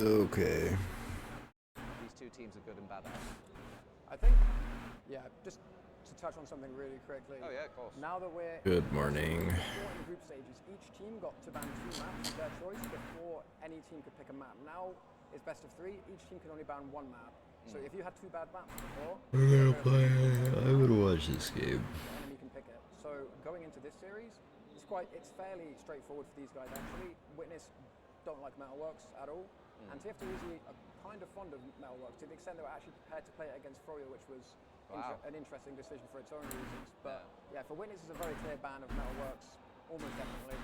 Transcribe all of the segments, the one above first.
Okay. These two teams are good and bad at. I think, yeah, just to touch on something really quickly. Oh yeah, of course. Now that we're Good morning. before in the group stages, each team got to ban 2 maps of their choice before any team could pick a map. Now it's best of 3. Each team can only ban 1 map. So if you had 2 bad maps before, I would watch this game. the enemy can pick it. So going into this series, it's fairly straightforward for these guys actually. Witness don't like Metalworks at all, and TF2 Easy are kind of fond of Metalworks to the extent they were actually prepared to play it against Froyo, which was an interesting decision for its own reasons. But yeah, for Witness is a very clear ban of Metalworks, almost definitely.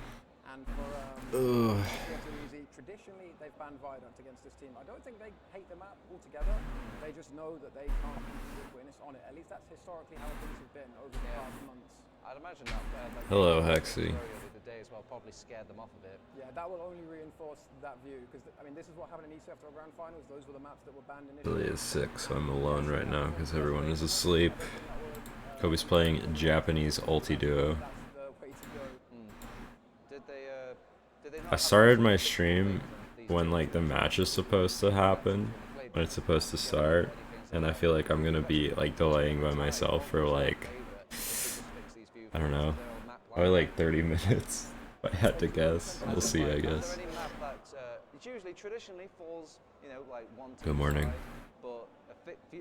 And for TF2 Easy, traditionally they've banned Violent against this team. I don't think they hate the map altogether. They just know that they can't compete with Witness on it. At least that's historically how things have been over the past months. I'd imagine that. Hello, Hexy. The day as well probably scared them off a bit. Yeah, that will only reinforce that view because I mean this is what happened in EC after the grand finals. Those were the maps that were banned initially. Billy is sick, so I'm alone right now because everyone is asleep. Kobe's playing Japanese ulti duo. That's the way to go. Did they not I started my stream when like the match is supposed to happen, when it's supposed to start, and I feel like I'm gonna be like delaying by myself for like, I don't know, probably like 30 minutes if I had to guess. We'll see, I guess. Any map that it usually traditionally falls, you know, like 1 to Good morning. 5, but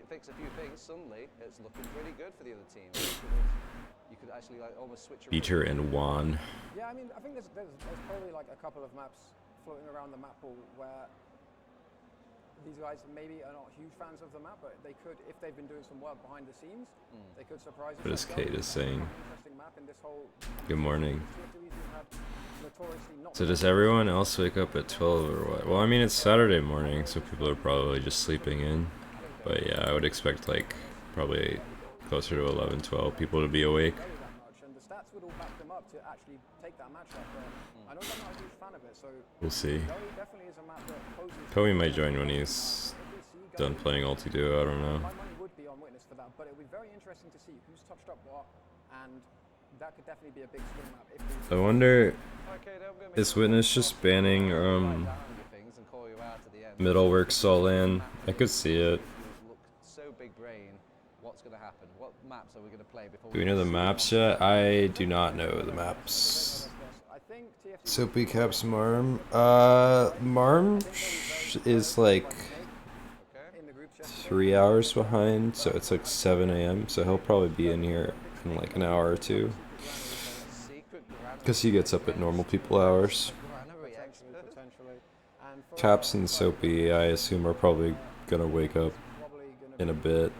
fix a few things, suddenly it's looking pretty good for the other team. You could actually like almost switch. Beater and Juan. Yeah, I mean I think there's probably like a couple of maps floating around the map pool where these guys maybe are not huge fans of the map, but they could, if they've been doing some work behind the scenes, they could surprise you. What is Kate is saying? Interesting map in this whole. Good morning. Notoriously not. So does everyone else wake up at 12 or what? Well, I mean, it's Saturday morning, so people are probably just sleeping in. But yeah, I would expect like probably closer to 11, 12 people to be awake. That much, and the stats would all back them up to actually take that match up. I know I'm not a huge fan of it, so We'll see. definitely is a map that poses. Kobe might join when he's done playing ulti duo, I don't know. My money would be on Witness for that, but it would be very interesting to see who's touched up what, and that could definitely be a big swing map. If I wonder, Okay, then I'm gonna make is Witness just banning down on your things and call you out at the end. Middlework Solan? I could see it. Look so big brain. What's gonna happen? What maps are we gonna play before? Do we know the maps yet? I do not know the maps. I think TFT Soapy Caps Marm. Marm is like in the group chat 3 hours behind, so it's like 7 a.m. So he'll probably be in here in like an hour or two. Because he gets up at normal people hours. potentially, and for Caps and Soapy, I assume, are probably gonna wake up probably gonna in a bit.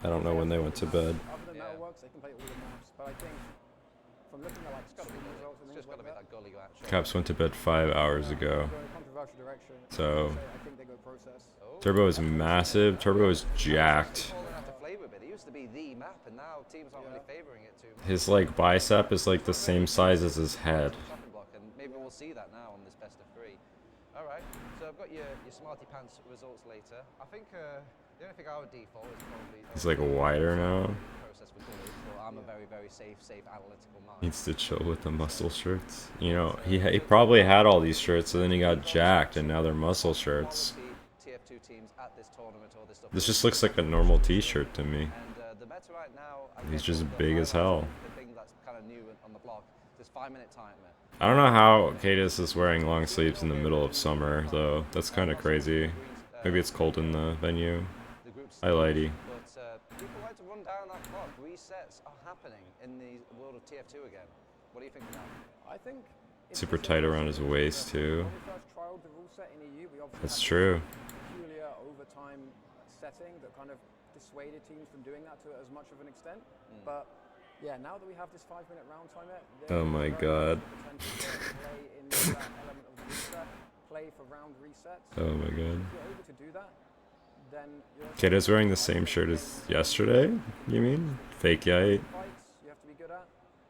I don't know when they went to bed. other than Metalworks, they can play all the maps. But I think from looking at like scoring results and It's things just like gotta be that, that gully match. Caps went to bed 5 hours ago. go in a controversial direction. So I think they go process. Turbo is massive. Turbo is jacked. Falling out of flavor a bit. It used to be the map, and now teams aren't really favouring it too much. His like bicep is like the same size as his head. Chopping block, and maybe we'll see that now on this best of 3. All right, so I've got your Smarty Pants results later. I think the only thing I would default is probably He's like wider now. process with gully, but I'm a very safe analytical mind. Needs to chill with the muscle shirts. You know, he probably had all these shirts, and then he got jacked, and now they're muscle shirts. TF2 teams at this tournament or this stuff. This just looks like a normal T-shirt to me. And the meta right now, I He's guess just the big as hell. The thing that's kind of new on the block, this 5-minute timer. I don't know how Cadis is wearing long sleeves in the middle of summer, though. That's kind of crazy. Maybe it's cold in the venue. The group Hi, lady. But people like to run down that clock. Resets are happening in the world of TF2 again. What do you think of that? I think Super tight around his waist, too. when we first trialed the rule set in EU, we obviously That's had true. a peculiar overtime setting that kind of dissuaded teams from doing that to as much of an extent. But yeah, now that we have this 5-minute round timer, Oh my god. play in that element of the reset, play for round resets. Oh my god. If you're able to do that, then you're Cadis wearing the same shirt as yesterday, you mean? Fake yite. fights you have to be good at.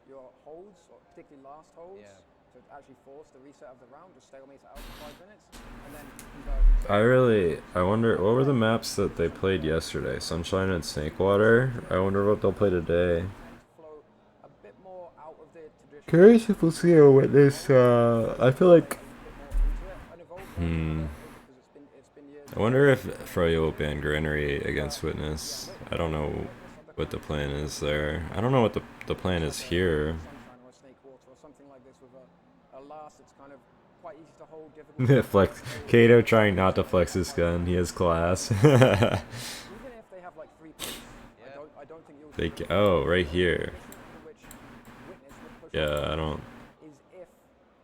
Your holds, or particularly last holds, Yeah. to actually force the reset of the round, just stalemate it out for 5 minutes, and then convert. I wonder, what were the maps that they played yesterday? Sunshine and Snakewater? I wonder what they'll play today. Flow a bit more out of the traditional. Curious if we'll see a Witness, I feel like, Because it's been been years. I wonder if Froyo will ban Granary against Witness. I don't know what the plan is there. I don't know what the plan is here. Sunshine or a snake water or something like this with a last that's kind of quite easy to hold, difficult. Flex Kato trying not to flex his gun. He has class. Even if they have like 3 points, I don't think you'll. Oh, right here. Which Witness would push Yeah, I don't. is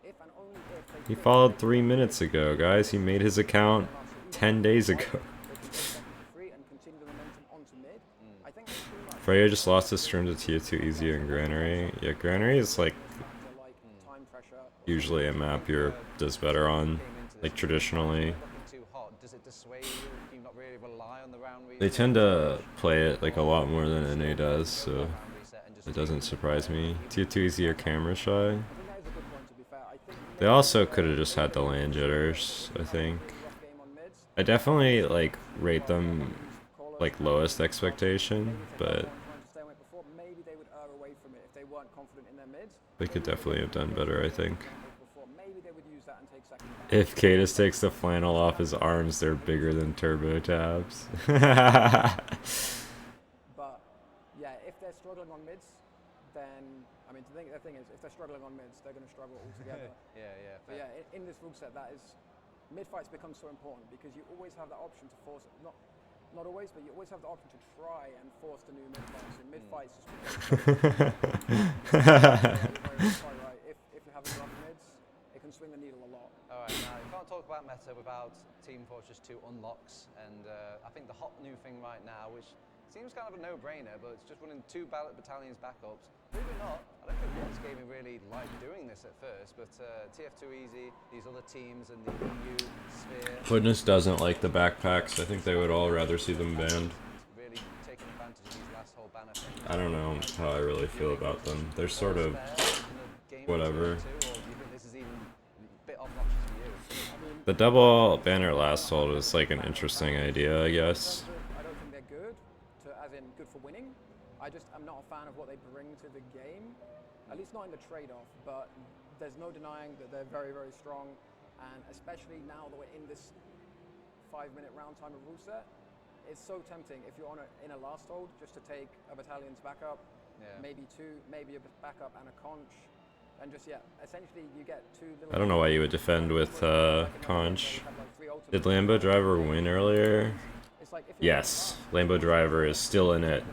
if and only if they He think followed 3 minutes ago, guys. He made his account 10 days ago. they can take second to 3 and continue the momentum onto mid. I think it's too much. Freya just lost his stream to tier 2 easier in Granary. Yeah, Granary is like To like time pressure. usually a map Europe does better on, like traditionally. Looking too hot, does it dissuade you? Do you not really rely on the round reset? They tend to play it like a lot more than NA does, so Round reset and just it doesn't surprise me. Tier 2 easier camera shy. I think that is a good point to be fair. I think They also could have just had the land jitters, I think. rough game on mids. I definitely like rate them like lowest expectation, but Trying to stay away before, maybe they would err away from it if they weren't confident in their mids. they could definitely have done better, I think. Before, maybe they would use that and take second. If Cadus takes the flannel off his arms, they're bigger than turbo tabs. But yeah, if they're struggling on mids, then I mean, the thing is, if they're struggling on mids, they're going to struggle altogether. Yeah. But yeah, in this rule set, that is mid fights become so important because you always have the option to force it. Not always, but you always have the option to try and force the new mid fights. So mid fights just quite right. If you're having rough mids, it can swing the needle a lot. Alright, now you can't talk about meta without Team Fortress 2 unlocks, and I think the hot new thing right now, which seems kind of a no-brainer, but it's just running 2 battalions backups. Believe it or not, I don't think Wins Gaming really liked doing this at first, but TF2 Easy, these other teams, and the EU sphere. Witness doesn't like the backpacks. I think they would all rather see them banned. Really taking advantage of these last whole banner things. I don't know how I really feel about them. They're sort of whatever. Or do you think this is even a bit obnoxious for you? The double banner last hold is like an interesting idea, I guess. I don't think they're good, as in good for winning. I'm not a fan of what they bring to the game, at least not in the trade-off, but there's no denying that they're very, very strong, and especially now that we're in this 5-minute round time of rule set, it's so tempting if you're in a last hold just to take a battalion's backup, maybe 2, maybe a backup and a conch, and just, essentially you get 2 little... I don't know why you would defend with Conch. Did Lambo Driver win earlier? It's like if you're Yes, Lambo Driver is still in it.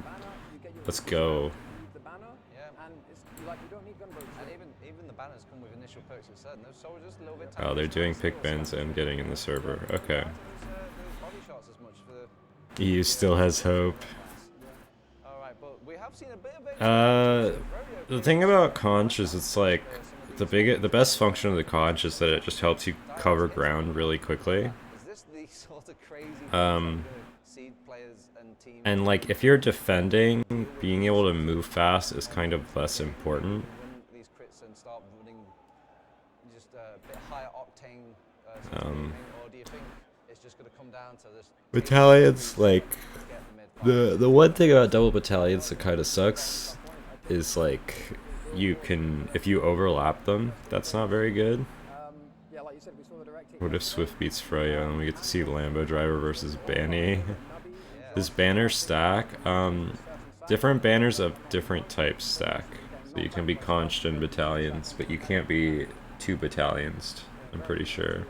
Let's go. the banner, Yeah. and it's like you don't need gunboats. And even the banners come with initial perks of certain. Those soldiers a little bit. Oh, they're doing pick bans and getting in the server. Okay. Those body shots as much for the. EU still has hope. All right, but we have seen a bit of it. The thing about Conch is it's like the best function of the Conch is that it just helps you cover ground really quickly. Is this the sort of crazy seed players and teams? And like if you're defending, being able to move fast is kind of less important. Run these crits and start running just a bit higher octane. Or do you think it's just going to come down to this? Battalions, like Get the mid. the one thing about double battalions that kind of sucks is like if you overlap them, that's not very good. Yeah, like you said, we saw the direct hit. What if Swift beats Freya and we get to see Lambo Driver versus Banny? This banner stack, different banners of different types stack. So you can be conched in battalions, but you can't be 2 battalions, I'm pretty sure.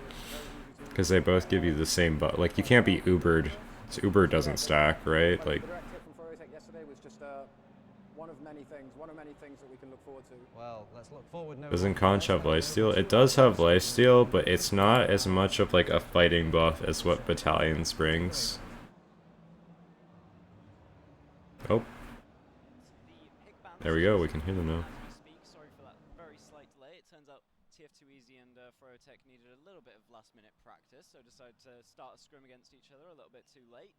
Because they both give you the same like you can't be Ubered. So Uber doesn't stack, right? Like The direct hit from Furotech yesterday was just one of many things that we can look forward to. Well, let's look forward. No doesn't Conch have lifesteal? It does have lifesteal, but it's not as much of like a fighting buff as what battalions brings. Oh. There we go, we can hear them now. Sorry for that very slight delay. It turns out TF2 Easy and Furotech needed a little bit of last-minute practice, so decided to start a scrim against each other a little bit too late.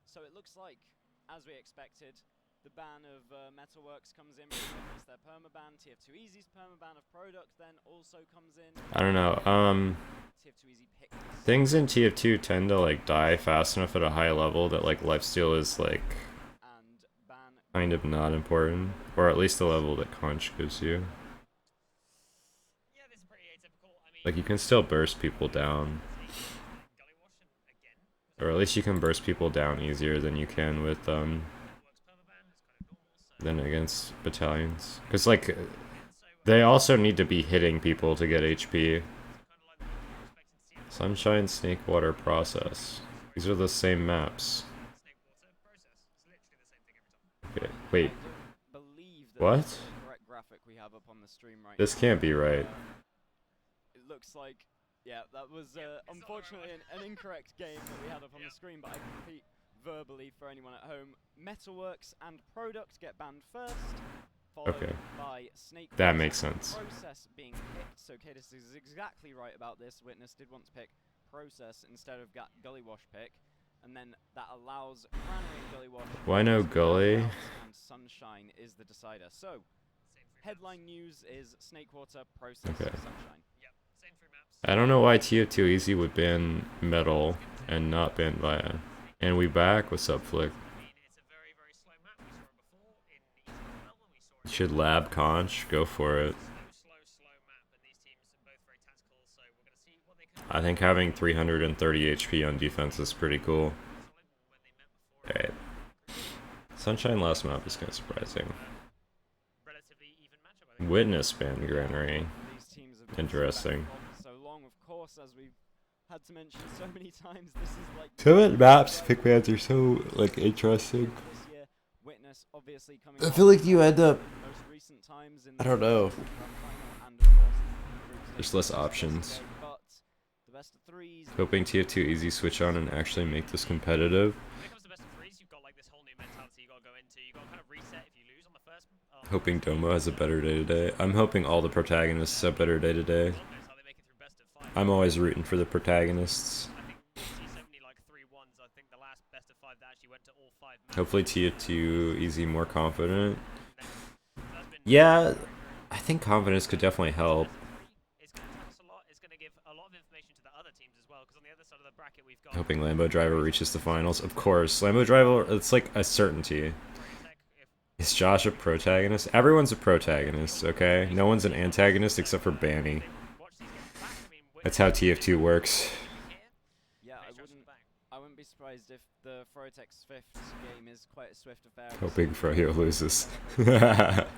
So it looks like, as we expected, the ban of Metalworks comes in, it's their permaban. TF2 Easy's permaban of Product then also comes in. I don't know, TF2 Easy picked things in TF2 tend to like die fast enough at a high level that like lifesteal is like and ban. kind of not important, or at least the level that Conch gives you. Yeah, this is pretty atypical. I mean, Like you can still burst people down. Gully Wash again Or at least you can burst people down easier than you can with than against battalions. Because like they also need to be hitting people to get HP. Sunshine, Snake Water, Process. These are the same maps. Okay, wait. What? This can't be right. It looks like, yeah, that was unfortunately an incorrect game that we had up on the screen, but I can repeat verbally for anyone at home. Metalworks and Product get banned first, followed by Snake that makes sense. Process being picked. So Cadis is exactly right about this. Witness did want to pick Process instead of Gully Wash pick, and then that allows Granary and Gully Wash. Why no Gully? And Sunshine is the decider. So headline news is Snakewater, Process, Sunshine. I don't know why TF2 Easy would ban Metal and not ban Via. And we back? What's up, Flick? Should lab Conch? Go for it. I think having 330 HP on defense is pretty cool. Alright. Sunshine last map is kind of surprising. Witness ban Granary. Interesting. So long, of course, as we've had to mention so many times, this is like some of the maps pick bans are so like interesting. this year. Witness obviously coming I feel like you end up, most recent times in I don't know. and of course, There's less options. but the best of threes. Hoping TF2 Easy switch on and actually make this competitive. When it comes to best of threes, you've got like this whole new mentality you got to go into. You got to kind of reset if you lose on the first. Hoping Domo has a better day today. I'm hoping all the protagonists have a better day today. How they make it through best of five. I'm always rooting for the protagonists. I think we'll see so many like 3-1s. I think the last best of five that actually went to all 5 matches. Hopefully TF2 Easy more confident. That's been Yeah, I think confidence could definitely help. It's going to tell us a lot. It's going to give a lot of information to the other teams as well. Because on the other side of the bracket, we've got. Hoping Lambo Driver reaches the finals. Of course, Lambo Driver, it's like a certainty. Is Josh a protagonist? Everyone's a protagonist, okay? No one's an antagonist except for Banny. That's how TF2 works. Yeah, I wouldn't be surprised if the Frotex fifth game is quite a swift affair. Hoping Froyo loses. Look at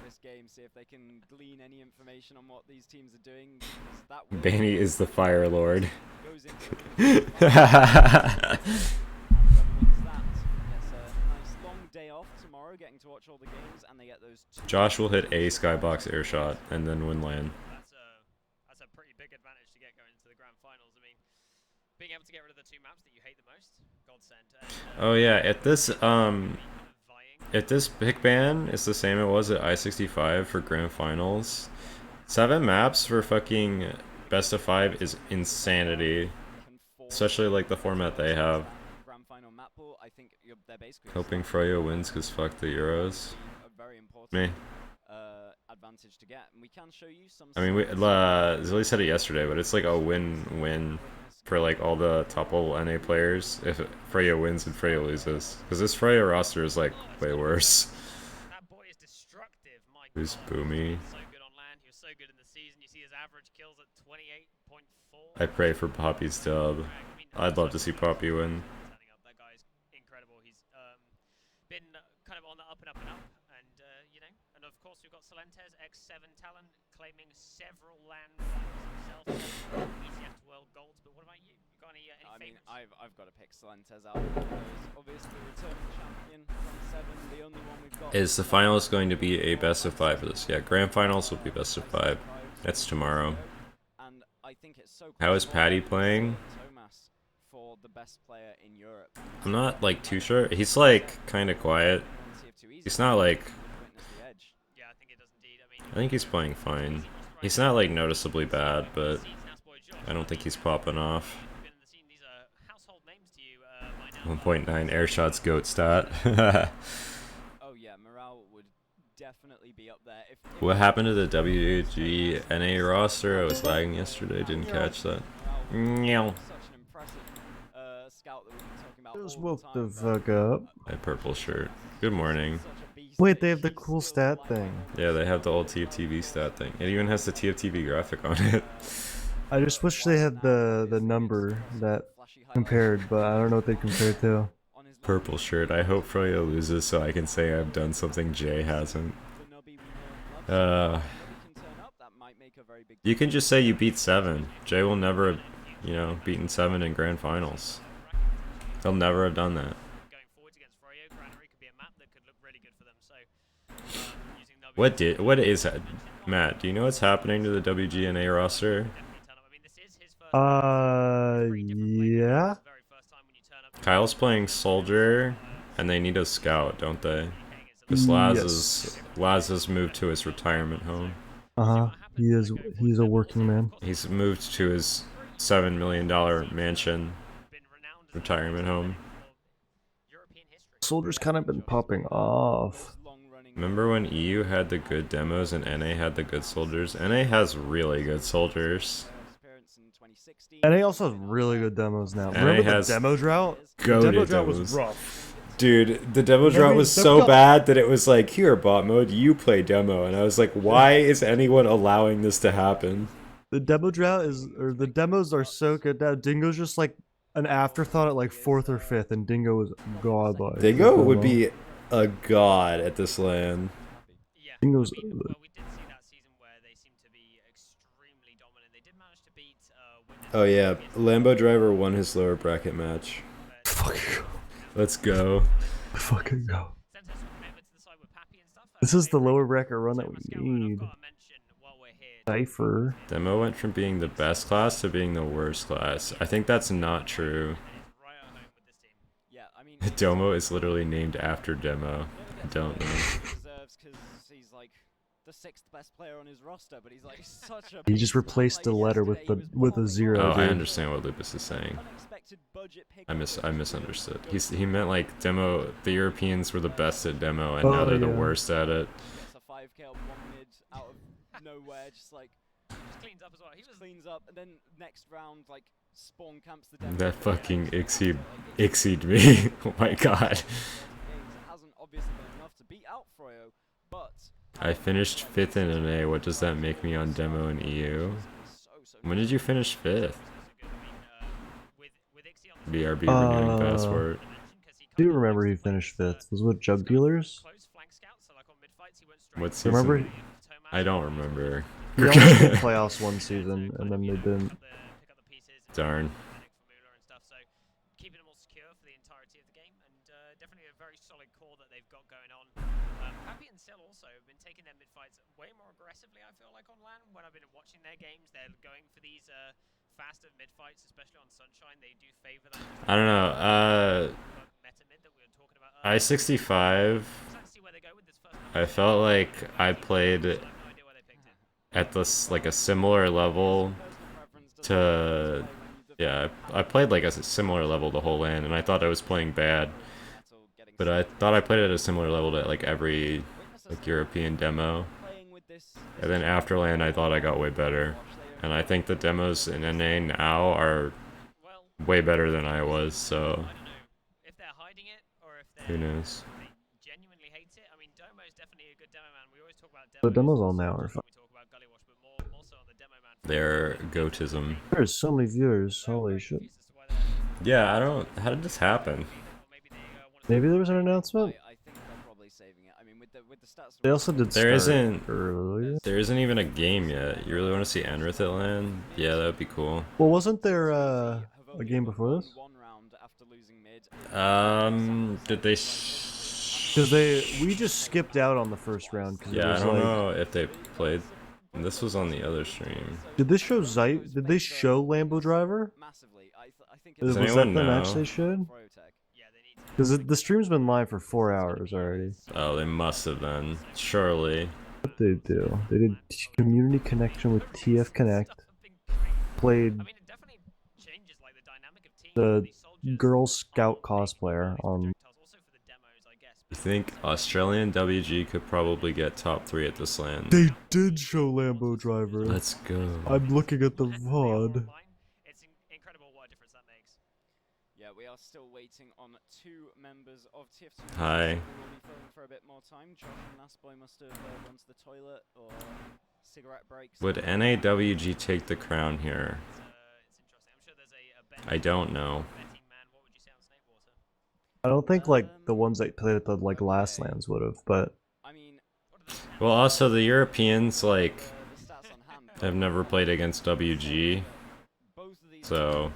this game, see if they can glean any information on what these teams are doing. because That will Banny is the Fire Lord. goes into it. Whoever wins that gets a nice long day off tomorrow, getting to watch all the games, and they get those two. Josh will hit a skybox air shot and then win LAN. That's a pretty big advantage to get going into the grand finals. I mean, being able to get rid of the 2 maps that you hate the most, godsend. Oh yeah, at this Vying. If this pick ban is the same it was at I65 for grand finals, 7 maps for fucking best of 5 is insanity. Especially like the format they have. Grand final map pool, I think they're basically Hoping Froyo wins because fuck the Euros. a very important Me. advantage to get. And we can show you some. I mean, Zilly said it yesterday, but it's like a win-win for like all the top level NA players if Freya wins and Freya loses. Because this Freya roster is like way worse. That boy is destructive. My Who's God. Boomy? So good on land. He was so good in the season. You see his average kills at 28.4. I pray for Poppy's dub. I'd love to see Poppy win. Turning up, that guy is incredible. He's been kind of on the up and up and up, and you know, and of course we've got Solentes, X7 talent, claiming several land himself. ECF to world golds. But what about you? You got any I mean, favorites? I've got to pick Solentes out. Because obviously, returning champion from 7, the only one we've got. Is the finals going to be a best of 5 for this? Yeah, grand finals will be best of 5. That's tomorrow. And I think it's so How is Patty playing? Thomas for the best player in Europe. I'm not like too sure. He's like kind of quiet. He's not like. Yeah, I think it does indeed. I mean, I think he's playing fine. He's not like noticeably bad, but I don't think he's popping off. been in the scene. These are household names to you by now. 1.9 air shots goat stat. Oh yeah, morale would definitely be up there. If What happened to the WG NA roster? I was lagging yesterday, didn't catch that. Meow. such an impressive scout that we've been talking about Just all woke the the time. fuck up. My purple shirt. Good morning. Such a beast Wait, that they have the he's cool still stat alive. thing. Yeah, they have the old TFTV stat thing. It even has the TFTV graphic on it. I just wish they had the number that compared, but I don't know what they compared to. Purple shirt. I hope Froyo loses so I can say I've done something Jay hasn't. You can just say you beat 7. Jay will never have, you know, beaten 7 in grand finals. He'll never have done that. Going forwards against Froyo, Granary could be a map that could look really good for them. So using What is that? Matt, do you know what's happening to the WGNA roster? I mean, this is his first time. Yeah. Very first time when you turn up. Kyle's playing Soldier, and they need a scout, don't they? Because Laz has moved to his retirement home. He's a working man. He's moved to his $7 million mansion retirement home. Soldier's kind of been popping off. Remember when EU had the good demos and NA had the good soldiers? NA has really good soldiers. NA also has really good demos now. NA Remember has the demo drought? The goated demo drought was demos. rough. Dude, the demo drought was so bad that it was like, here, bot mode, you play demo. And I was like, why is anyone allowing this to happen? The demo drought the demos are so good now. Dingo's just like an afterthought at like 4th or 5th, and Dingo was godlike. Dingo would be a god at this LAN. Yeah, Dingo's well, we did see that season where they seemed to be extremely dominant. They did manage to beat Oh yeah, Lambo Driver won his lower bracket match. Fucking go. Let's go. Fucking go. This is the lower bracket run that we need. Cypher. Demo went from being the best class to being the worst class. I think that's not true. Domo is literally named after Demo. I don't know. The 6th best player on his roster, but he's like such a. He just replaced the letter with a 0. Oh, dude. I understand what Lupus is saying. I misunderstood. He meant like demo. The Europeans were the best at demo, and now they're the worst at it. It's a 5k 1 mid out of nowhere, just like cleans up as well. He was cleans up, and then next round like spawn camps the demo. That fucking ixied me. Oh my god. It hasn't obviously been enough to beat out Froyo, but. I finished 5th in NA. What does that make me on demo in EU? When did you finish 5th? BRB renewing passport. I do remember he finished 5th. Was it with Jug Dealers? What season? Remember? I don't remember. He almost made playoffs one season, and then they didn't. Darn. Keeping them all secure for the entirety of the game, and definitely a very solid core that they've got going on. Happy and Cell also have been taking their mid fights way more aggressively, I feel like, on LAN. When I've been watching their games, they're going for these faster mid fights, especially on Sunshine. They do favor that. I don't know. Meta mid that we were talking about I65. I felt like I played at this like a similar level to. Yeah, I played like a similar level the whole LAN, and I thought I was playing bad. But I thought I played at a similar level to like every like European demo. And then after LAN I thought I got way better. And I think the demos in NA now are way better than I was, so if they're hiding it or if who knows. they genuinely hate it. I mean, Domo is definitely a good demo man. We always talk about The demos all now are fun. we talk about Gully Wash, but more so on the demo man. They're goatism. There's so many viewers. Holy shit. Yeah, I don't. How did this happen? Maybe there was an announcement? I think they're probably saving it. I mean, with the stats. They also did There start isn't. earlier. There isn't even a game yet. You really want to see Enrith at LAN? Yeah, that would be cool. Well, wasn't there a game before this? One round after losing mid. Did they? Because we just skipped out on the first round. Cause Yeah, it I was don't like, know if they played. This was on the other stream. Did this show Zeit? Did they show Lambo Driver? Massively. I think Was Does that anyone the match know? they showed? Protec. Because the stream's been live for 4 hours already. Oh, they must have then. Surely. What they do? They did community connection with TF Connect. Played I mean, it definitely changes like the dynamic of teams. the Girl Scout cosplayer on. Also for the demos, I guess. I think Australian WG could probably get top 3 at this LAN. They did show Lambo Driver. Let's go. I'm looking at the VOD. It's incredible what a difference that makes. Yeah, we are still waiting on 2 members of TF2. Hi. We'll be filming for a bit more time. Josh and Nasboy must have gone to the toilet or cigarette breaks. Would NAWG take the crown here? It's interesting. I'm sure there's a I don't know. betting man. What would you say on Snakewater? I don't think like the ones that played at the like last lands would have, but I mean, Well, also the Europeans like the stats on hand. have never played against WG, Both of these so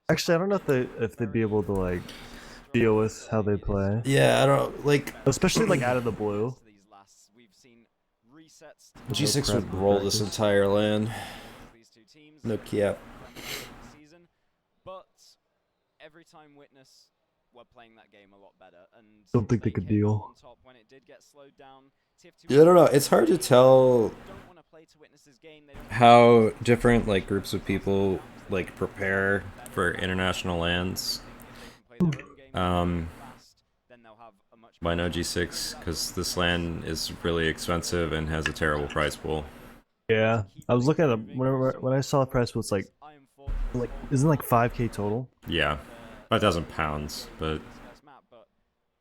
actually I don't know if they'd be able to like deal with how they play, yeah, I don't like. especially like out of the blue. these lasts, we've seen resets to G6 would prep roll this practice. entire land. these two teams. No cap. Season, but every time Witness were playing that game a lot better, and Don't think they could came out deal. on top when it did get slowed down. TF2 Yeah, I don't know. It's hard to tell don't want to play to Witness's game. They don't how different like groups of people like prepare for international lands. they can play their own game fast, then they'll have a much Why no G6? Because this land is really expensive and has a terrible price pool. Yeah, I was looking at them when I saw the price was like I am fortunate isn't like 5k total. Yeah, 5,000 pounds, but first map, but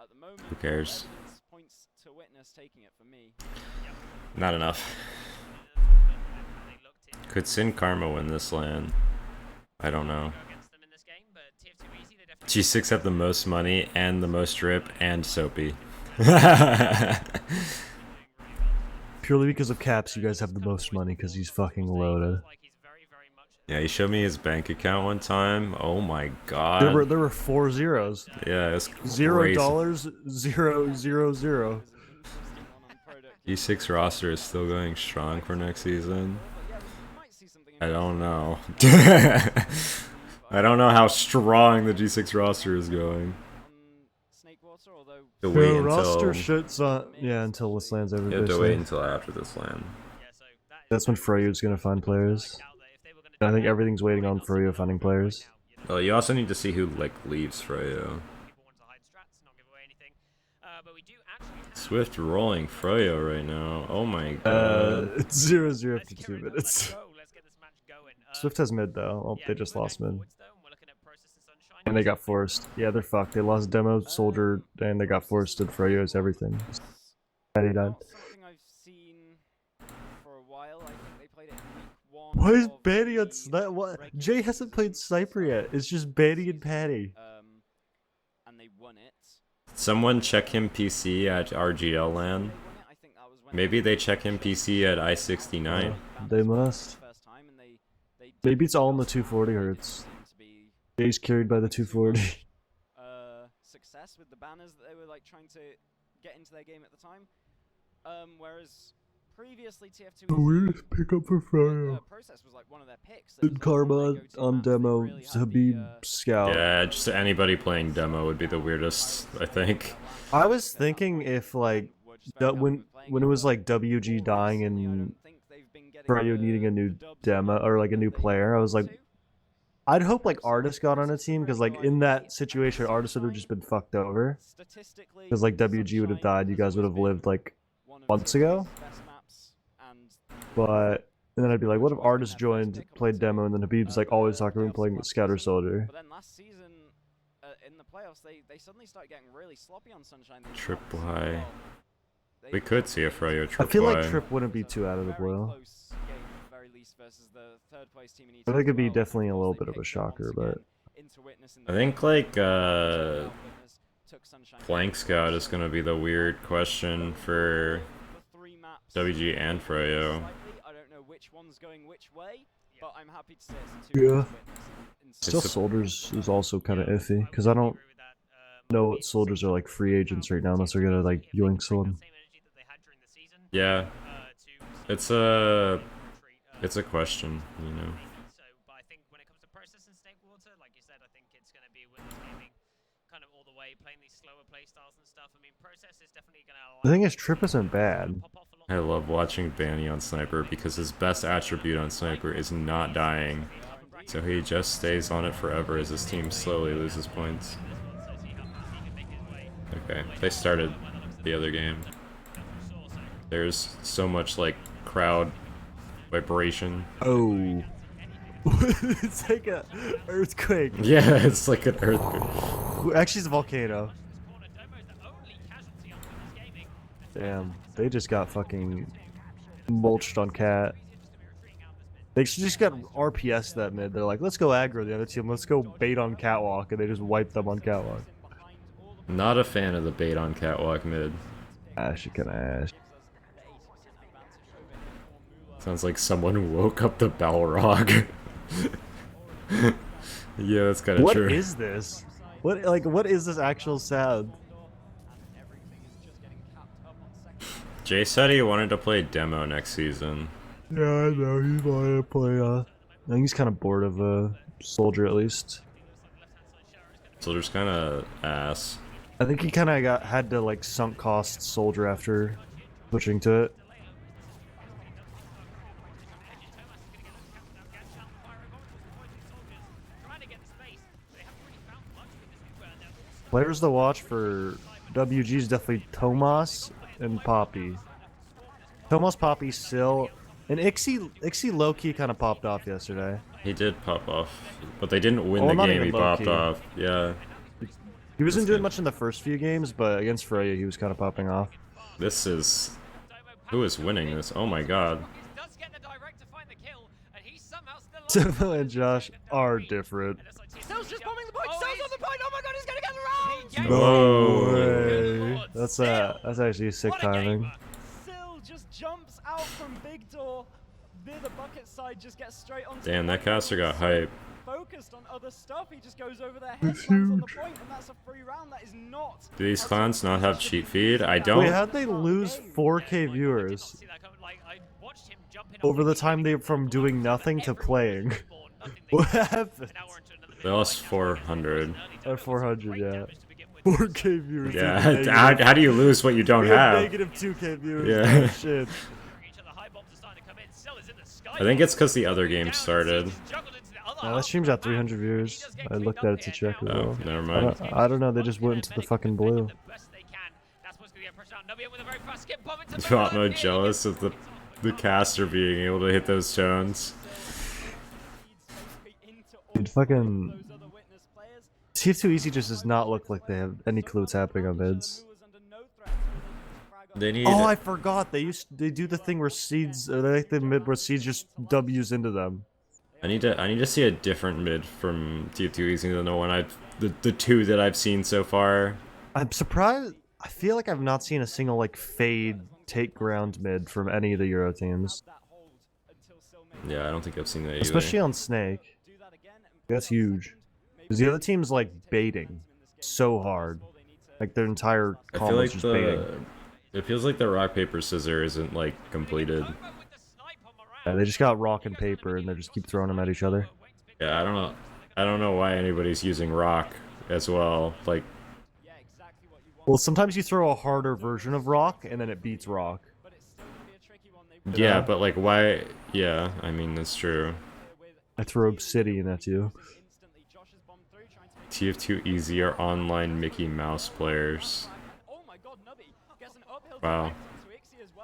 at the moment, who cares? evidence points to Witness taking it for me. Not enough. Could Sin Karma win this land? I don't know. Against them in this game, but TF2 easy. They definitely G6 have the most money and the most drip and Soapy. Purely because of Caps, you guys have the most money because he's fucking loaded. like he's very, very much Yeah, he showed me his bank account one time. Oh my There god. were 4 zeros. Yeah, it's $0, crazy. 0, 0, 0. G6 roster is still going strong for next season. Might see something I don't know. I don't know how strong the G6 roster is going. Snakewater, although To wait The until roster shit's on, yeah, until this lands over you have to basically. wait until after this land. yeah. So that is That's when Froyo's gonna find players. out there. If they were going And I think everything's waiting on Froyo finding players. Well, you also need to see who like leaves for you. people want to hide strats, not give away anything. But we do actually have Swift rolling Froyo right now. Oh my god. It's 0, 0 Let's after get 2 it on, minutes. Let's go. Let's get this match going. Swift has mid though. Oh, yeah, they just we're lost going mid. forwards, though, and we're looking at Process and Sunshine. And they got forced. Yeah, they're fucked. They lost Demo, Soldier, and they got forced and Froyo's everything. And he died. not something I've seen for a while. I think they played it in week 1. Why is of Batty on the Sniper? What? regular Jay hasn't played Sniper yet. It's just Batty and Patty. And they won it. Someone check him PC at RGL land. They won it. I think that was when Maybe they check him PC at i69. They must. First time, and they Maybe it's all in the 240 hertz. seemed to be Jay's carried by the 240. success with the banners that they were like trying to get into their game at the time. Whereas previously TF2 was, Weirdest pickup for Froyo. Process was like one of their picks. It was, like, one of Karma their go-to on maps. They demo, really had Habib the, Scout. Yeah, just anybody playing demo would be the weirdest, I think. I was thinking if like when it was like WG dying and Froyo needing a new demo or like a new player, I was like, I'd hope like Artist got on a team because like in that situation, Artist would have just been fucked over. Because like WG would have died, you guys would have lived like months ago. But and then I'd be like, what if Artist joined, played demo, and then Habib's like always talking about playing with Scout or Soldier? But then last season, in the playoffs, they suddenly started getting really sloppy on Sunshine. They Trip dropped Y. well. They We could see a Froyo I Trip feel like Y. Trip wouldn't be too out of the very blue. close game at the very least versus the third place team in I think it'd be ETL. definitely a Of little course, bit they of a picked them shocker, once but again into Witness in the I think finals. like Witness took Sunshine Flank Scout is gonna be the weird question for the three maps WG and Froyo. slightly. I don't know which one's going which way, but I'm happy to say it's a 2 Yeah. Witness in Still It's a- Soldiers is also kind of iffy because I don't know what Soldiers are like free agents right now unless they're gonna like yoink someone. Yeah, it's a question, you know. So, but I think when it comes to Process and Snakewater, like you said, I think it's going to be Witness gaming kind of all the way, playing these slower play styles and stuff. I mean, Process is definitely going to. The thing is, Trip isn't bad. Pop off a lot I love watching Banny on Sniper because his best attribute on Sniper is not dying. So he just stays on it forever as his team slowly loses points. Okay, they started the other game. There's so much like crowd vibration. Oh. It's like a earthquake. Yeah, it's like an earthquake. Actually, it's a volcano. Damn, they just got fucking mulched on Cat. They just got RPS that mid. They're like, let's go aggro the other team. Let's go bait on Catwalk, and they just wipe them on Catwalk. Not a fan of the bait on Catwalk mid. Ash, you can ash. Sounds like someone woke up the Balrog. Yeah, that's kind of true. What is this? What is this actual sound? Jay said he wanted to play demo next season. Yeah, I know. He wanted to play, I think he's kind of bored of Soldier, at least. Soldier's kind of ass. I think he kind of had to, like, sunk cost Soldier after switching to it. Players to watch for WG is definitely Tomas and Poppy. Tomas, Poppy, Sill, and Ixie low-key kind of popped off yesterday. He did pop off, but they didn't win Oh, the not game. even He popped low-key. off. Yeah. He wasn't doing much in the first few games, but against Freya, he was kind of popping off. This is... Who is winning this? Oh my god. Does get the direct to find the kill, and he's somehow Tifa and Josh are different. Sill's just bombing the point. Sill's on the point. Oh my god, he's gonna get the round. Whoa. Way. That's actually sick timing. Sill just jumps out from big door near the bucket side, just gets straight onto Damn, the that caster got hype. focused on other stuff. He just goes over their heads, lands on the point, and that's a free round. That is not. Do these clans not have cheat feed? I Wait, don't. how'd they lose 4K viewers over the time they from doing nothing to playing? What happened? They lost 400. 400, yeah. 4K viewers. Yeah, how do you lose what you don't have? Negative 2K viewers. Yeah. Oh, shit. I think it's because the other game started. No, that stream's at 300 viewers. I looked at it to check as Oh, well. never mind. I don't know, they just went into the fucking blue. Botmode jealous of the caster being able to hit those tones. Dude, fucking... TF2 Easy just does not look like they have any clue what's happening on mids. They need. Oh, I forgot. They do the thing where seeds, they like the mid where seeds just W's into them. I need to see a different mid from TF2 Easy than the two that I've seen so far. I'm surprised. I feel like I've not seen a single like fade take ground mid from any of the Euro teams, Yeah, I don't think I've seen that either. especially on Snake. That's huge. Because the other team's like baiting so hard, like their entire I feel combo's like just baiting. it feels like the rock paper scissor isn't like completed. Yeah, they just got rock and paper and they just keep throwing them at each other. Yeah, I don't know why anybody's using rock as well. Like, Well, sometimes you throw a harder version of rock and then it beats rock. yeah, but like why? Yeah, I mean that's true. I throw obsidian at you. TF2 Easy are online Mickey Mouse players. Wow.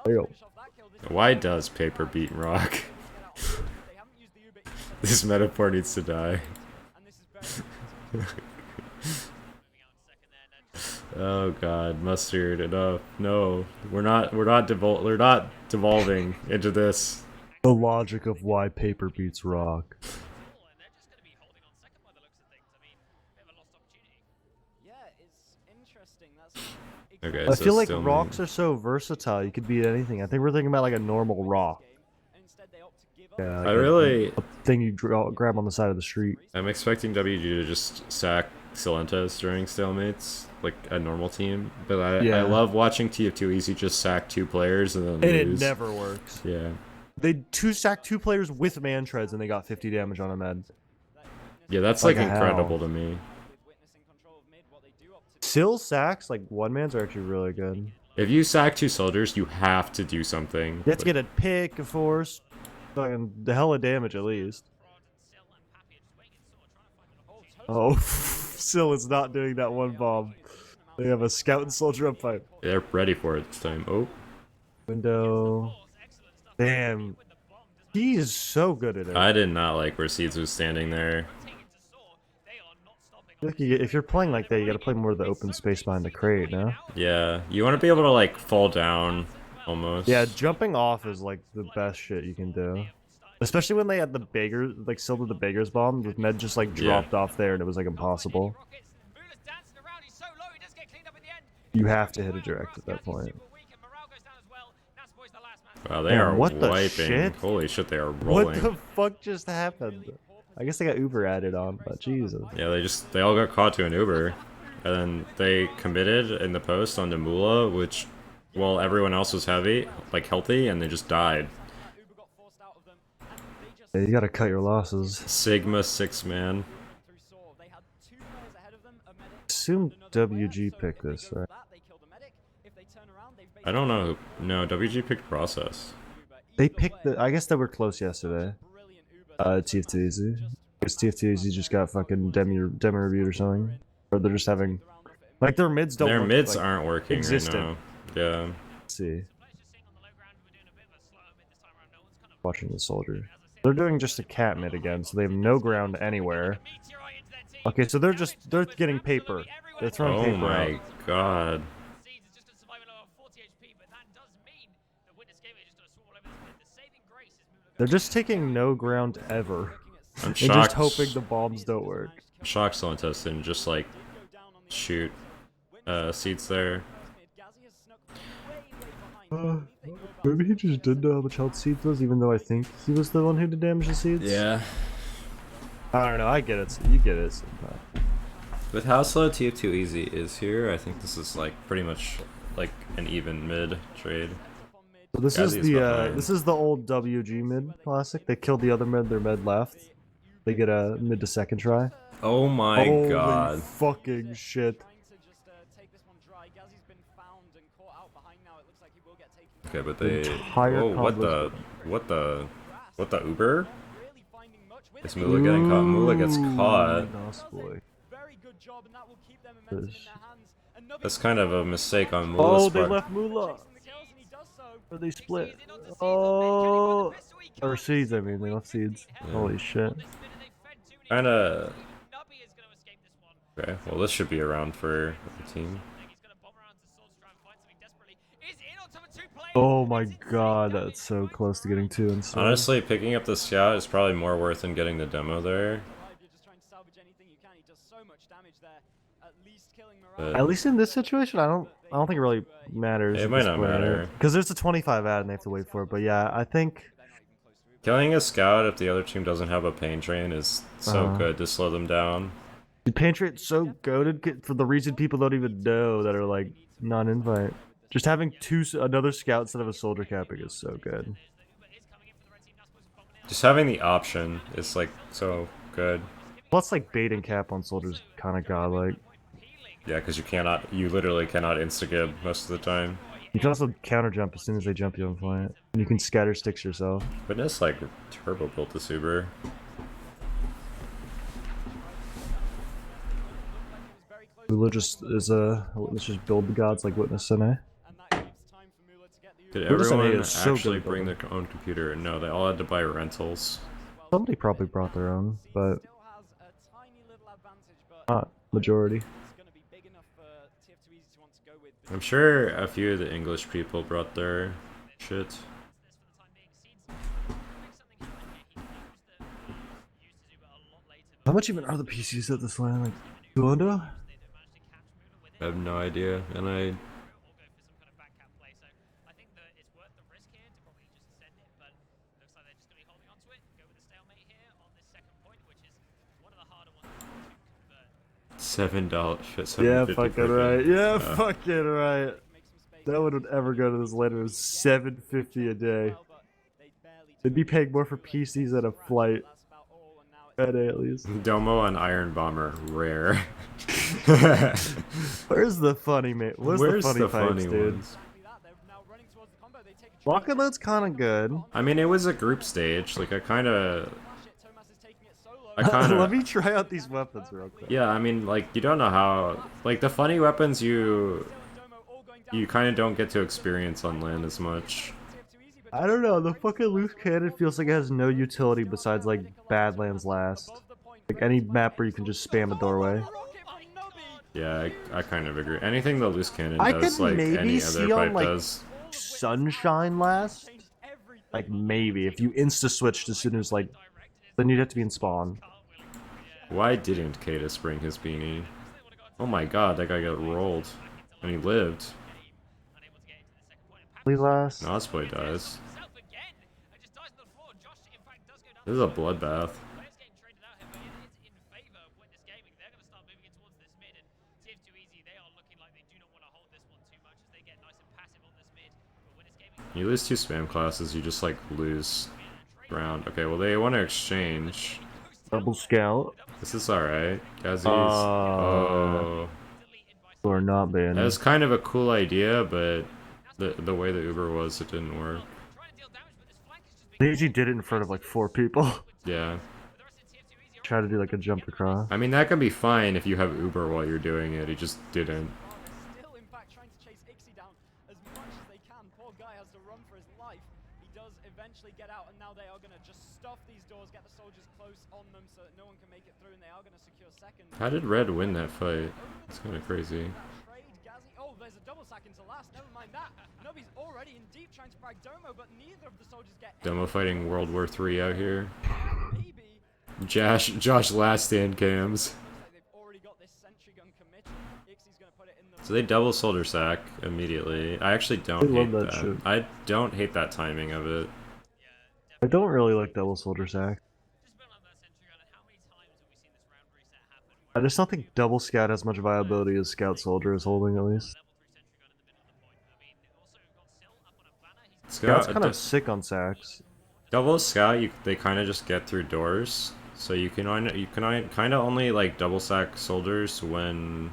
Ew. Why does paper beat rock? This metaphor needs to die. Oh god, mustard, enough. No, we're not devolving into this. The logic of why paper beats rock. Okay, I so feel like still rocks are so versatile. You could beat anything. I think we're thinking about like a normal rock. Yeah, like I really, a thing you grab on the side of the street. I'm expecting WG to just sack Silentes during stalemates, like a normal team. But I Yeah. love watching TF2 Easy just sack 2 players and then And lose. it never works. Yeah, They sacked 2 players with man treads and they got 50 damage on a med. yeah, that's Like like how? incredible to me. Sill sacks, like one mans are actually really good. If you sack 2 soldiers, you have to do something. You have to get a pick, of course. Fucking the hell of damage at least. Oh, Sill is not doing that one bomb. They have a scout and soldier up fight. They're ready for it this time. Oh, Window. Damn. He is so good at it. I did not like where Seeds was standing there. I feel like if you're playing like that, you gotta play more of the open space behind the crate, no? Yeah, you want to be able to like fall down almost. Yeah, jumping off is like the best shit you can do. Especially when they had the Beggar, like Silver the Beggar's bomb, with Med just like dropped off there and it was like impossible. You have to hit a direct at that point. Wow, they Man, are what the wiping. shit? Holy shit, they are rolling. What the fuck just happened? I guess they got Uber added on, but Jesus. Yeah, they all got caught to an Uber. And then they committed in the post onto Mula, which, well, everyone else was healthy, and they just died. Yeah, you gotta cut your losses. Sigma 6-man. Assume WG picked this, right? I don't know. No, WG picked Process. They picked the. I guess they were close yesterday. TF2 Easy. Because TF2 Easy just got fucking demo reviewed or something. Or they're just having. Like their mids don't Their look, mids like, aren't working existent. right now. Yeah. Let's see. Watching the soldier. They're doing just a cat mid again, so they have no ground anywhere. Okay, so they're getting paper. They're throwing Oh paper my out. god. They're just taking no ground ever. I'm And shocked. just hoping the bombs don't work. Shocked Solantes didn't just like shoot seeds there. Maybe he just didn't know how much health seeds was, even though I think he was the one who did damage to seeds. Yeah. I don't know, I get it. You get it sometimes. With how slow TF2 Easy is here, I think this is like pretty much like an even mid trade. So this Gazi's is the behind. this is the old WG mid classic. They killed the other mid, their mid left. They get a mid to second try. Oh my Holy god. fucking shit. Okay, but they. Entire Oh, what the Uber? Is Mula getting caught? Mula gets caught. Nice boy. That's kind of a mistake on Mula's Oh, they part. left Mula. Or they split. Oh, or seeds. I mean, they left seeds. Yeah. Holy shit. Kinda. Okay, well this should be around for the team. Oh my god, that's so close to getting 2 and so. Honestly, picking up the scout is probably more worth than getting the demo there. But At least in this situation, I don't think it really matters. It might not matter. Because there's a 25 ad and they have to wait for it. But yeah, I think killing a scout if the other team doesn't have a pain train is so good to slow them down. the pain train's so goated for the reason people don't even know that are like non-invite. Just having another scout instead of a soldier capping is so good. Just having the option is like so good. Plus, like bait and cap on soldiers, kind of godlike. Yeah, because you literally cannot insta-gib most of the time. You can also counter jump as soon as they jump you on flank. And you can scatter sticks yourself. Witness like turbo built this Uber. Ula just is let's just build the gods like Witness Sene. Did Witness everyone is so actually good bring their own computer? No, they all had to buy rentals. Somebody probably brought their own, but not majority. I'm sure a few of the English people brought their shit. How much even are the PCs at this land? Like 200? I have no idea, and I $7 shit. Yeah, $7.50 fucking per right. game. Yeah, fucking right. No one would ever go to this land. It was $7.50 a day. They'd be paying more for PCs than a flight. A day at least. Domo and Iron Bomber, rare. Where's the funny mate? Where's the funny pipes, dude? ones? Rocket Load's kind of good. I mean, it was a group stage. Like, I kind of. Let me try out these weapons real quick. Yeah, I mean, like, you don't know how. Like, the funny weapons you kind of don't get to experience on land as much. I don't know, the fucking loose cannon feels like it has no utility besides like Badlands Last. Like any map where you can just spam a doorway. Yeah, I kind of agree. Anything the loose cannon I does, could like maybe any see other on, pipe like, does. Sunshine last, like maybe if you insta switched as soon as like, then you'd have to be in spawn. Why didn't Cadus bring his beanie? Oh my god, that guy got rolled. And he lived. Last. Osboy dies. This is a bloodbath. You lose 2 spam classes, you just like lose ground. Okay, well they want to exchange. Double scout. This is alright. Gazzy's. Oh. Or not banned. That was kind of a cool idea, but the way the Uber was, it didn't work. They usually did it in front of like 4 people. Yeah. Try to do like a jump across. I mean, that can be fine if you have Uber while you're doing it. He just didn't. Still, in fact, trying to chase Ixie down as much as they can. Poor guy has to run for his life. He does eventually get out, and now they are going to just stuff these doors, get the soldiers close on them so that no one can make it through, and they are going to secure second. How did Red win that fight? It's kind of crazy. Oh, there's a double sack into last. Never mind that. Nobby's already in deep trying to frag Domo, but neither of the soldiers get. Domo fighting World War III out here. Maybe. Josh last stand cams. They've already got this sentry gun committed. Ixie's gonna put it in the. So they double soldier sack immediately. I actually don't hate love that that. shit. I don't hate that timing of it. I don't really like double soldier sack. I just don't think double scout has much viability as scout soldier is holding at least. Scout's kind of sick on sacks. Double scout, they kind of just get through doors. So you can kind of only like double sack soldiers when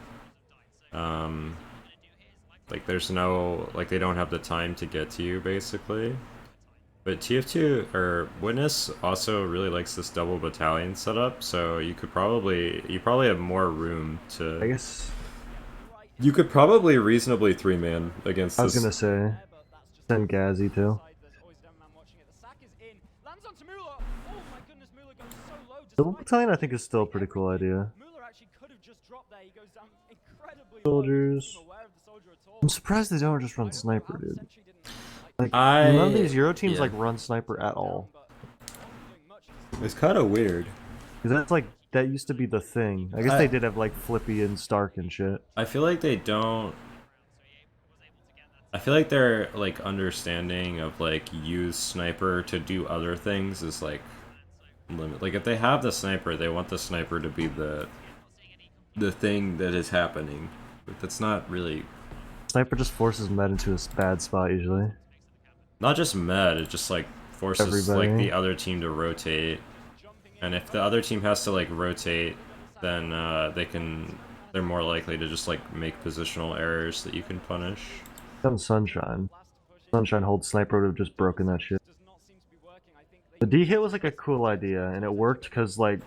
like there's no, like they don't have the time to get to you basically. But TF2 or Witness also really likes this double battalion setup, so you probably have more room to. I guess you could probably reasonably 3-man against. I was gonna say, send Gazzy too. Double battalion I think is still a pretty cool idea. Soldiers. I'm surprised they don't just run sniper, dude. Like, none of these Euro teams like run sniper at all. It's kind of weird. Because that's like, that used to be the thing. I guess they did have like Flippy and Stark and shit. I feel like they don't. I feel like their like understanding of like use sniper to do other things is like limit. Like if they have the sniper, they want the sniper to be the thing that is happening. But that's not really. Sniper just forces med into a bad spot usually. Not just med, it just like forces like the other team to rotate. And if the other team has to like rotate, then they're more likely to just like make positional errors that you can punish. Done Sunshine. Sunshine holds sniper would have just broken that shit. The D hit was like a cool idea, and it worked because like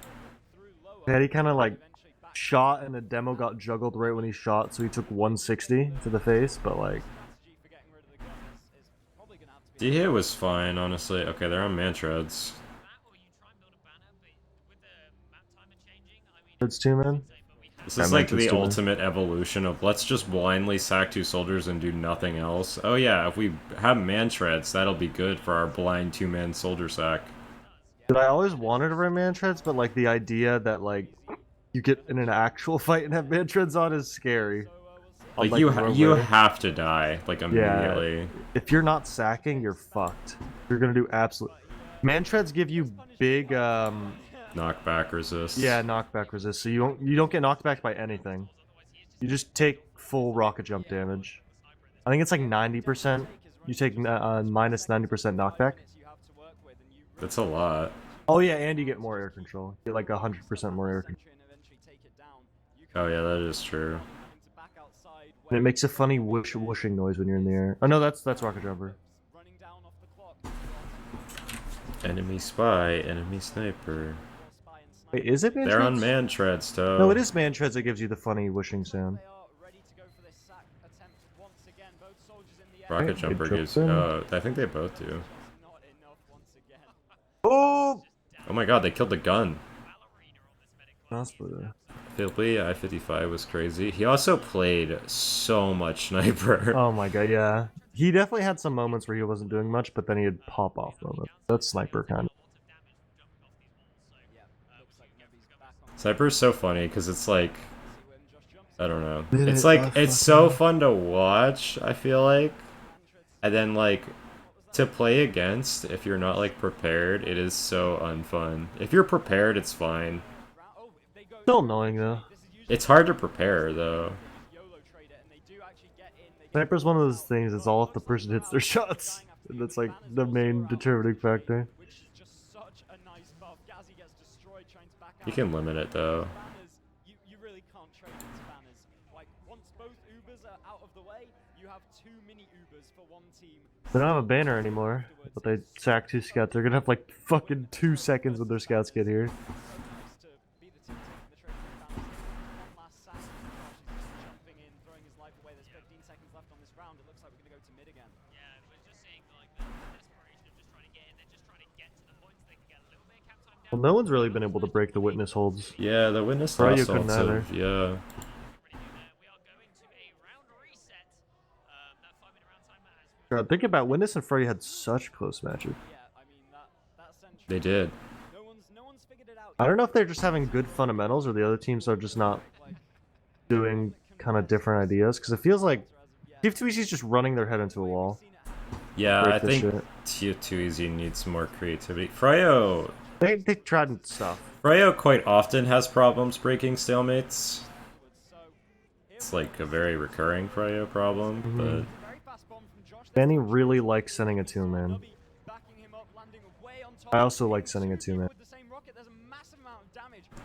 he kind of like shot and the demo got juggled right when he shot, so he took 160 to the face, but like D hit was fine, honestly. Okay, they're on Mantreads. It's 2 man. This is like the ultimate evolution of let's just blindly sack 2 soldiers and do nothing else. Oh yeah, if we have Mantreads, that'll be good for our blind 2-man soldier sack. Dude, I always wanted to run Mantreads, but like the idea that like you get in an actual fight and have Mantreads on is scary. Like you have to die like immediately. Yeah, if you're not sacking, you're fucked. You're gonna do absolute. Mantreads give you big knockback resist. Yeah, knockback resist. So you don't get knocked back by anything. You just take full rocket jump damage. I think it's like 90%. You take minus 90% knockback. That's a lot. Oh yeah, and you get more air control. You get like 100% more air control. Oh yeah, that is true. And it makes a funny whooshing noise when you're in the air. Oh no, that's rocket jumper. Enemy spy, enemy sniper. Wait, is it Mantreads? They're on Mantreads, though. No, it is Mantreads that gives you the funny whooshing sound. Rocket jumper gives. I think they both do. Oh! Oh my god, they killed the gun. Philly I-55 was crazy. He also played so much sniper. Oh my god, yeah. He definitely had some moments where he wasn't doing much, but then he had pop off moments. That's sniper kind of. Sniper's so funny because it's like, I don't know. Did It's it? like, Oh, it's fuck so yeah. fun to watch, I feel like. And then like, to play against, if you're not like prepared, it is so unfun. If you're prepared, it's fine. Still annoying though. It's hard to prepare though. Sniper's one of those things. It's all if the person hits their shots. And that's like the main determining factor. You can limit it though. You really can't trade into banners. Like once both Ubers are out of the way, you have too many Ubers for one team. They don't have a banner anymore, but they sack 2 scouts. They're gonna have like fucking 2 seconds when their scouts get here. Well, no one's really been able to break the witness holds. Yeah, the witness Fryo lost couldn't also. either. Yeah. God, think about Witness and Frey had such close matches. They did. I don't know if they're just having good fundamentals or the other teams are just not doing kind of different ideas. Because it feels like TF2EZ is just running their head into a wall. Yeah, Break I this think TF2EZ needs more creativity. Fryo They tried stuff. Fryo quite often has problems breaking stalemates. It's like a very recurring Fryo problem, but Benny really likes sending a 2-man. I also like sending a 2-man.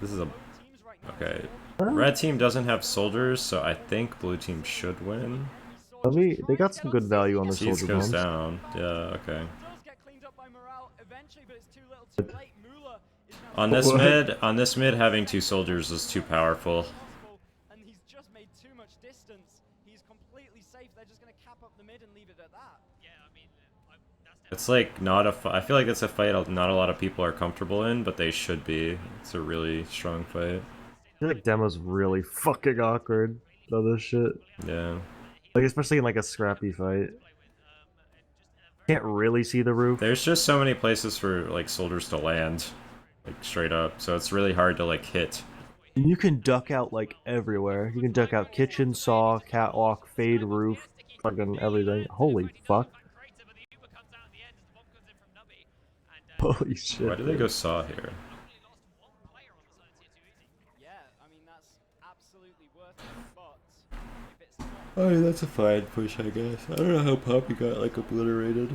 this is a... Okay. Red team doesn't have soldiers, so I think blue team should win. They got some good value on the Seeds soldier goes bombs. down. Yeah, okay. On this mid, having 2 soldiers is too powerful. And he's just made too much distance. He's completely safe. They're just going to cap up the mid and leave it at that. Yeah, I mean, It's like not a I feel like it's a fight not a lot of people are comfortable in, but they should be. It's a really strong fight. I feel like demo's really fucking awkward about this shit. Yeah. Like especially in like a scrappy fight. Can't really see the roof. There's just so many places for like soldiers to land, like straight up. So it's really hard to like hit. You can duck out like everywhere. You can duck out kitchen, saw, catwalk, fade, roof, fucking everything. Holy fuck. Holy shit. Why did they go saw here? Yeah, I mean, that's absolutely worth it, but if it's not Oh, that's a fine push, I guess. I don't know how Poppy got like obliterated.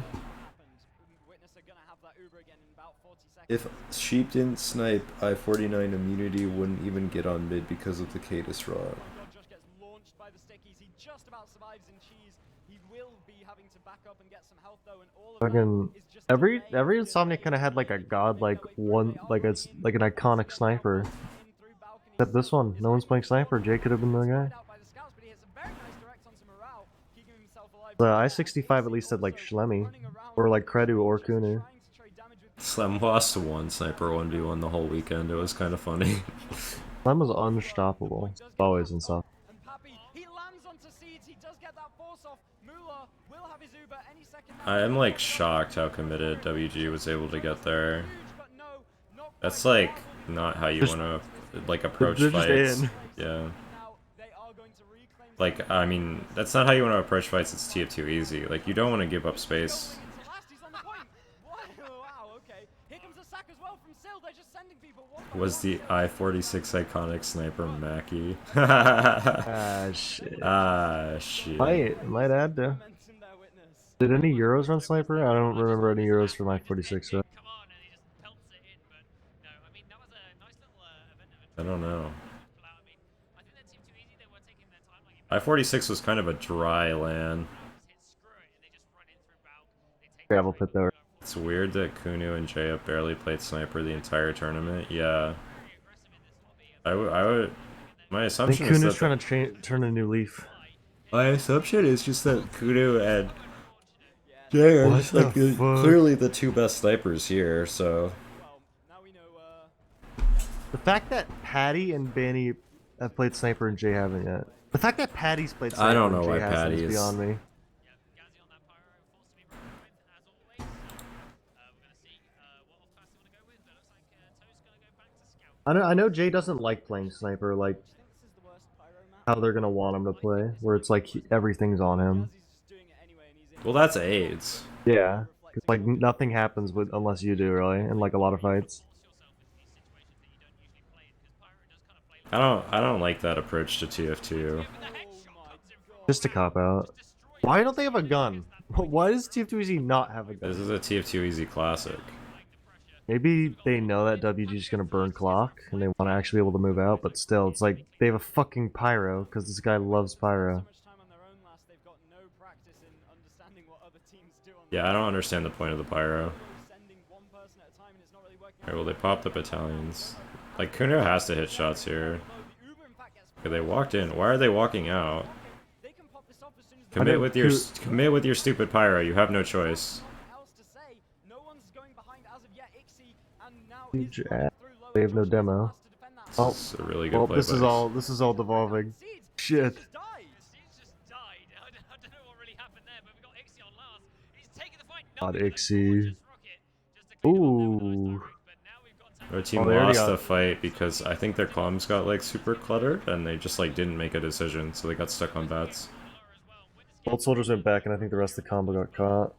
Witness are gonna have that Uber again in about 40 seconds. If Sheep didn't snipe, I-49 immunity wouldn't even get on mid because of the Cadus rod. Josh gets launched by the stickies. He just about survives in cheese. He will be having to back up and get some health though, and all of Fucking that is just every Insomniac kind of had like a god like one like an iconic sniper. Except this one, no one's playing sniper. Jay could have been the guy. The I-65 at least had like Schlemmy, or like Kredu or Kunu. Slem lost to one sniper 1v1 the whole weekend. It was kind of funny. Slem was unstoppable. Always unstoppable. And Pappy, he lands onto seeds. He does get that force off. Moolah will have his Uber any second. I am like shocked how committed WG was able to get there. That's like not how you want to like approach they're just fights. in. Yeah. Like, I mean, that's not how you want to approach fights. It's TF2EZ. Like, you don't want to give up space. Was the I-46 iconic sniper Mackie? Ah shit. Ah, shit. Might add to. Did any Euros run sniper? I don't remember any Euros for my 46. So. I don't know. I-46 was kind of a dry land. Gravel pit though. It's weird that Kunu and Jaya barely played sniper the entire tournament. Yeah. I would. My I assumption think is Kunu's that trying to turn a new leaf. my assumption is just that Kunu and Jaya are What just like the fuck? clearly the 2 best snipers here. So The fact that Patty and Banny have played sniper and Jay haven't yet. The fact that Patty's played sniper I don't know and Jay why hasn't Patty is is beyond me. I know Jay doesn't like playing sniper, like how they're gonna want him to play, where it's like everything's on him. Well, that's AIDS. Yeah, 'cause, like nothing happens with unless you do really, in like a lot of fights. I don't like that approach to TF2. Just a cop out. Why don't they have a gun? Why does TF2 Easy not have a gun? This is a TF2 Easy classic. Maybe they know that WG is gonna burn clock and they want to actually be able to move out, but still, it's like they have a fucking pyro because this guy loves pyro. Yeah, I don't understand the point of the pyro. Alright, well they popped the battalions. Like, Kuno has to hit shots here. Okay, they walked in. Why are they walking out? Commit with your stupid pyro. You have no choice. Huge ass. They have no demo. Oh, This is a really good well, play. this is all devolving. Shit. God, Ixie. Ooh. Our team Well, they already lost got- the fight because I think their comms got like super cluttered and they just like didn't make a decision, so they got stuck on bats. Both soldiers went back, and I think the rest of the combo got caught.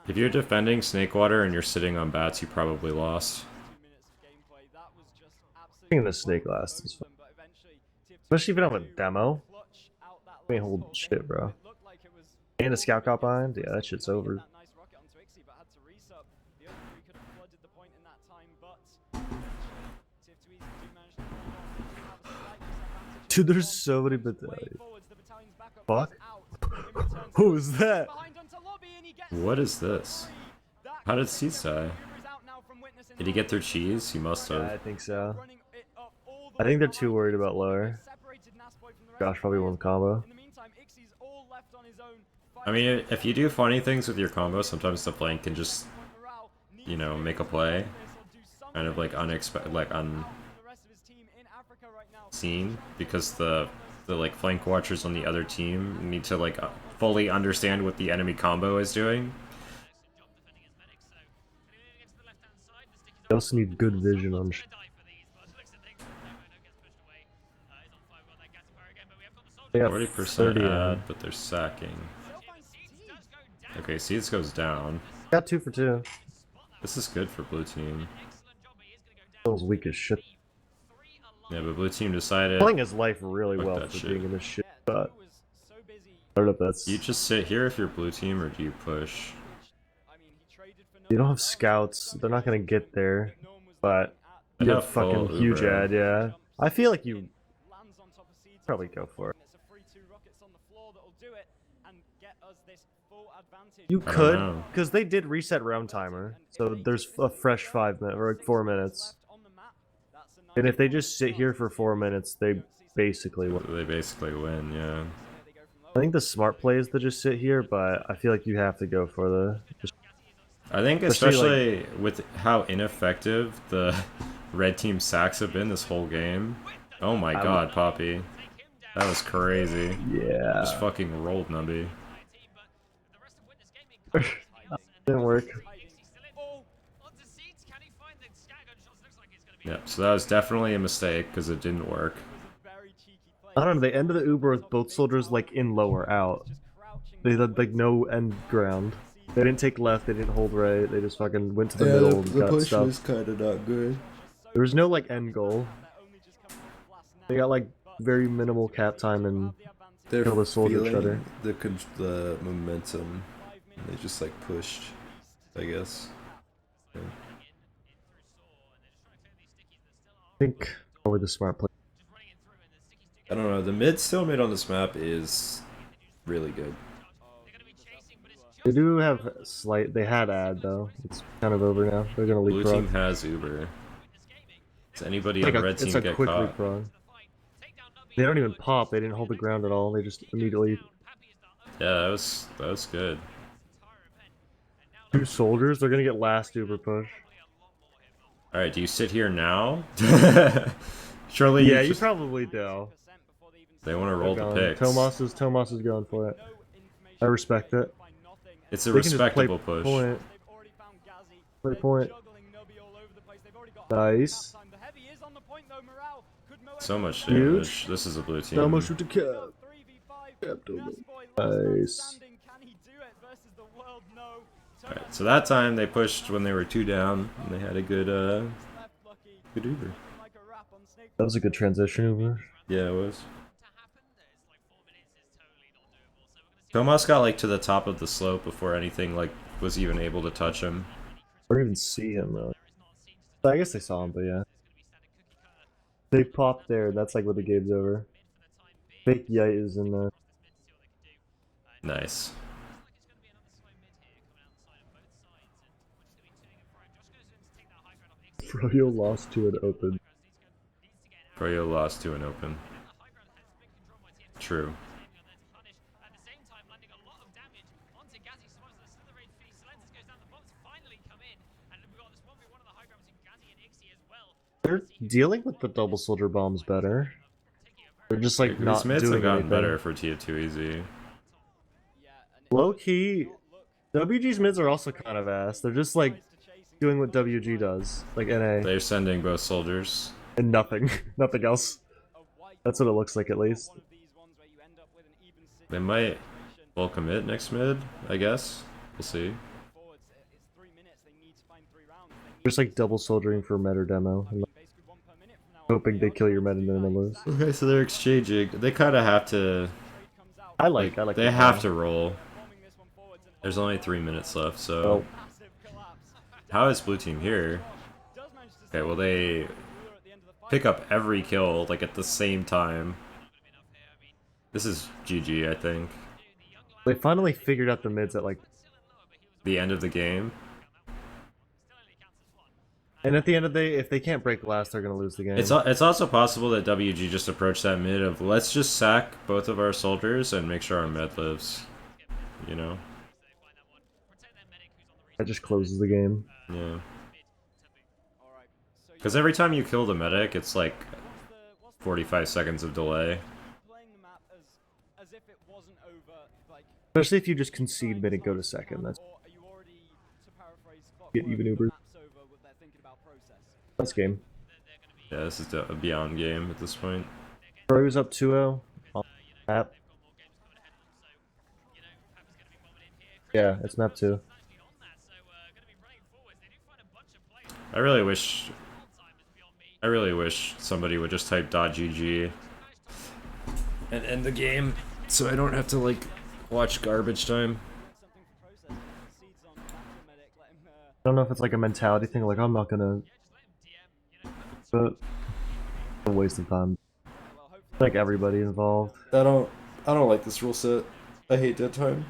If you're defending Snakewater and you're sitting on bats, you probably lost. I think the snake last is fine. Especially if you don't have a demo. I mean, hold shit, bro. And a scout cop behind? Yeah, that shit's over. Dude, there's so many battalions. Fuck. Who was that? What is this? How did Seeds die? Did he get through cheese? He must Yeah, I have. think so. I think they're too worried about lower. Josh probably won the combo. I mean, if you do funny things with your combo, sometimes the flank can just, you know, make a play. Kind of like unexpected, like unseen, because the like flank watchers on the other team need to like fully understand what the enemy combo is doing. They also need good vision on They got 40% 30 ad, but they're sacking. Okay, Seeds goes down. Got 2 for 2. This is good for blue team. That was weak as shit. Yeah, but blue team decided. Playing his life really Fuck well that for shit. being in this shit, but I don't know if that's. Do you just sit here if you're blue team, or do you push? You don't have scouts. They're not gonna get there, but They you have have fucking full huge Uber. ad. Yeah, I feel like you probably go for it. You I don't could, know. because they did reset round timer, so there's a fresh 5 minutes or like 4 minutes. And if they just sit here for 4 minutes, they basically win. They basically win, yeah. I think the smart play is to just sit here, but I feel like you have to go for the. I think Especially, especially with how ineffective the red team sacks have been this whole game. Oh my god, Poppy. That was crazy. Yeah. Just fucking rolled Numby. Didn't work. Yeah, so that was definitely a mistake because it didn't work. I don't know. They ended the Uber with both soldiers like in lower out. They had like no end ground. They didn't take left. They didn't hold right. They just fucking went to the middle and got stuff. kind of not good. There was no like end goal. They got like very minimal cap time and They're kill the soldier each other. the momentum. They just like pushed, I guess. Yeah. I think probably the smart play. I don't know. The mid still mid on this map is really good. They do have slight. They had ad though. It's kind of over now. They're gonna Blue leapfrog. team has Uber. Does anybody Like on red team it's a get quick caught? leapfrog. They don't even pop. They didn't hold the ground at all. They just immediately. Yeah, that was good. 2 soldiers. They're gonna get last Uber push. All right, do you sit here now? Surely Yeah, you you just, probably do. they want to roll the picks. Tomas is going for it. I respect it. It's a They can just respectable play push. point. Play point. Nice. The heavy is on the point though, Morale. Could Moe So much Huge. damage. This is a blue team. Domo shoot the cap. 3v5. Cap Domo. Nasboy last man Nice. standing. Can he do it versus the world? No. Alright, so that time they pushed when they were 2 down, and they had a good Left lucky. good Uber. Like a wrap on Snake. That was a good transition over. Yeah, it was. To happen, there's like 4 minutes is totally not doable. So we're gonna see Tomas got like to the top of the slope before anything like was even able to touch him. Or even see him really. I guess they saw him, but yeah. They popped there, that's like when the game's over. Fake Yite is in there. Nice. Froyo lost to an open. Froyo lost to an open. True. They're dealing with the double soldier bombs better. They're just like not These mids doing have gotten anything. better for TF2 easy. Low key, WG's mids are also kind of ass. They're just like doing what WG does, like NA, They're sending both soldiers. and nothing, nothing else. That's what it looks like at least. They might full commit next mid, I guess. We'll see. Just like double soldiering for meta demo, and hoping they kill your meta and then lose. Okay, so they're exchanging. They kind of have to. I like. They the have demo. to roll. There's only 3 minutes left, so. Oh. How is blue team here? Okay, well they pick up every kill like at the same time. This is GG, I think. They finally figured out the mids at like, The end of the game. and at the end of the day, if they can't break glass, they're gonna lose the game. It's also possible that WG just approached that mid of let's just sack both of our soldiers and make sure our med lives. You know? That just closes the game. Yeah. Because every time you kill the medic, it's like 45 seconds of delay. Especially if you just concede mid and go to second. That's get even Uber. That's game. Yeah, this is a beyond game at this point. Bro was up 2-0. On map. Yeah, it's map 2. I really wish somebody would just type .gg and end the game so I don't have to like watch garbage time. I don't know if it's like a mentality thing, like I'm not gonna, but a waste of time. Like everybody involved. I don't like this rule set. I hate dead time.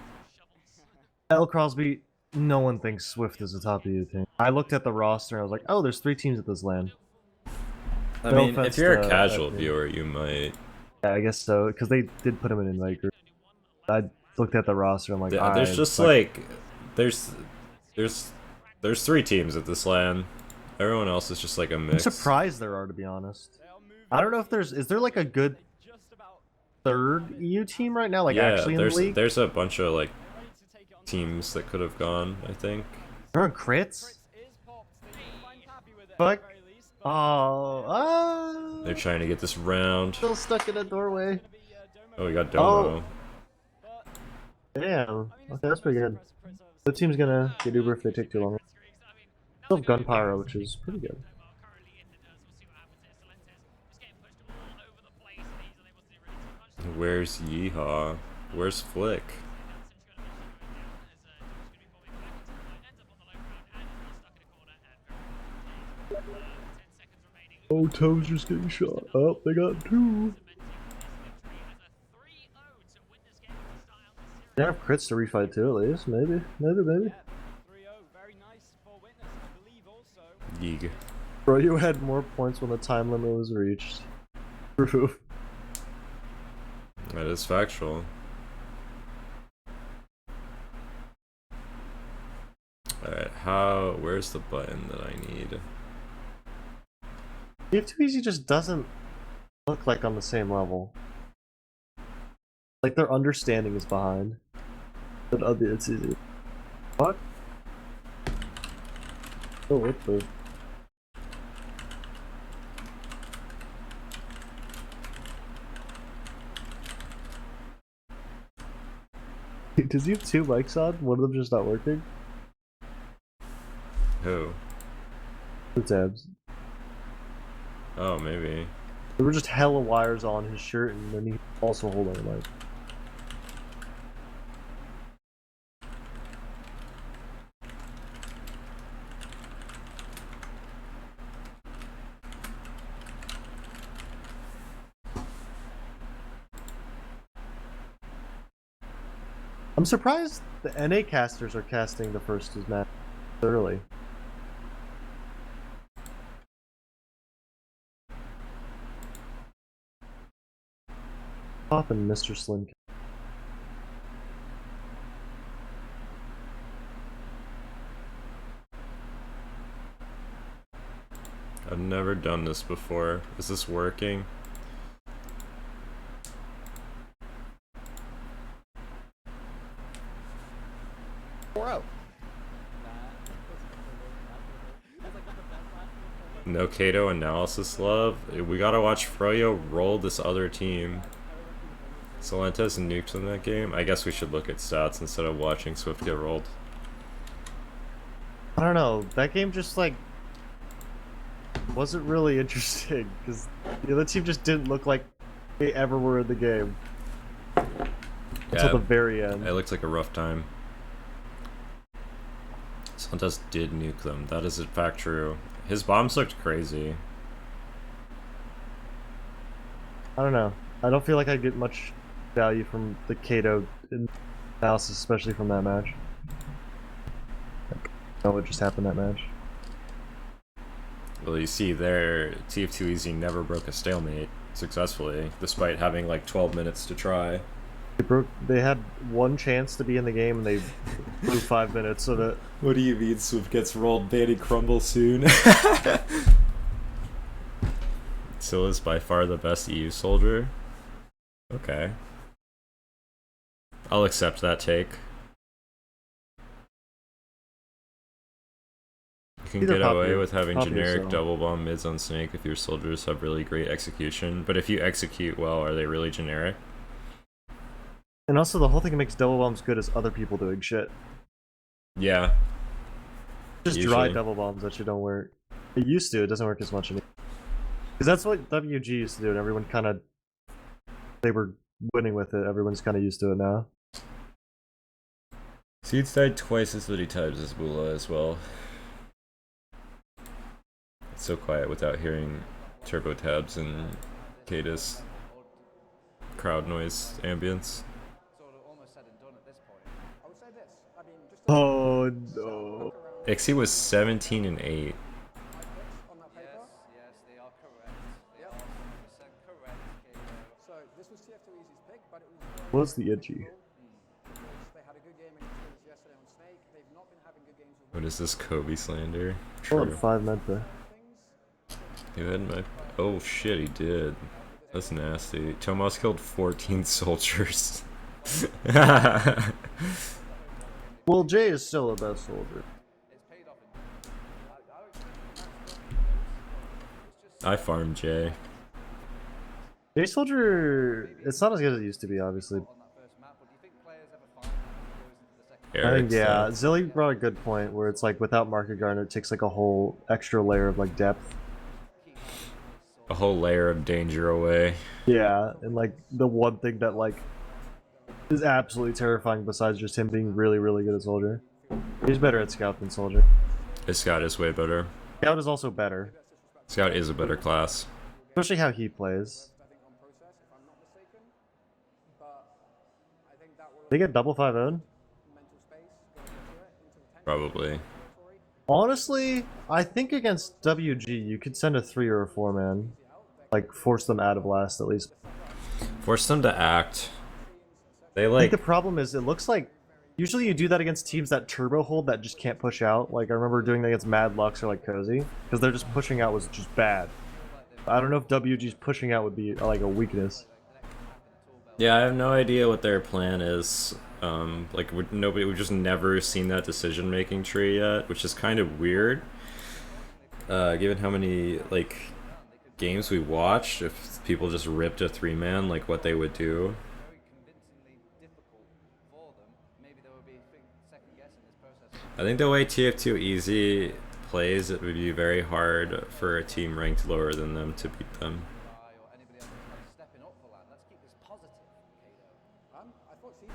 L. Crosby, no one thinks Swift is a top EU team. I looked at the roster and I was like, oh, there's 3 teams at this LAN. I No mean, offense if you're a to casual that team. viewer, you might. Yeah, I guess so, because they did put him in invite group. I looked at the roster and I'm like, Yeah, there's just like there's 3 teams at this LAN. Everyone else is just like a I'm mix. surprised there are, to be honest. I don't know if is there like a good 3rd EU team right now, like yeah, actually in the league? there's a bunch of like teams that could have gone, I think. They're on crits? Fuck. Oh, They're trying to get this round. still stuck in a doorway. Oh, we got Domo. Damn. Okay, that's pretty good. The team's gonna get Uber if they take too long. Still have Gunpyro, which is pretty good. Where's Yeehaw? Where's Flick? Oh, Toe's just getting shot. Oh, they got 2. They have crits to refight too, at least. Maybe. Yeeg. Bro, you had more points when the time limit was reached. True. That is factual. Alright, where's the button that I need? TF2 Easy just doesn't look like on the same level. Like their understanding is behind. But it's easy. What? Oh, what the? Does he have two mics on? One of them just not working? Who? The tabs. Oh, maybe. There were just hella wires on his shirt, and then he also holding a mic. I'm surprised the NA casters are casting the first match early. Poppin', Mr. Slim. I've never done this before. Is this working? No Kato analysis love. We gotta watch Froyo roll this other team. Solentes nuked in that game. I guess we should look at stats instead of watching Swift get rolled. I don't know. That game just like wasn't really interesting because the other team just didn't look like they ever were in the game until the very end. It looked like a rough time. Solentes did nuke them. That is in fact true. His bombs looked crazy. I don't know. I don't feel like I get much value from the Kato analysis, especially from that match. Oh, what just happened that match? Well, you see there, TF2 Easy never broke a stalemate successfully, despite having like 12 minutes to try. They had one chance to be in the game and they blew 5 minutes of it. What do you mean Swift gets rolled? Vanny crumble soon. Silla's by far the best EU soldier. Okay. I'll accept that take. You can get away with having generic double bomb mids on Snake if your soldiers have really great execution, but if you execute well, are they really generic? And also, the whole thing that makes double bombs good is other people doing shit. Yeah. Just usually. dry double bombs that you don't work. It used to, it doesn't work as much anymore. Because that's what WG used to do, and everyone kind of... They were winning with it, everyone's kind of used to it now. Seeds died twice as many times as Bula as well. It's so quiet without hearing turbo tabs and Kata's crowd noise ambience. Oh no. Ixie was 17 and 8. Yes, they are correct. They are 100% correct, Kato. So this was TF2 Easy's pick, but it was What's the edgy? they had a good game against Twins yesterday on Snake. They've not been having good games with What is this Kobe slander? Oh, True. 5 Menta. He had my... Oh shit, he did. That's nasty. Tomas killed 14 soldiers. Well, Jay is still the best soldier. I farmed Jay. Jay soldier, it's not as good as it used to be, obviously. I think, yeah, Zilly brought a good point where it's like without Market Garner, it takes like a whole extra layer of like depth. A whole layer of danger away. Yeah, and like the one thing that like is absolutely terrifying besides just him being really, really good at Soldier. He's better at Scout than Soldier. His Scout is way better. Scout is also better. Scout is a better class. Especially how he plays. They get double 5-0'd? Probably. Honestly, I think against WG you could send a 3 or a 4 man. Like force them out of last at least. Force them to act. They I like... think the problem is it looks like usually you do that against teams that turbo hold that just can't push out. Like I remember doing that against Mad Lux or like Cozy. Because they're just pushing out was just bad. I don't know if WG's pushing out would be like a weakness. Yeah, I have no idea what their plan is. Like, we've just never seen that decision-making tree yet, which is kind of weird. Given how many, like, games we watched, if people just ripped a 3-man, like, what they would do. I think the way TF2 Easy plays, it would be very hard for a team ranked lower than them to beat them. Or anybody else kind of stepping up for land. Let's keep this positive, Kato. I thought she.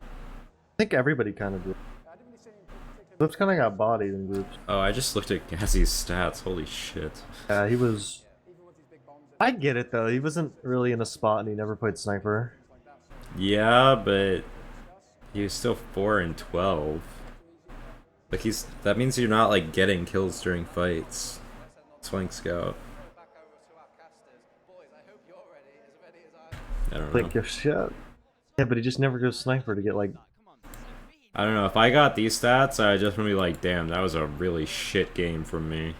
I think everybody kind of did. I didn't really see any particular. Flips kind of got bodied in groups. Oh, I just looked at Gazzy's stats. Holy shit. Yeah, he was. Even with these big bombs. I get it though. He wasn't really in a spot, and he never played sniper. Yeah, but he was still 4 and 12. Like that means you're not like getting kills during fights. Swank Scout. Back over to our casters. Boys, I hope you're ready as I am. I don't know. Like your shit. Yeah, but he just never goes sniper to get like. I don't know. If I got these stats, I just want to be like, damn, that was a really shit game from me.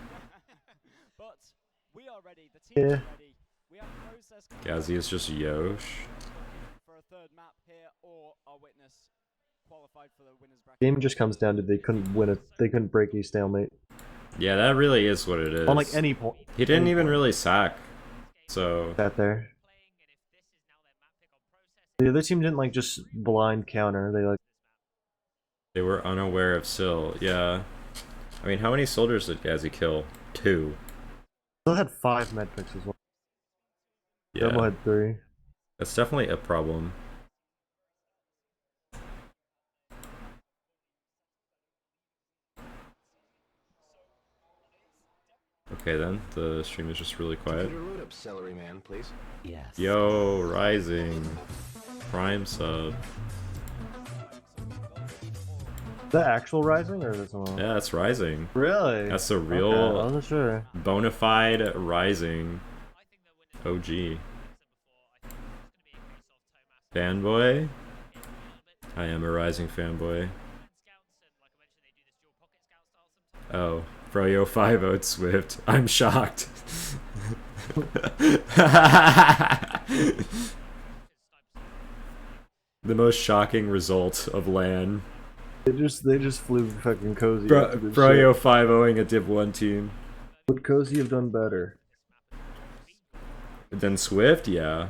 But we are ready. The team Yeah. is ready. We have a process Gazzy is just Yosh. for a third map here, or our witness qualified for the winners bracket. Game just comes down to they couldn't win it. They couldn't break a stalemate Yeah, that really is what it is. on like any point. He didn't even really sack. So Sat there. The other team didn't like just blind counter. They like. they were unaware of Syl. Yeah. I mean, how many soldiers did Gazzy kill? 2. Still had 5 medpicks as well. Turbo Yeah. had 3. That's definitely a problem. Okay then, the stream is just really quiet. Root up, celery man, please. Yes. Yo, Rising. Prime sub. Is that actual Rising or is it someone else? Yeah, that's Rising. Really? That's the Okay, real I wasn't sure. bona fide Rising OG. Fanboy? I am a Rising fanboy. Oh, Froyo 5-0'd Swift. I'm shocked. The most shocking result of LAN. They just flew fucking cozy. Froyo 5-0ing a Div 1 team. Would cozy have done better? Then Swift, yeah.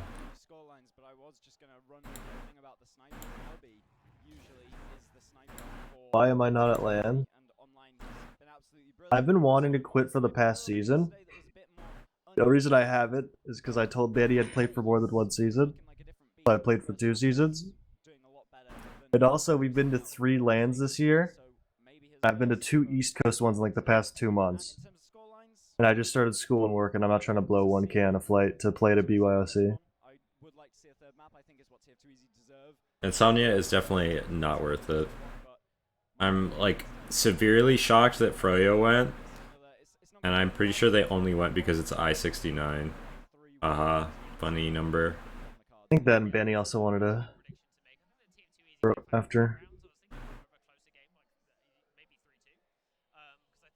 Scorelines, but I was just gonna run through the thing about the sniper. Hobby usually is the sniper for Why am I not at LAN? and online has been absolutely brilliant. I've been wanting to quit for the past season. Today that was a bit more The reason I have it is because I told Betty I'd played for more than 1 season. like a different beat, So I played for 2 seasons. doing a lot better than And also, we've been to 3 LANs this year. so maybe his I've been to 2 East Coast ones in like the past 2 months. in terms of scorelines, And I just started school and work, and I'm not trying to blow 1K on a flight to play at a BYOC. I would like to see a third map. I think is what TF2 Easy deserve. Insomnia is definitely not worth it. But I'm like severely shocked that Froyo went, it's not and I'm pretty sure they only went because it's I69. Haha, funny number. I think that and Benny also wanted to. After.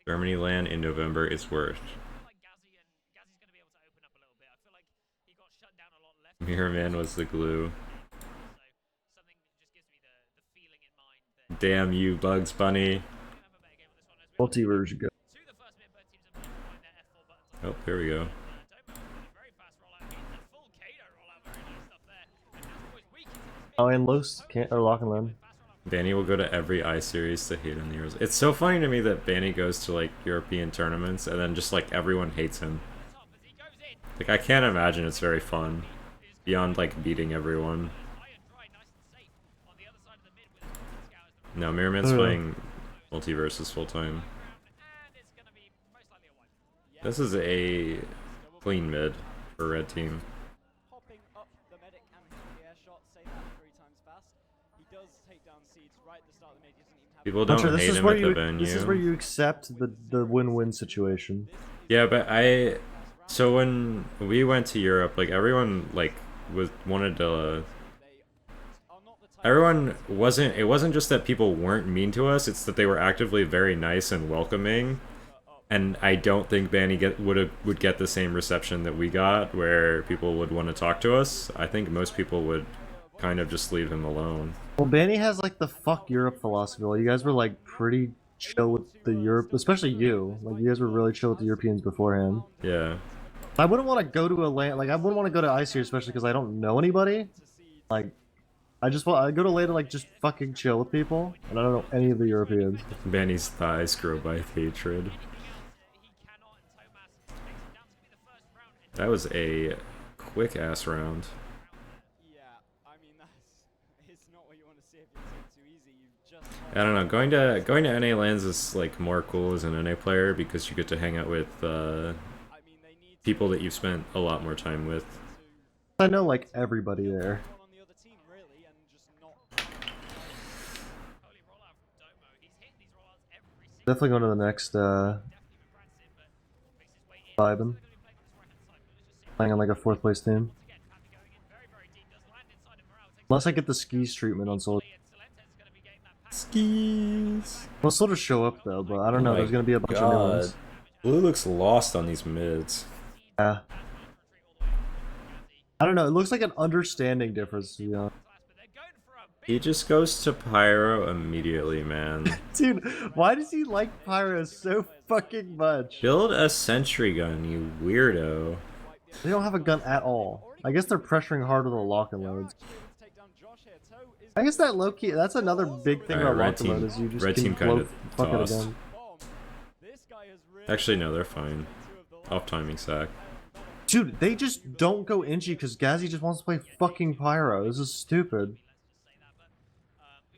Germany LAN in November is worth. Mirror Man was the glue. Damn you, Bugs Bunny. Multiverse go. Oh, here we go. Oh, and Los can't or Lock and Lim. Banny will go to every I series to hate on the Euros. It's so funny to me that Banny goes to like European tournaments and then just like everyone hates him. Like I can't imagine it's very fun. Beyond like beating everyone. No, Mirrorman's playing Multiverses full time. This is a clean mid for red team. popping up the medic and the air shot. Say that 3 times fast. He does take down Seeds right at the start of the mid. He doesn't even have People Hunter, don't hate him at the venue. this is where you accept the win-win situation. Yeah, but so when we went to Europe, like everyone like wanted to. Everyone wasn't. It wasn't just that people weren't mean to us. It's that they were actively very nice and welcoming. And I don't think Banny would get the same reception that we got, where people would want to talk to us. I think most people would kind of just leave him alone. Well, Banny has like the fuck Europe philosophy. Like, you guys were like pretty chill with the Europe, especially you. Like you guys were really chill with the Europeans beforehand. Yeah. I wouldn't want to go to a land. Like I wouldn't want to go to ICER, especially because I don't know anybody. Like I go to LA to like just fucking chill with people, and I don't know any of the Europeans. Manny's thighs grow by hatred. That was a quick ass round. Yeah, I mean it's not what you want to see if you're too easy. You've just I don't know. Going to NA lands is like more cool as an NA player because you get to hang out with people that you've spent a lot more time with. I know like everybody there. on the other team really and just not Definitely going to the next vibing. Playing on like a 4th place team. Unless I get the skis treatment on Soldier. Skis. We'll sort of show up though, but I don't know. There's gonna be a bunch of new ones. Blue looks lost on these mids. Yeah. I don't know. It looks like an understanding difference. You know. He just goes to Pyro immediately, man. Dude, why does he like Pyro so fucking much? Build a sentry gun, you weirdo. They don't have a gun at all. I guess they're pressuring hard with the lock and loads. I guess that low key, that's another big thing about lock and load is you just red can team kind float of fuck it tossed. again. Actually, no, they're fine. Off timing sack. Dude, they just don't go Inchi because Gazzy just wants to play fucking Pyro. This is stupid.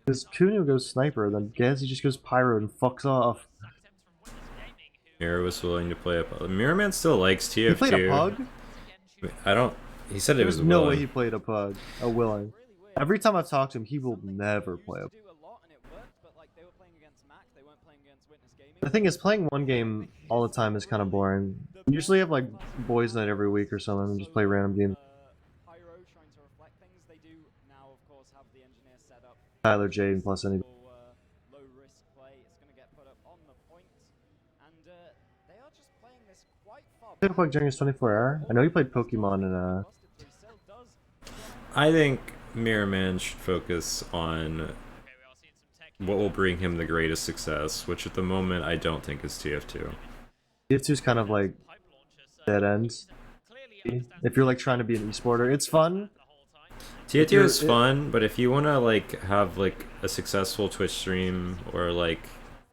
Because Kunio goes Sniper, then Gazzy just goes Pyro and fucks off. Mira was willing to play up. Miraman still likes TF2. He played a pug? I don't. He said it was There's no willing. way he played a pug. A willing. Every time I've talked to him, he will never play a pug. The thing is, playing one game all the time is kind of boring. We usually have like boys night every week or something and just play random games. Tyler, Jade, plus any. Played a pug during his 24-hour. I know he played Pokemon and I think Miraman should focus on what will bring him the greatest success, which at the moment I don't think is TF2. TF2's kind of like dead ends. If you're like trying to be an esporter, it's fun. TF2 is fun, but if you want to like have like a successful Twitch stream or like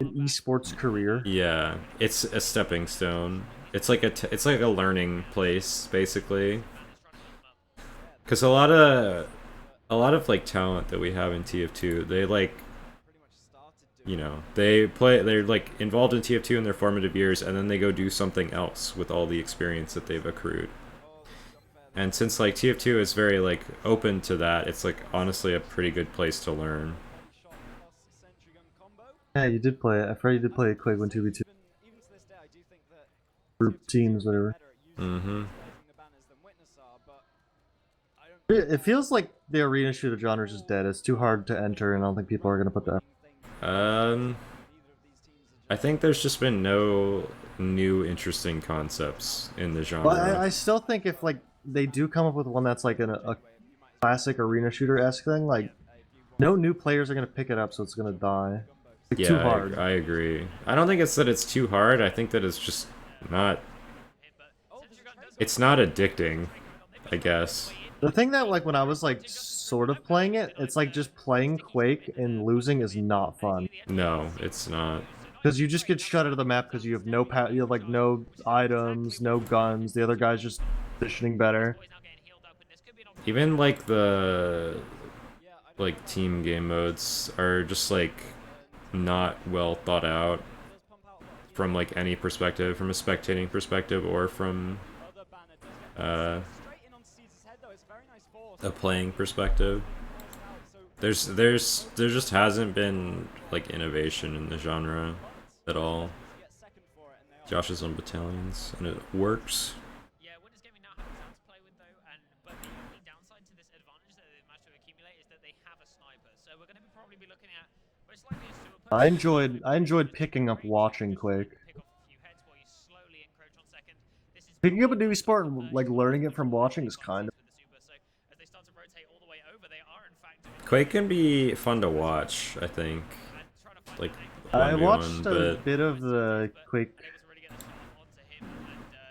An esports career. yeah, it's a stepping stone. It's like it's like a learning place basically. Because a lot of like talent that we have in TF2, they like, you know, they're like involved in TF2 in their formative years, and then they go do something else with all the experience that they've accrued. And since like TF2 is very like open to that, it's like honestly a pretty good place to learn. Yeah, you did play it. I forgot you did play Quake 1 2v2. Group teams, whatever. Mm-hmm. It feels like the arena shooter genre is just dead. It's too hard to enter, and I don't think people are gonna put that. I think there's just been no new interesting concepts in the genre. Well, I still think if like they do come up with one that's like a classic arena shooter-esque thing, like no new players are gonna pick it up, so it's gonna die. It's Yeah, too hard. I agree. I don't think it's that it's too hard. I think that it's just not. It's not addicting, I guess. The thing that like when I was like sort of playing it, it's like just playing Quake and losing is not fun. No, it's not. Because you just get shut out of the map because you have you have like no items, no guns. The other guy's just positioning better. Even like the team game modes are just like not well thought out from like any perspective, from a spectating perspective or from a playing perspective. There just hasn't been like innovation in the genre at all. Josh is on battalions and it works. Yeah, Winners Gaming now have sound to play with though, but the downside to this advantage that they've managed to accumulate is that they have a sniper. So we're going to probably be looking at most likely a super push. I enjoyed picking up watching Quake. Picking up a new sport and like learning it from watching is kind of. Quake can be fun to watch, I think. Like I 1v1, watched a but bit of the Quake.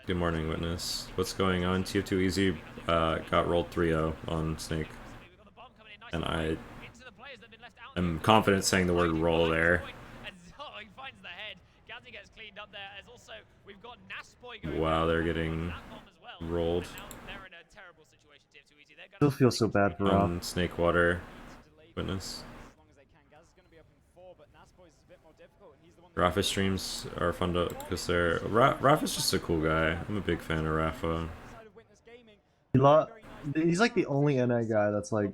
good morning, Witness. What's going on? TF2 Easy got rolled 3-0 on Snake. and I am confident saying the word roll there. Wow, they're getting rolled. Still feel so bad for Rob. Snake water. Witness. Rafa streams are fun to because they're Rafa's just a cool guy. I'm a big fan of Rafa. He's like the only NA guy that's like.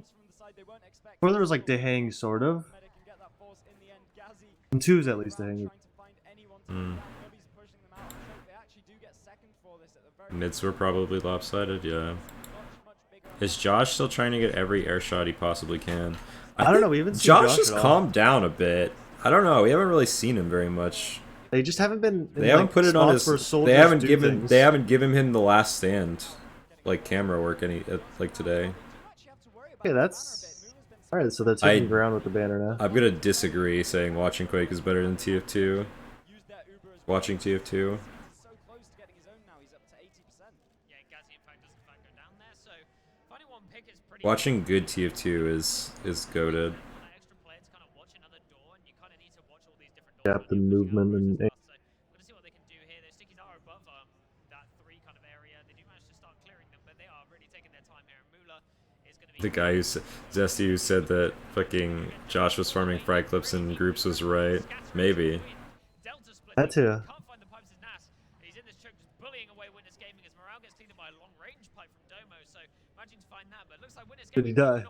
Before there was like Dehang, sort of. And two's at least Dehang. Mids were probably lopsided, yeah. Is Josh still trying to get every air shot he possibly can? I don't know. We haven't seen Josh has calmed down a bit. I don't know. We haven't really seen him very much. They just haven't been. They haven't put it on his. They haven't given him the last stand, like camera work like today. Okay, that's all right. So they're taking ground with the banner now. I'm gonna disagree, saying watching Quake is better than TF2. Watching TF2. Watching good TF2 is goated. Depth and movement and. The guy Zesty who said that fucking Josh was farming frag clips in groups was right. Maybe. That too. Did he die?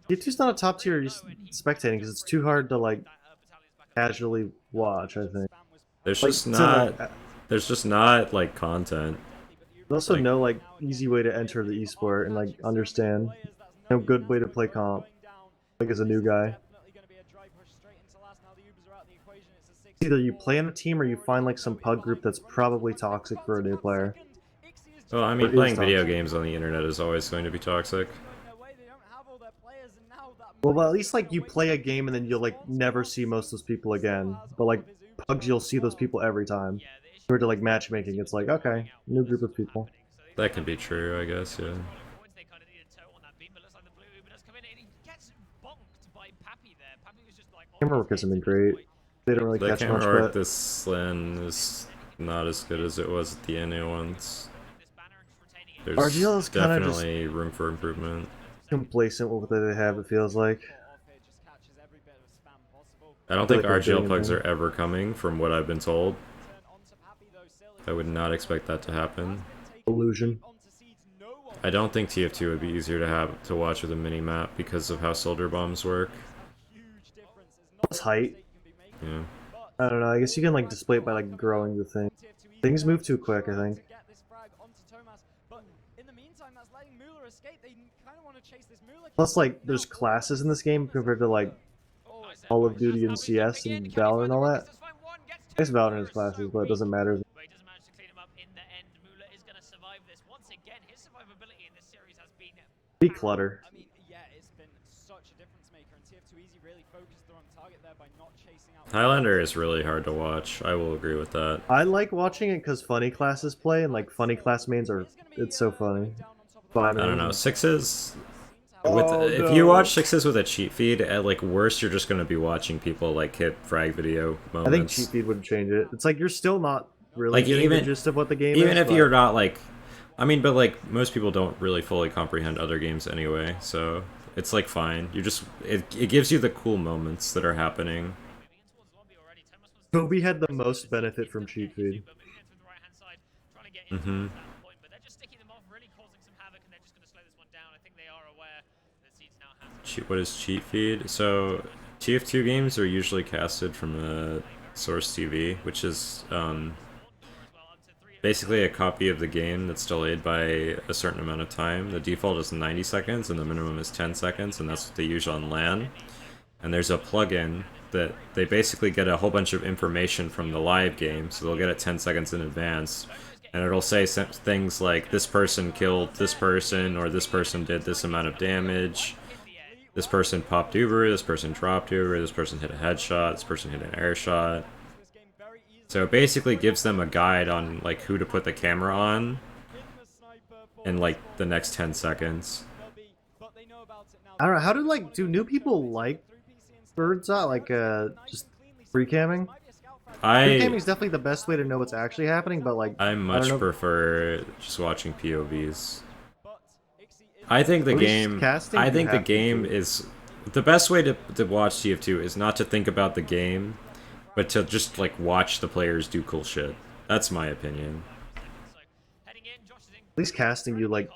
TF2's not a top tier spectating because it's too hard to like casually watch. I think there's just not like content. There's also no like easy way to enter the esport and like understand. No good way to play comp. Like as a new guy. Either you play in a team or you find like some pug group that's probably toxic for a new player. Well, I mean, playing video games on the internet is always going to be toxic. Well, at least like you play a game and then you'll like never see most of those people again. But like pugs, you'll see those people every time. Compared to like matchmaking, it's like okay, new group of people. That can be true, I guess. Yeah. Camera work hasn't been great. They don't really catch much. The camera work this LAN is not as good as it was at the NA ones. There's RGL is definitely room for improvement. Complacent with what they have, it feels like. I don't think RGL plugs are ever coming, from what I've been told. I would not expect that to happen. Illusion. I don't think TF2 would be easier to watch with a mini map because of how soldier bombs work. Plus height. Yeah. I don't know. I guess you can like display it by like growing the thing. Things move too quick, I think. Plus, like, there's classes in this game compared to like Call of Duty and CS and Valorant and all that. I guess Valorant has classes, but it doesn't matter. Be clutter. Highlander is really hard to watch. I will agree with that. I like watching it because funny classes play and like funny class mains are. It's so funny. I don't know. Sixes. If you watch Sixes with a cheat feed, at like worst, you're just gonna be watching people like hit frag video moments. I think cheat feed would change it. It's like you're still not really like getting the gist of what the game is. Even if you're not like, I mean, but like most people don't really fully comprehend other games anyway, so it's like fine. You just it gives you the cool moments that are happening. Kobe had the most benefit from cheat feed. Mm-hmm. What is cheat feed? So TF2 games are usually casted from the source TV, which is basically a copy of the game that's delayed by a certain amount of time. The default is 90 seconds and the minimum is 10 seconds, and that's what they use on LAN. And there's a plugin that they basically get a whole bunch of information from the live game, so they'll get it 10 seconds in advance. And it'll say things like, this person killed this person, or this person did this amount of damage. This person popped Uber, this person dropped Uber, this person hit a headshot, this person hit an air shot. So it basically gives them a guide on like who to put the camera on. in like the next 10 seconds. I don't know. How do new people like Bird's Eye? Like just free camming? Free camming is definitely the best way to know what's actually happening, but like I much don't know. prefer just watching POVs. I think the At least game casting, I you think the have to game do. is the best way to watch TF2 is not to think about the game, but to just like watch the players do cool shit. That's my opinion. At least casting, you like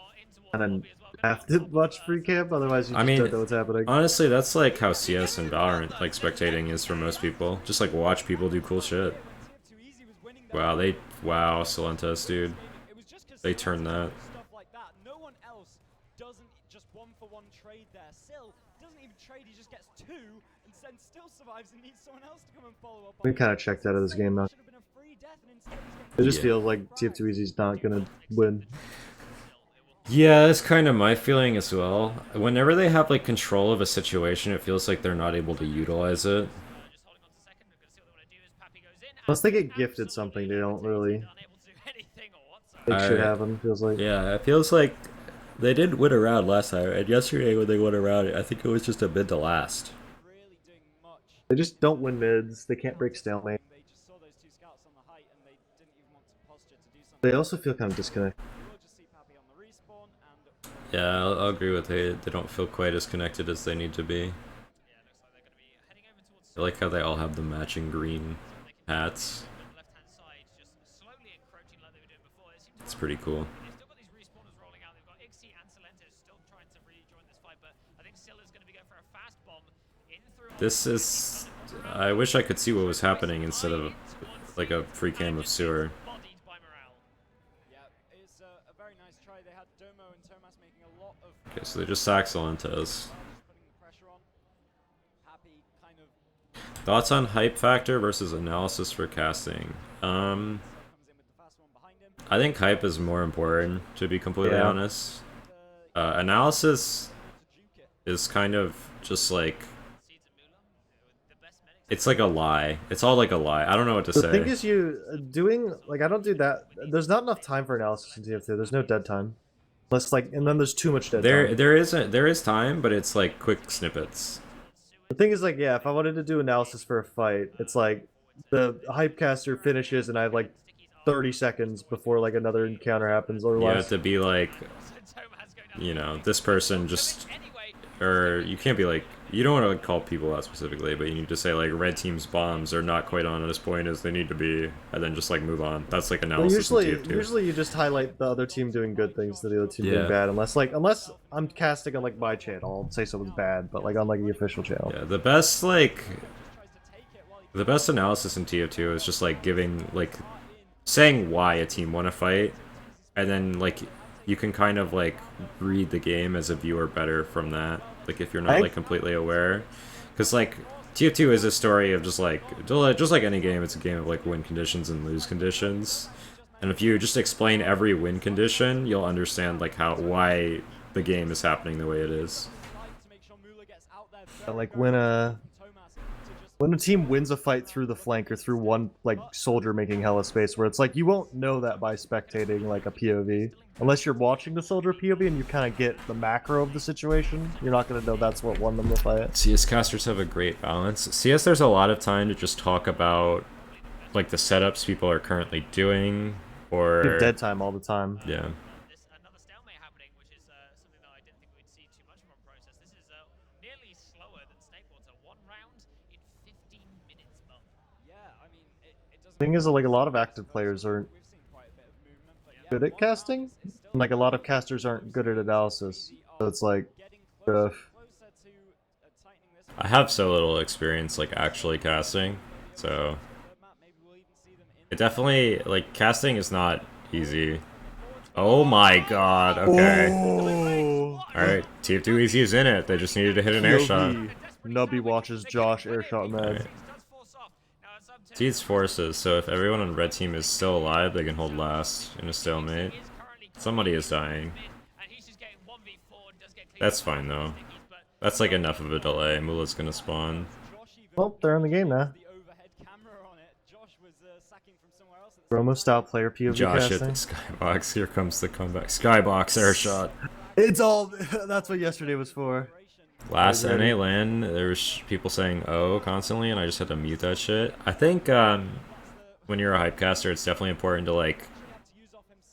kind of have to watch free cam, otherwise you just don't know what's happening. Honestly, that's like how CS and Valorant like spectating is for most people. Just like watch people do cool shit. Wow, wow, Silentes, dude. They turned that. Stuff like that. No one else doesn't just one-for-one trade there. Sil doesn't even trade, he just gets 2 and then still survives and needs someone else to come and follow up. We kind of checked out of this game now. It just feels like TF2 Easy's not gonna win. Yeah, that's kind of my feeling as well. Whenever they have like control of a situation, it feels like they're not able to utilize it. Unless they get gifted something, they don't really make shit happen, feels like. Yeah, it feels like they did win a round last time, and yesterday when they won a round, I think it was just a mid to last. They just don't win mids, they can't break stalemate. They also feel kind of disconnected. Yeah, I'll agree with it. They don't feel quite as connected as they need to be. I like how they all have the matching green hats. It's pretty cool. This is... I wish I could see what was happening instead of like a free cam of sewer. Okay, so they just sack Silentes. Thoughts on hype factor versus analysis for casting? I think hype is more important, to be completely honest. Analysis is kind of just like... It's like a lie. It's all like a lie. I don't know what to say. The thing is, I don't do that. There's not enough time for analysis in TF2. There's no dead time. Unless, and then there's too much dead time. There is time, but it's like quick snippets. The thing is, yeah, if I wanted to do analysis for a fight, it's like the hypecaster finishes and I have like 30 seconds before like another encounter happens or less. You have to be like, you know, this person just, or you can't be like, you don't want to like, call people out specifically, but you need to say like red team's bombs are not quite on as point as they need to be, and then just like move on. That's like analysis. Well, usually you just highlight the other team doing good things to the other team doing bad, unless I'm casting on like my channel, I'll say someone's bad, but like on like the official channel. Yeah, the best analysis in TF2 is just like saying why a team won a fight, and then like you can kind of like read the game as a viewer better from that. Like if you're not like completely aware, because like TF2 is a story of just like any game, it's a game of like win conditions and lose conditions, and if you just explain every win condition, you'll understand like why the game is happening the way it is. Like when a team wins a fight through the flank or through one like soldier making hella space, where it's like you won't know that by spectating like a POV. Unless you're watching the soldier POV and you kind of get the macro of the situation, you're not going to know that's what won them the fight. CS casters have a great balance. CS, there's a lot of time to just talk about like the setups people are currently doing, or you have dead time all the time. Yeah. Another stalemate happening, which is something that I didn't think we'd see too much from process. This is nearly slower than Snakewater. 1 round in 15 minutes, Bob. Yeah, I mean, it doesn't... The thing is, like a lot of active players aren't good at casting, and like a lot of casters aren't good at analysis, so it's like I have so little experience like actually casting, so it definitely like casting is not easy. Oh my god, okay. Oh. Alright, TF2 Easy is in it, they just needed to hit an air shot. Nubby watches Josh airshot mad. Right. Seeds forces, so if everyone on red team is still alive, they can hold last in a stalemate. Somebody is dying. That's fine though. That's like enough of a delay. Mula's gonna spawn. Well, they're in the game now. Romo style player POV Josh hit the casting. skybox. Here comes the comeback. Skybox air shot. It's all. That's what yesterday was for. Last Already. NA LAN, there was people saying "oh" constantly, and I just had to mute that shit. I think when you're a hypecaster, it's definitely important to like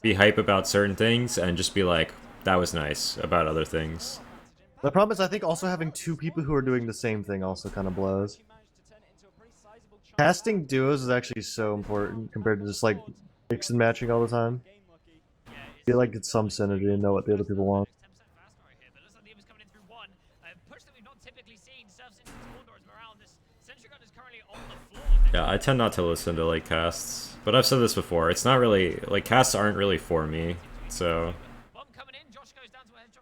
be hype about certain things and just be like, "that was nice" about other things. The problem is, I think also having two people who are doing the same thing also kind of blows. Casting duos is actually so important compared to just like mix and matching all the time. I feel like it's some synergy and know what the other people want. Yeah, I tend not to listen to like casts, but I've said this before. It's not really like casts aren't really for me. So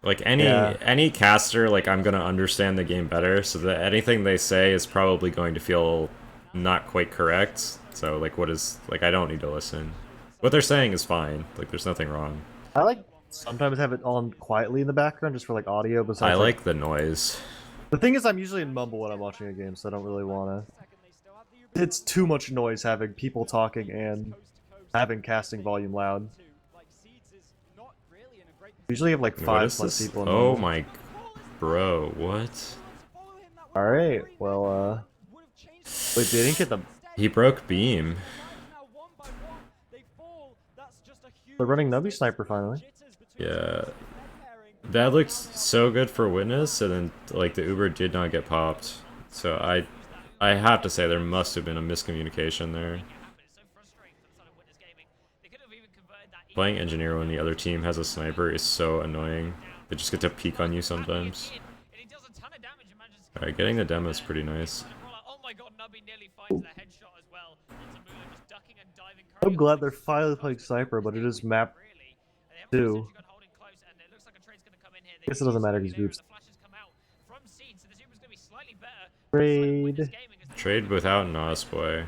like any caster, like I'm gonna understand the game better, so that anything they say is probably going to feel not quite correct. So like what is like I don't need to listen. What they're saying is fine. Like there's nothing wrong. I like sometimes have it on quietly in the background just for like audio. Besides, I like the noise. the thing is, I'm usually in mumble when I'm watching a game, so I don't really wanna. It's too much noise having people talking and having casting volume loud. Usually have like What 5 is plus this? people in Oh mumble. my, bro, what? Alright, well, wait, they didn't get the. He broke beam. They're running Nubby Sniper finally. Yeah. That looked so good for Witness, and then like the Uber did not get popped. So I have to say there must have been a miscommunication there. Playing engineer when the other team has a sniper is so annoying. They just get to peek on you sometimes. Alright, getting the demo is pretty nice. I'm glad they're finally playing Sniper, but it is map 2. I guess it doesn't matter because groups. Trade. Trade without Nosboy.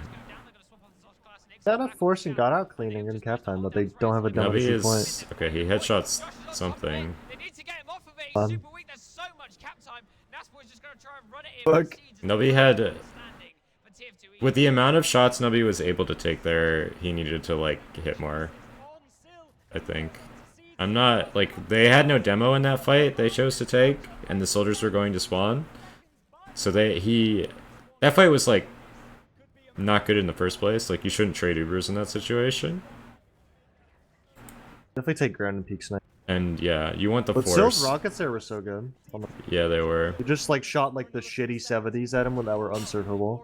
Got a force and got out cleaning in cap time, but they don't have a demo Nubby to point. is okay. He headshots something. Fuck. Nubby had, with the amount of shots Nubby was able to take there, he needed to like hit more. I think. I'm not like they had no demo in that fight they chose to take, and the soldiers were going to spawn. So that fight was like not good in the first place. Like you shouldn't trade Ubers in that situation. Definitely take ground and peak snipe. And yeah, you want the But force. Sill's rockets there were so good. Yeah, they were. You just like shot like the shitty 70s at him when that were unsurfable.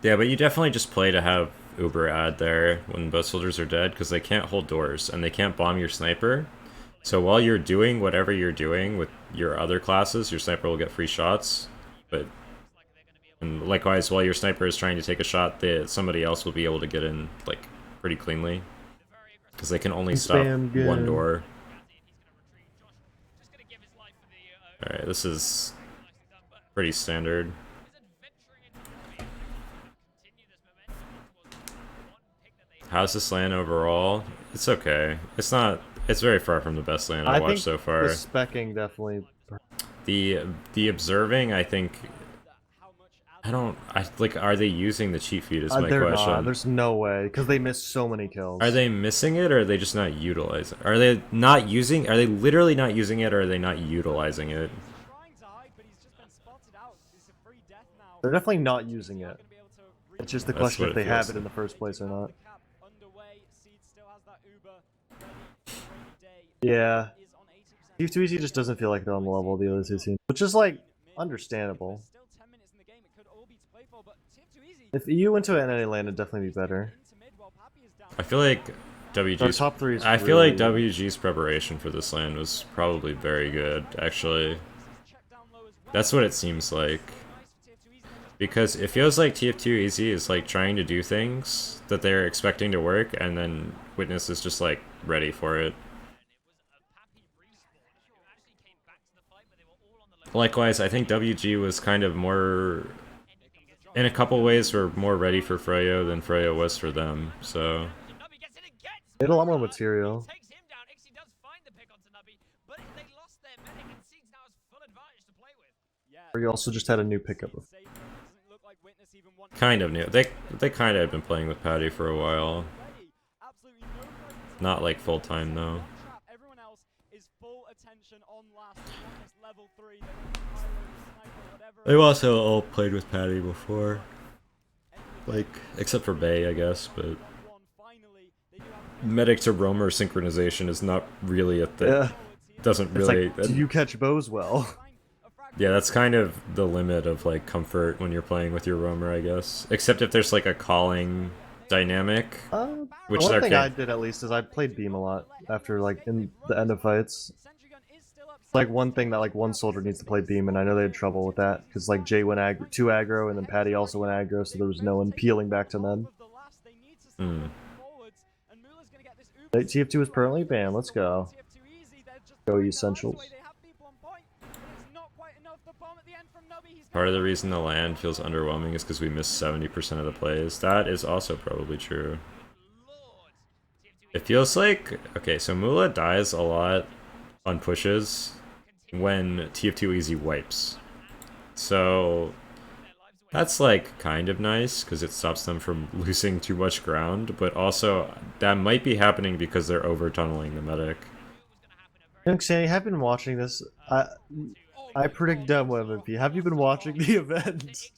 Yeah, but you definitely just play to have Uber ad there when both soldiers are dead, because they can't hold doors and they can't bomb your sniper. So while you're doing whatever you're doing with your other classes, your sniper will get free shots. And likewise, while your sniper is trying to take a shot, somebody else will be able to get in like pretty cleanly, because they can only stop one door. Alright, this is pretty standard. How's this LAN overall? It's okay. It's not. It's very far from the best LAN I've watched so far. The specking definitely. The observing, I think. Are they using the cheat feed is my They're question. not. There's no way, because they missed so many kills. Are they missing it, or are they just not utilizing? Are they not using? Are they literally not using it, or are they not utilizing it? They're definitely not using it. It's just the That's question what if they it have feels it in the first place or not. Yeah. Steve Too Easy just doesn't feel like they're on the level of the other two teams, which is like understandable. If EU went to an NA LAN, it'd definitely be better. I feel like WG's top 3 is I feel like really- WG's preparation for this LAN was probably very good, actually. That's what it seems like. Because it feels like TF2 Easy is like trying to do things that they're expecting to work, and then Witness is just like ready for it. Likewise, I think WG was kind of more, in a couple ways, were more ready for Freyo than Freyo was for them, so... They had a lot more material. Or you also just had a new pickup. Kind of new. They kind of have been playing with Patty for a while. Not like full time though. Everyone else is full attention on last level 3. Whatever. They've also all played with Patty before. Like, except for Bay, I guess, but medic to roamer synchronization is not really a thing. Yeah. Doesn't It's really. like, do you catch bows well? Yeah, that's kind of the limit of like comfort when you're playing with your roamer, I guess. Except if there's like a calling dynamic, which one there thing can. I did at least is I played beam a lot after like in the end of fights. It's like one thing that like one soldier needs to play beam, and I know they had trouble with that because like Jay went two aggro, and then Patty also went aggro, so there was no one peeling back to them. TF2 is permanently banned. Let's go. Go essentials. Part of the reason the land feels underwhelming is because we miss 70% of the plays. That is also probably true. It feels like... Okay, so Mula dies a lot on pushes when TF2 easy wipes. So... That's like kind of nice because it stops them from losing too much ground, but also that might be happening because they're over tunneling the medic. Young Sandy, have been watching this. I predict Demo MVP. Have you been watching the event?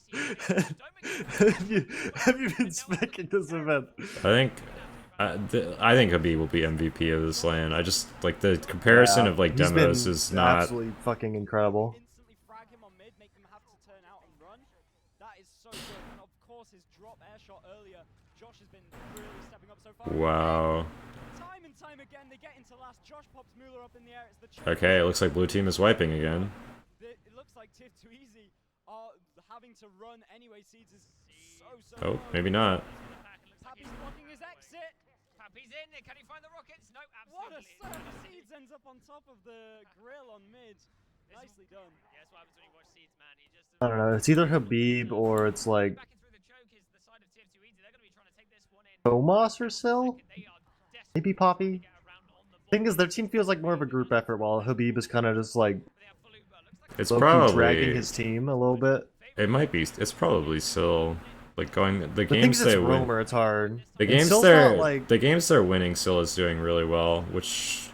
have you been specking this event? I think Habib will be MVP of this land. I just like the comparison of like demos is not absolutely fucking incredible. Wow. Okay, it looks like blue team is wiping again. It looks like TF2 Easy are having to run anyway. Seeds is so Oh, maybe not. Pappy's blocking his exit. Pappy's in. Can he find the rockets? No, What a absolutely. setup! Seeds ends up on top of the grill on mid. Nicely done. Yeah, that's what happens when you watch Seeds, man. He just I don't know. It's either Habib or it's like backing through the choke is the side of TF2 Easy. They're going to be trying to take this one in. Tomas or Sil? They are desperate Maybe Poppy. to get around on the Thing is, their team feels like more of a group effort, while Habib is kind of just like It's low-key probably dragging his team a little bit. It might be. It's probably still like going. The The thing games is, it's they win. Roamer, it's hard. The And games Sil's they're not, like, the games they're winning. Still is doing really well, which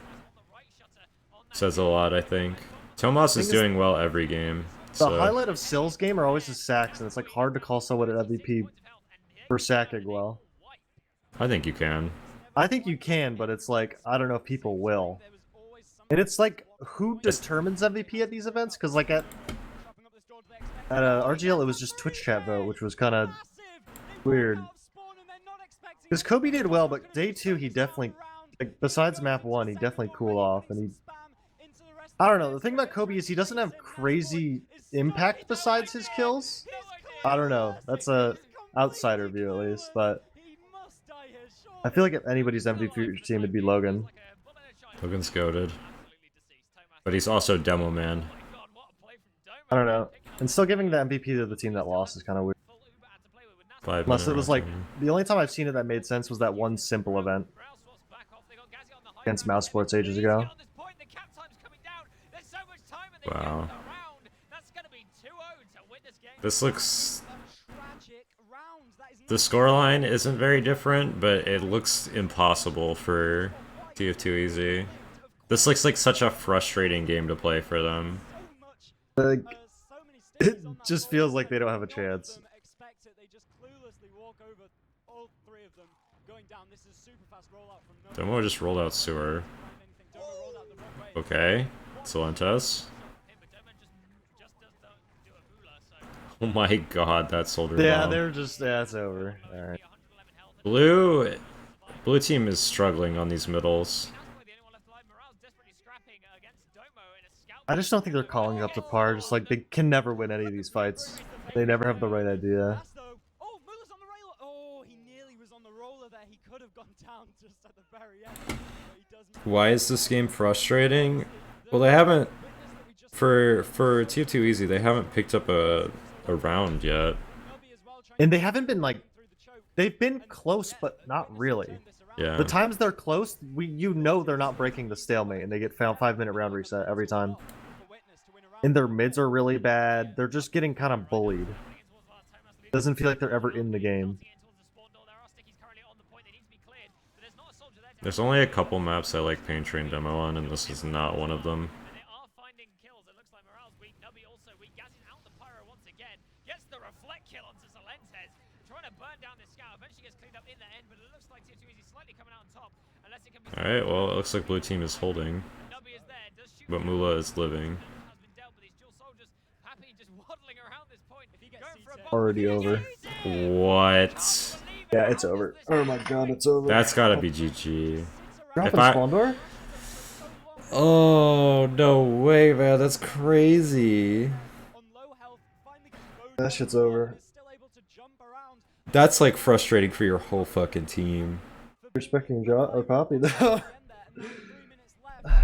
says a lot. I think Tomas is doing well every game. the So highlight of Sil's game are always his sacks, and it's like hard to call someone an MVP for sacking well. I think you can. I think you can, but it's like I don't know if people will. And it's like who determines MVP at these events? Because like at RGL, it was just Twitch chat vote, which was kind of weird. Because Kobe did well, but day 2 he definitely, like, besides map 1, he definitely cooled off, and he. I don't know. The thing about Kobe is he doesn't have crazy impact besides his kills. I don't know. That's a outsider view at least, but I feel like if anybody's MVP team, it'd be Logan. Logan's goated, but he's also demo man. I don't know. And still giving the MVP to the team that lost is kind of weird. 5 Unless it minute was like rotation. the only time I've seen it that made sense was that one simple event against Mouse Sports ages ago. Wow. This looks. The scoreline isn't very different, but it looks impossible for TF2 Easy. This looks like such a frustrating game to play for them. Like, it just feels like they don't have a chance. Domo just rolled out sewer. Okay. Silentes. Oh my god, that soldier Yeah, bomb. they're just it's over. Alright. Blue team is struggling on these middles. I just don't think they're calling it up to par. Just like they can never win any of these fights. They never have the right idea. Oh, Muller's on the rail. Oh, he nearly was on the roller there. He could have gone down just at the very end. But he doesn't. Why is this game frustrating? Well, they haven't for TF2 Easy. They haven't picked up a round yet. And they haven't been like they've been close, but not really. Yeah. The times they're close, you know they're not breaking the stalemate, and they get found 5-minute round reset every time. And their mids are really bad. They're just getting kind of bullied. Doesn't feel like they're ever in the game. There's only a couple maps I like Pain Train demo on, and this is not one of them. And they are finding kills. It looks like morale's weak. Nubby also weak. Gazzy's out the pyro once again. Gets the reflect kill onto Salentes. Trying to burn down this scout. Eventually gets cleaned up in the end, but it looks like TF2 Easy slightly coming out on top. Unless it can be. Alright, well, it looks like blue team is holding, Nubby is there. Does shoot but Mula is living. has been dealt, but these dual soldiers happy just waddling around this point. If he gets Already over. What? Yeah, it's over. Oh my god, it's over. That's gotta be GG. Drop If a I- spawn door? Oh, no way, man. That's crazy. That shit's over. That's like frustrating for your whole fucking team. Respecting drop or copy though.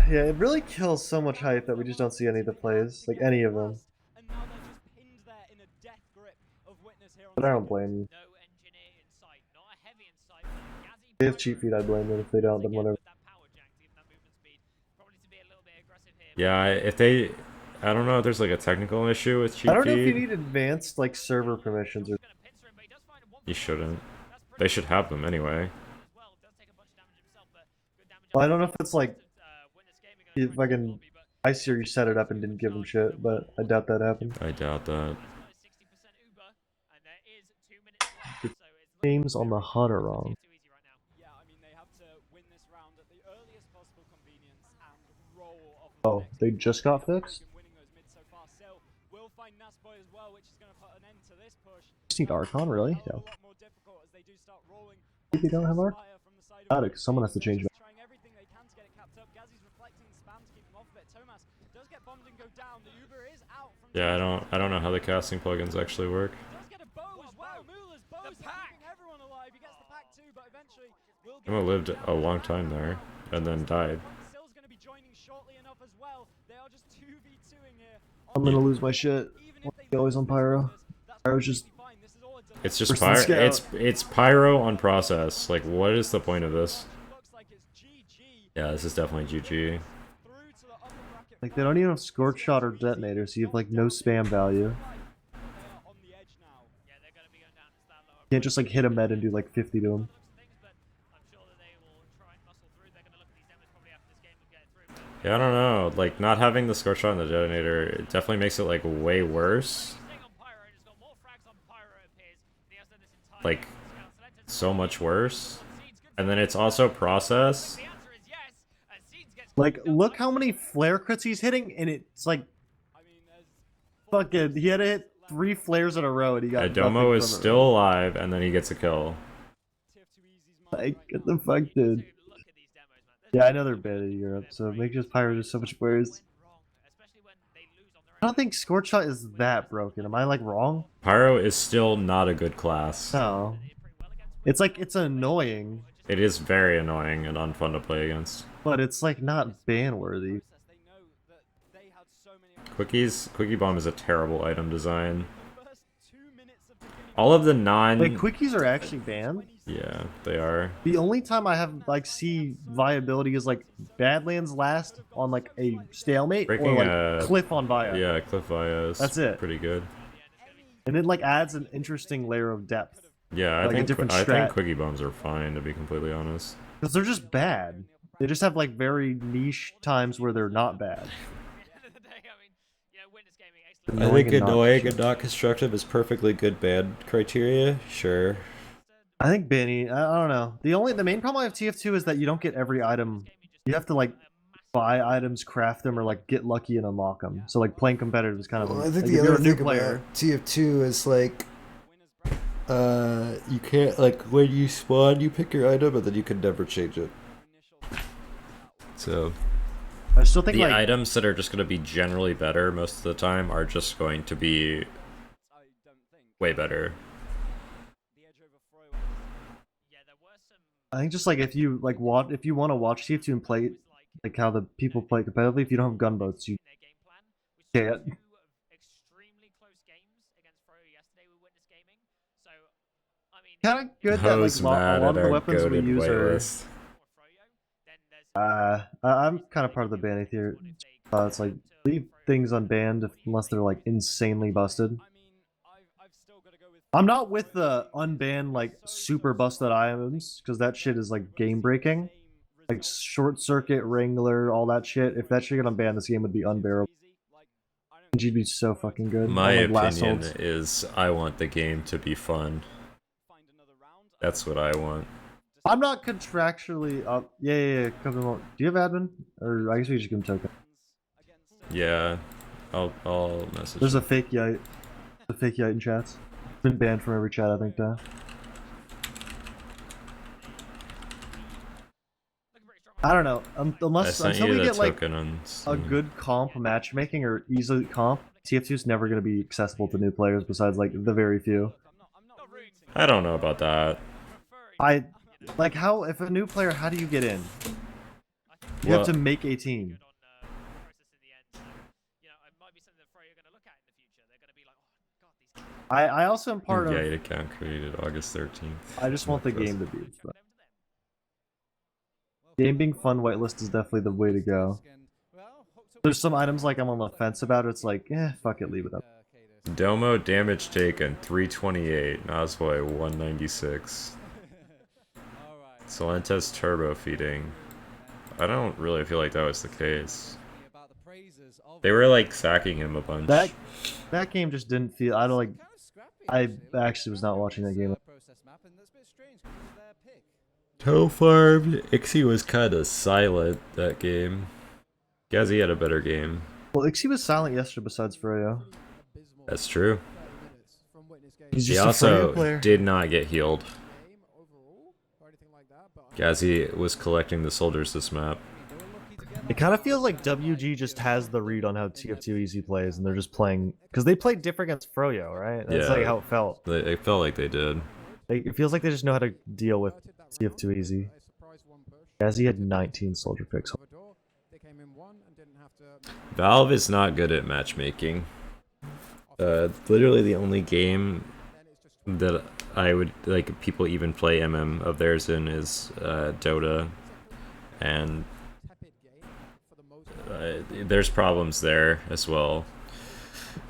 Yeah, it really kills so much hype that we just don't see any of the plays, like any of them. But I don't blame you. no engineer in sight, not a heavy in sight. Gazzy If they have cheat feed, I blame them. If they don't, then whatever. with that power jack to give them that movement speed. Probably to be a little bit aggressive here. Yeah, if they... I don't know if there's like a technical issue with cheat I don't know if you feed. need advanced like server permissions or. Gonna pincer him, but he does find a one You shouldn't. That's pretty They should have them anyway. as well. Does take a bunch of damage himself, but good damage Well, I on don't know if it's like Witness Gaming gonna if try I and can lobby, but I see you set it up and didn't give him shit, but I doubt that happened. I doubt that. it's got a 60% Uber, and there is 2 minutes left, so it's looking Names on the HUD are wrong. too easy right now. Yeah, I mean, they have to win this round at the earliest possible convenience and roll off of Oh, they just got fixed? winning those mids so far. Still, we'll find Nasboy as well, which is going to put an end to this push. Just need Archon, really? A No. lot more difficult as they do start rolling. They don't have Arc? Fire from the side of Got it, 'cause someone has to change They're it. trying everything they can to get it capped up. Gazzy's reflecting spam to keep him off of it. Thomas does get bombed and go down. The Uber is out from Yeah, I don't know how the casting plugins actually work. does get a bow as well. Mula's bow is keeping everyone alive. He gets the pack too, but eventually will get Emma lived a long time there, and then died. Sill's going to be joining shortly enough as well. They are just 2v2ing here. I'm gonna lose my shit. Even if they Always on Pyro. Pyro's just fine. This is all a delay. It's just Person pyro. scout. It's pyro on process. Like, what is the point of this? Looks like it's GG Yeah, this is definitely GG. through to the upper bracket. like they don't even have scorch shot or detonator, so you have like no spam value. They are on the edge now. Yeah, they're gonna be going down to that lower. You can't just like hit a med and do like 50 to him. Looks at things, but I'm sure that they will try and muscle through. They're gonna look at these demos probably after this game and get through. But Yeah, I don't know. Like, not having the scorch shot and the detonator, it definitely makes it like way worse. staying on Pyro, and has got more frags on Pyro, it appears. And he has done this entire Like, scout. Salentes so much worse. Seeds good And then it's also process. The answer is yes, and Seeds gets Like, look how many flare crits he's hitting, and it's like I mean, there's fucking. He had to hit 3 flares in a row, and he got. Adomo nothing is from it. still alive, and then he gets a kill. TF2 Easy's Like, get the fuck, dude. Dude, look at these demos, man. There's Yeah, I know they're bad in Europe, so it makes just Pyro just so much worse. went wrong, especially when they lose on their I don't think scorch shot is that broken. Am I like wrong? Pyro is still not a good class. No. It's like it's annoying, It is very annoying and unfun to play against. but it's like not ban worthy. process. They know that they had so many Quickie Bomb is a terrible item design. first 2 minutes of the game. All of the non... Like quickies are actually banned. Yeah, they are. The only time I have like see viability is like Badlands last on like a stalemate or Breaking like a- Cliff on Via. Yeah, Cliff Via is That's it. pretty good. And it like adds an interesting layer of depth. Yeah, Like a different I think strat. Quickie Bombs are fine, to be completely honest. Because they're just bad. They just have like very niche times where they're not bad. At the end of the day, I mean, you know, Witness Gaming, excellent. I think annoying and not constructive is perfectly good bad criteria. Sure. I think Benny, I don't know. The main problem I have TF2 is that you don't get every item. You have to like buy items, craft them, or like get lucky and unlock them. So like playing competitive is kind of. Well, I think like, the if you're other a new thing player. about TF2 is like, You can't, like, when you spawn, you pick your item, and then you can never change it. So, I still think the like items that are just going to be generally better most of the time are just going to be I don't think way better. the edge over Froyo. Yeah, there were some I think just like if you like if you want to watch TF2 and play like how the people play competitively, if you don't have gunboats, you in their game plan. We saw can't. two extremely close games against Froyo yesterday with Witness Gaming. So, I mean, Kind of good that like Who's a mad lot at of the our weapons we goated use are. whitelist? for Froyo, then there's I'm kind of part of the banning theory. It's like leave things unbanned unless they're like insanely busted. I mean, I've still got to go with I'm not with the unban like super busted items because that shit is like game breaking. Like short circuit, Wrangler, all that shit. If that shit got unbanned, this game would be unbearable. G'd be so fucking good. My like opinion is I want the game to be fun. That's what I want. I'm not contractually up. Yeah. Come on. Do you have admin? Or I guess we just give him token. Yeah, I'll message. There's a fake yite. A fake yite in chats. Been banned from every chat, I think, though. I don't know. Until we get like a good comp matchmaking or easy comp, TF2 is never going to be accessible to new players besides like the very few. I don't know about that. Like how if a new player, how do you get in? You have to make a team. I also am part of. Gate account created August 13th. I just want the game to be fun. Game being fun, whitelist is definitely the way to go. There's some items like I'm on the fence about. It's like, fuck it, leave it up. Domo damage taken 328, Nosboy 196. Solentes turbo feeding. I don't really feel like that was the case. They were like sacking him a bunch. That game just didn't feel. I don't like. I actually was not watching that game. Toe farmed. Ixie was kind of silent that game. Gazzy had a better game. Well, Ixie was silent yesterday besides Froyo. That's true. He also did not get healed. Gazzy was collecting the soldiers this map. It kind of feels like WG just has the read on how TF2 Easy plays, and they're just playing because they played different against Froyo, right? That's like how it felt. It felt like they did. It feels like they just know how to deal with TF2 Easy. Gazzy had 19 soldier picks. Valve is not good at matchmaking. Literally the only game that I would like people even play MM of theirs in is Dota, and there's problems there as well.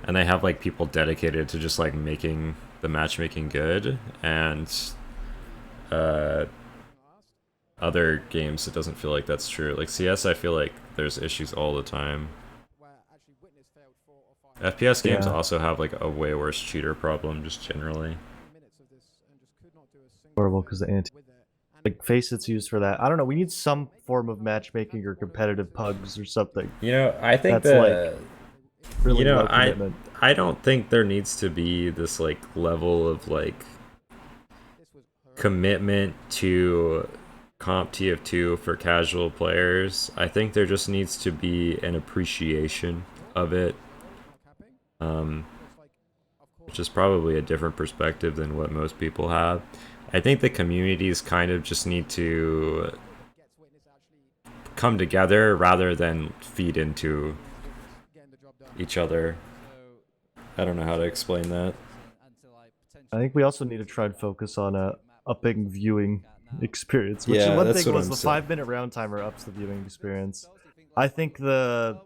And they have like people dedicated to just like making the matchmaking good, and other games it doesn't feel like that's true. Like CS, I feel like there's issues all the time. FPS games also have like a way worse cheater problem just generally. Horrible because the anti like Facet's used for that. I don't know. We need some form of matchmaking or competitive pugs or something. You know, I think that's like really you know, I don't think there needs to be this like level of like commitment to comp TF2 for casual players. I think there just needs to be an appreciation of it. Which is probably a different perspective than what most people have. I think the communities kind of just need to come together rather than feed into each other. I don't know how to explain that. I think we also need to try and focus on upping viewing experience. Which yeah, one thing was the 5-minute round timer ups the viewing experience. I think the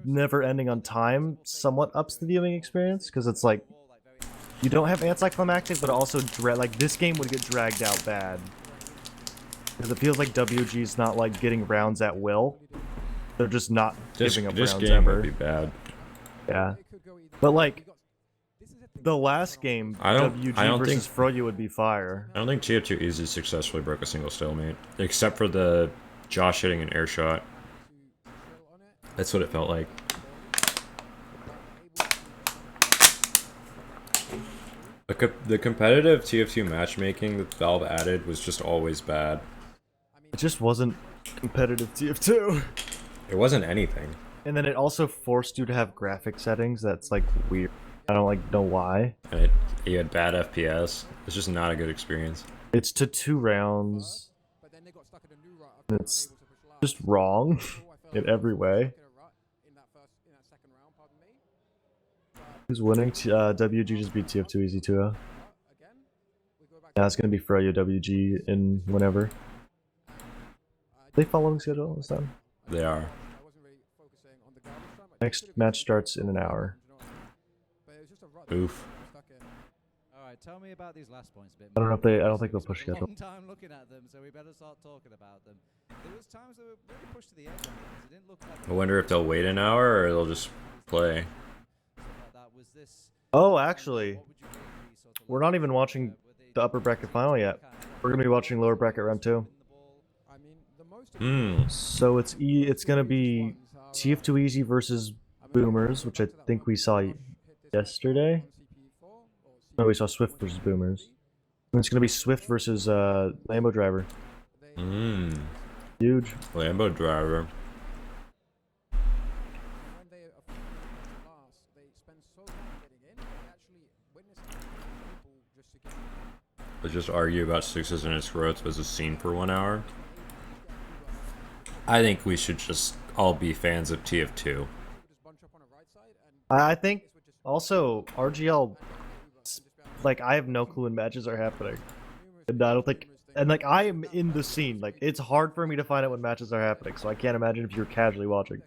never ending on time somewhat ups the viewing experience because it's like you don't have anticlimactic, but also like this game would get dragged out bad because it feels like WG's not like getting rounds at will. They're just not giving up rounds game ever. Would be bad. Yeah, but like the last game, WG versus Froyo would be fire. I don't think TF2 Easy successfully broke a single stalemate, except for the Josh hitting an air shot. That's what it felt like. The competitive TF2 matchmaking that Valve added was just always bad. It just wasn't competitive TF2. It wasn't anything. And then it also forced you to have graphic settings that's like weird. I don't like know why. And you had bad FPS. It's just not a good experience. It's to 2 rounds. It's just wrong in every way. Who's winning? WG just beat TF2 Easy 2-0. Yeah, it's gonna be Froyo WG in whenever. Are they following schedule this time? They are. Next match starts in an hour. Oof. tell me about these last points a bit. I don't know if they. I don't think they'll push A schedule. long time looking at them, so we better start talking about them. There was times they were really pushed to the edge on things. It didn't look like. I wonder if they'll wait an hour or they'll just play. Oh, actually, we're not even watching the upper bracket final yet. We're gonna be watching lower bracket round 2. So it's gonna be TF2 Easy versus Boomers, which I think we saw yesterday. No, we saw Swift versus Boomers. And it's gonna be Swift versus Lambo Driver. Huge. Lambo Driver. Let's just argue about sixes and its growth as a scene for 1 hour. I think we should just all be fans of TF2. I think also RGL, like, I have no clue when matches are happening. And I don't think, and like, I am in the scene. Like, it's hard for me to find out when matches are happening, so I can't imagine if you're casually watching.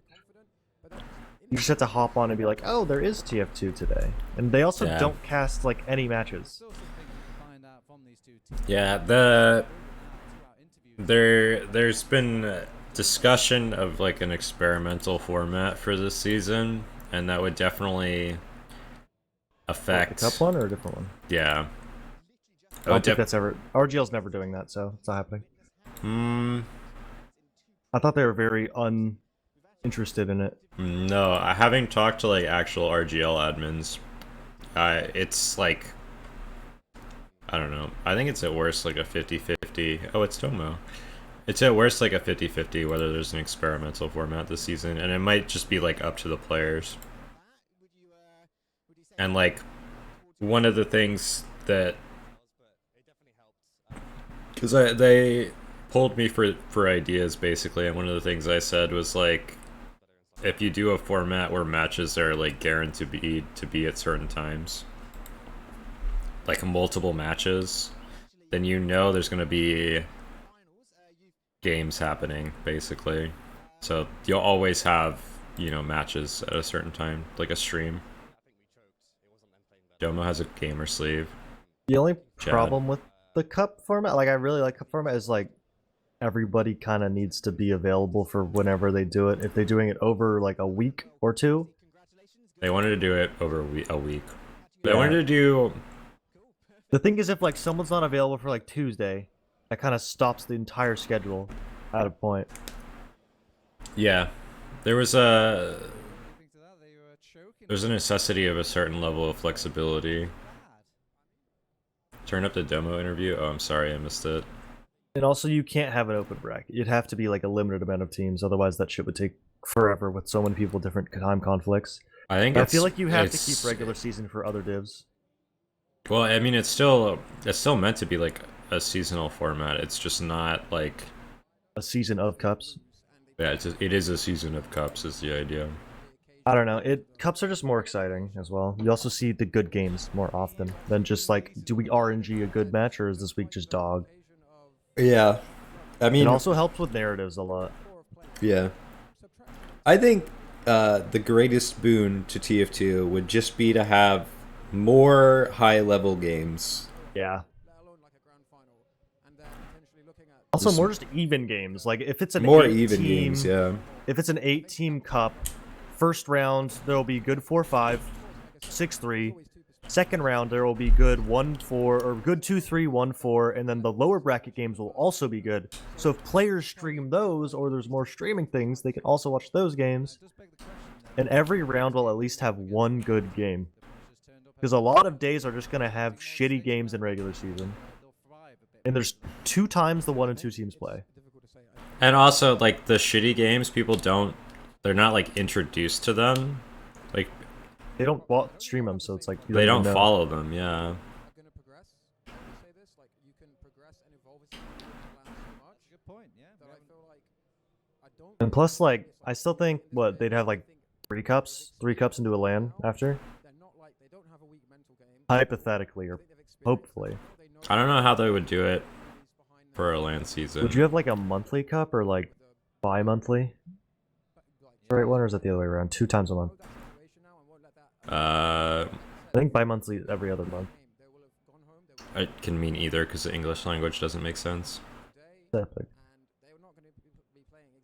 You just have to hop on and be like, oh, there is TF2 today. And they also don't cast, like, any matches. Yeah, there's been discussion of like an experimental format for this season, and that would definitely affect the cup one or a different one. Yeah, I don't think that's ever. RGL's never doing that, so it's not happening. I thought they were very uninterested in it. No, having talked to like actual RGL admins, it's like, I don't know. I think it's at worst like a 50-50. Oh, it's Tomo. It's at worst like a 50-50 whether there's an experimental format this season, and it might just be like up to the players. And like, one of the things that, because they pulled me for ideas basically, and one of the things I said was like, if you do a format where matches are like guaranteed to be at certain times, like multiple matches, then you know there's going to be games happening, basically. So you'll always have, you know, matches at a certain time, like a stream. Domo has a gamer sleeve. The only problem with the cup format, like I really like cup format, is like everybody kind of needs to be available for whenever they do it. If they're doing it over like a week or two. They wanted to do it over a week. They wanted to do... The thing is, if like someone's not available for like Tuesday, that kind of stops the entire schedule at a point. Yeah, there's a necessity of a certain level of flexibility. Turn up the demo interview. Oh, I'm sorry, I missed it. And also, you can't have an open bracket. It'd have to be like a limited amount of teams, otherwise that shit would take forever with so many people, different time conflicts. I feel like you have to keep regular season for other divs. Well, I mean, it's still meant to be like a seasonal format. It's just not like a season of cups. Yeah, it is a season of cups is the idea. I don't know. Cups are just more exciting as well. You also see the good games more often than just like, do we RNG a good match or is this week just dog? Yeah, I mean, it also helps with narratives a lot. Yeah, I think the greatest boon to TF2 would just be to have more high-level games. Yeah. Also, more just even games. Like if it's an more even games, yeah. If it's an 8-team cup, first round there will be good 4-5, 6-3. Second round there will be good 1-4 or good 2-3, 1-4, and then the lower bracket games will also be good. So if players stream those, or there's more streaming things, they can also watch those games. And every round will at least have one good game. Because a lot of days are just going to have shitty games in regular season. And there's 2 times the 1 and 2 teams play. And also, like, the shitty games, they're not, like, introduced to them. Like, they don't stream them, so it's like... They don't follow them, yeah. And plus, like, I still think, they'd have, like, 3 cups into a LAN after? Hypothetically, or hopefully. I don't know how they would do it for a LAN season. Would you have like a monthly cup or like bi-monthly? Right one, or is it the other way around? 2 times a month? I think bi-monthly is every other month. it can mean either because the English language doesn't make sense. Epic.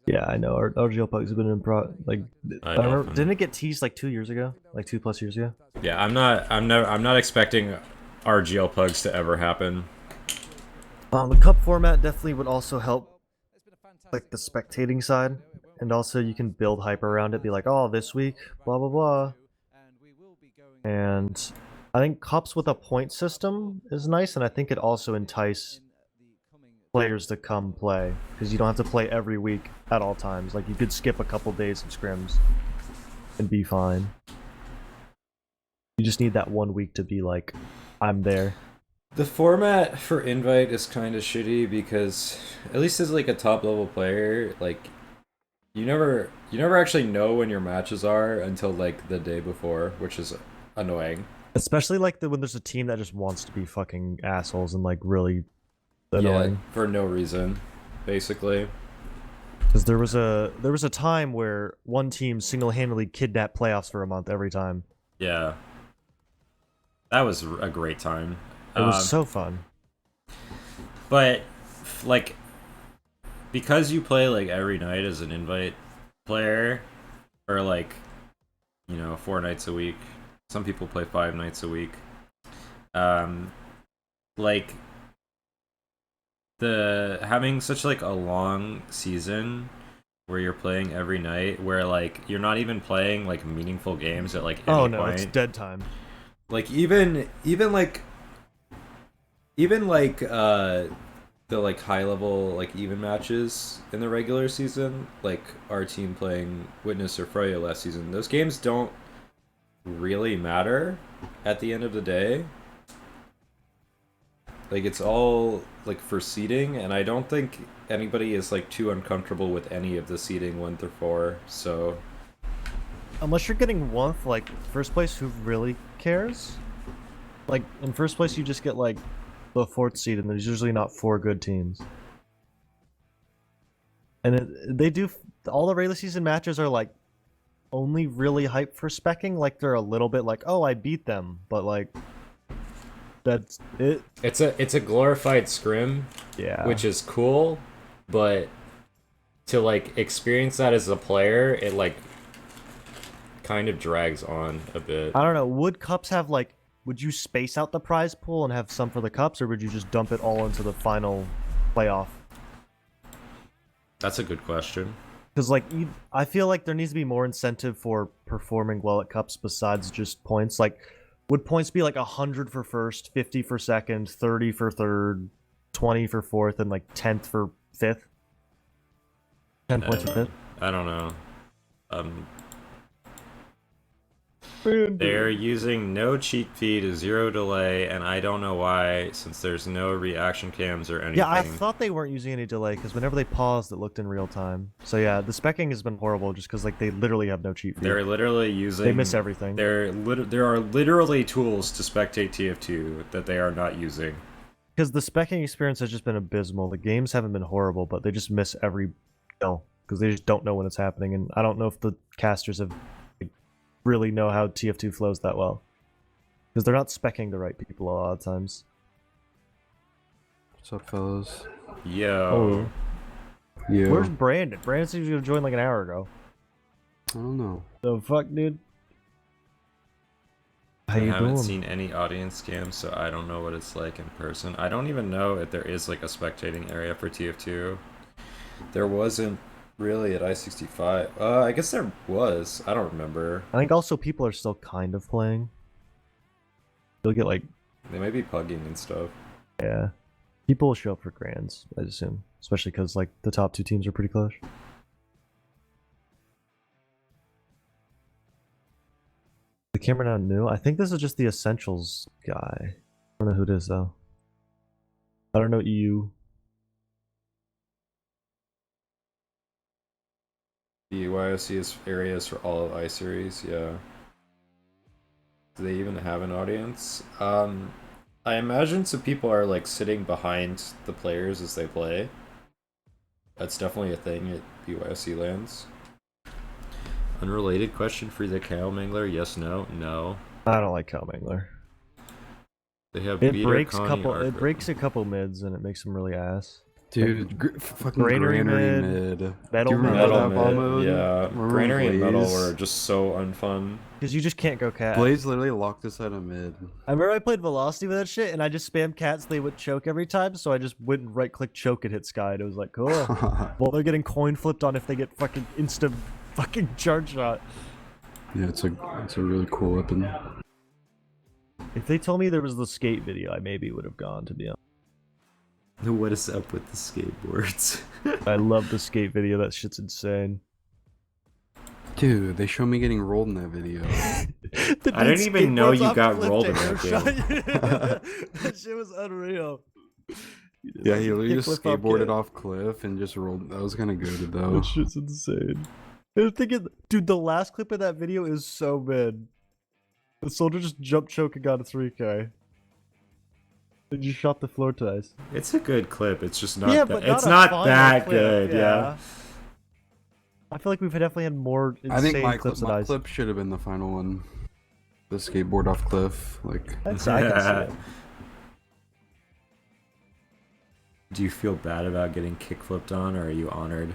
Yeah, I know. Our GeoPugs have been in I remember, didn't it get teased like 2 years ago, like 2+ years ago? Yeah, I'm not expecting our GeoPugs to ever happen. The cup format definitely would also help, like the spectating side, and also you can build hype around it. Be like, oh, this week, blah blah blah. And I think cups with a point system is nice, and I think it also entice players to come play because you don't have to play every week at all times. Like you could skip a couple days of scrims and be fine. You just need that 1 week to be like, I'm there. The format for invite is kind of shitty because, at least as like a top level player, like you never actually know when your matches are until like the day before, which is annoying. Especially like when there's a team that just wants to be fucking assholes and like really annoying. Yeah, for no reason, basically. Because there was a time where one team single-handedly kidnapped playoffs for a month every time. Yeah, that was a great time. It was so fun. But like, because you play like every night as an invite player, or like, you know, 4 nights a week. Some people play 5 nights a week. Like having such like a long season where you're playing every night, where like you're not even playing like meaningful games at like any point. It's dead time. Like even the like high level like even matches in the regular season, like our team playing Witness or Freya last season, those games don't really matter at the end of the day. Like it's all like for seeding, and I don't think anybody is like too uncomfortable with any of the seeding 1 through 4. So unless you're getting one like first place, who really cares? Like in first place, you just get like the 4th seed, and there's usually not 4 good teams. And they do all the regular season matches are like only really hyped for specking. Like they're a little bit like, oh, I beat them, but like that's it. It's a glorified scrim, yeah, which is cool, but to like experience that as a player, it like kind of drags on a bit. I don't know. Would cups have like? Would you space out the prize pool and have some for the cups, or would you just dump it all into the final playoff? That's a good question. Because like, I feel like there needs to be more incentive for performing well at cups besides just points. Like, would points be like 100 for first, 50 for second, 30 for third, 20 for fourth, and like 10th for fifth? 10 points for fifth? I don't know. They're using no cheat feed, 0 delay, and I don't know why, since there's no reaction cams or anything. Yeah, I thought they weren't using any delay, because whenever they paused, it looked in real time. So yeah, the specking has been horrible, just because like they literally have no cheat feed. They're literally using... They miss everything. There are literally tools to spectate TF2 that they are not using. Because the specking experience has just been abysmal. The games haven't been horrible, but they just miss every kill, because they just don't know when it's happening, and I don't know if the casters have... really know how TF2 flows that well, because they're not specking the right people a lot of times. What's up, fellas? Yo. Yeah. Where's Brandon? Brandon said he was gonna join like an hour ago. I don't know. The fuck, dude? How you I haven't doing? seen any audience cams, so I don't know what it's like in person. I don't even know if there is like a spectating area for TF2. There wasn't really at i65. I guess there was. I don't remember. I think also people are still kind of playing. You'll get like... They might be pugging and stuff. Yeah. People will show up for grands, I assume. Especially because like the top 2 teams are pretty close. The camera not new? I think this is just the Essentials guy. I don't know who it is though. I don't know EU. The YOC is areas for all of iSeries, yeah. Do they even have an audience? I imagine some people are like sitting behind the players as they play. That's definitely a thing at BYOC lands. Unrelated question for the Cow Mangler, yes, no? No. I don't like Cow Mangler. They have It beater breaks Connie couple. arc It breaks a couple mids and it makes them really ass. Dude, fucking Granary granary mid, mid. metal Do you remember mid. Metal that bomb mid, mode? yeah. Remember Granary and metal Blaze? were just so unfun. Because you just can't go cat. Blaze literally locked us out of mid. I remember I played Velocity with that shit, and I just spammed cats. They would choke every time, so I just went and right-click choke and hit Sky. And it was like, cool. Well, they're getting coin flipped on if they get fucking instant fucking charge shot. Yeah, it's a really cool weapon. If they told me there was the skate video, I maybe would have gone, to be honest. What is up with the skateboards? I love the skate video. That shit's insane. Dude, they showed me getting rolled in that video. I didn't even know you got rolled in that That shit was unreal. Yeah, he literally just Kickflip up skateboarded kick. off cliff and just rolled. That was kind of good though. That shit's insane. I was thinking, dude, the last clip of that video is so mid. The soldier just jump choke and got a 3K. And just shot the floor twice. It's a good clip. It's just not. Yeah, that, but it's a not final that clip, good. Yeah. I feel like we've definitely had more insane I think my clips clip, than my Ice. clip should have been the final one. The skateboard off cliff, like. I can see it. Do you feel bad about getting kickflipped on, or are you honored?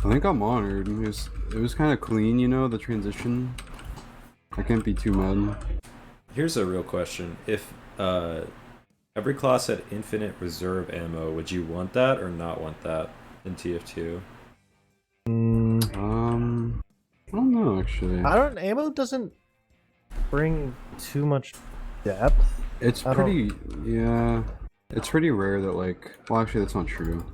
I think I'm honored. It was kind of clean, you know, the transition. I can't be too mad. Here's a real question: if every class had infinite reserve ammo, would you want that or not want that in TF2? I don't know actually. Ammo doesn't bring too much depth. It's pretty, yeah. It's pretty rare that like, well actually that's not true.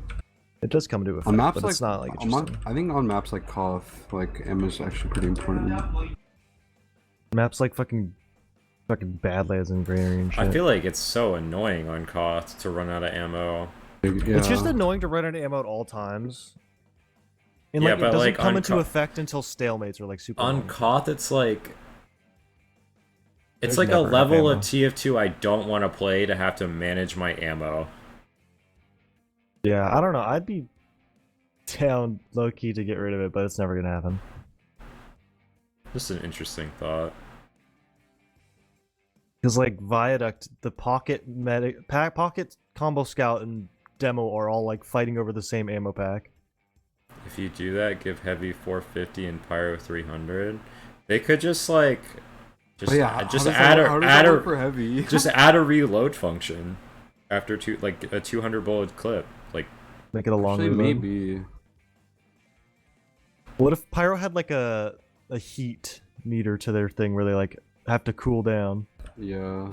It does come to effect, On maps but like, it's not like interesting. I think on maps like Koth, like ammo's actually pretty important. Maps like fucking Badlands and Granary and shit. I feel like it's so annoying on Koth to run out of ammo. Yeah. It's just annoying to run out of ammo at all times. And Yeah, like, but, it doesn't like, come on into Co- effect until stalemates or like super On long. Koth, it's like There's like a never enough level ammo. of TF2 I don't want to play to have to manage my ammo. Yeah, I don't know. I'd be down low key to get rid of it, but it's never gonna happen. Just an interesting thought. Because like Viaduct, the pocket combo scout and demo are all like fighting over the same ammo pack. If you do that, give heavy 450 and pyro 300. They could just like just add a for heavy? just add a reload function after a 200 bullet clip. Like Make it a long Actually, reload. maybe. What if Pyro had like a heat meter to their thing where they like have to cool down? Yeah.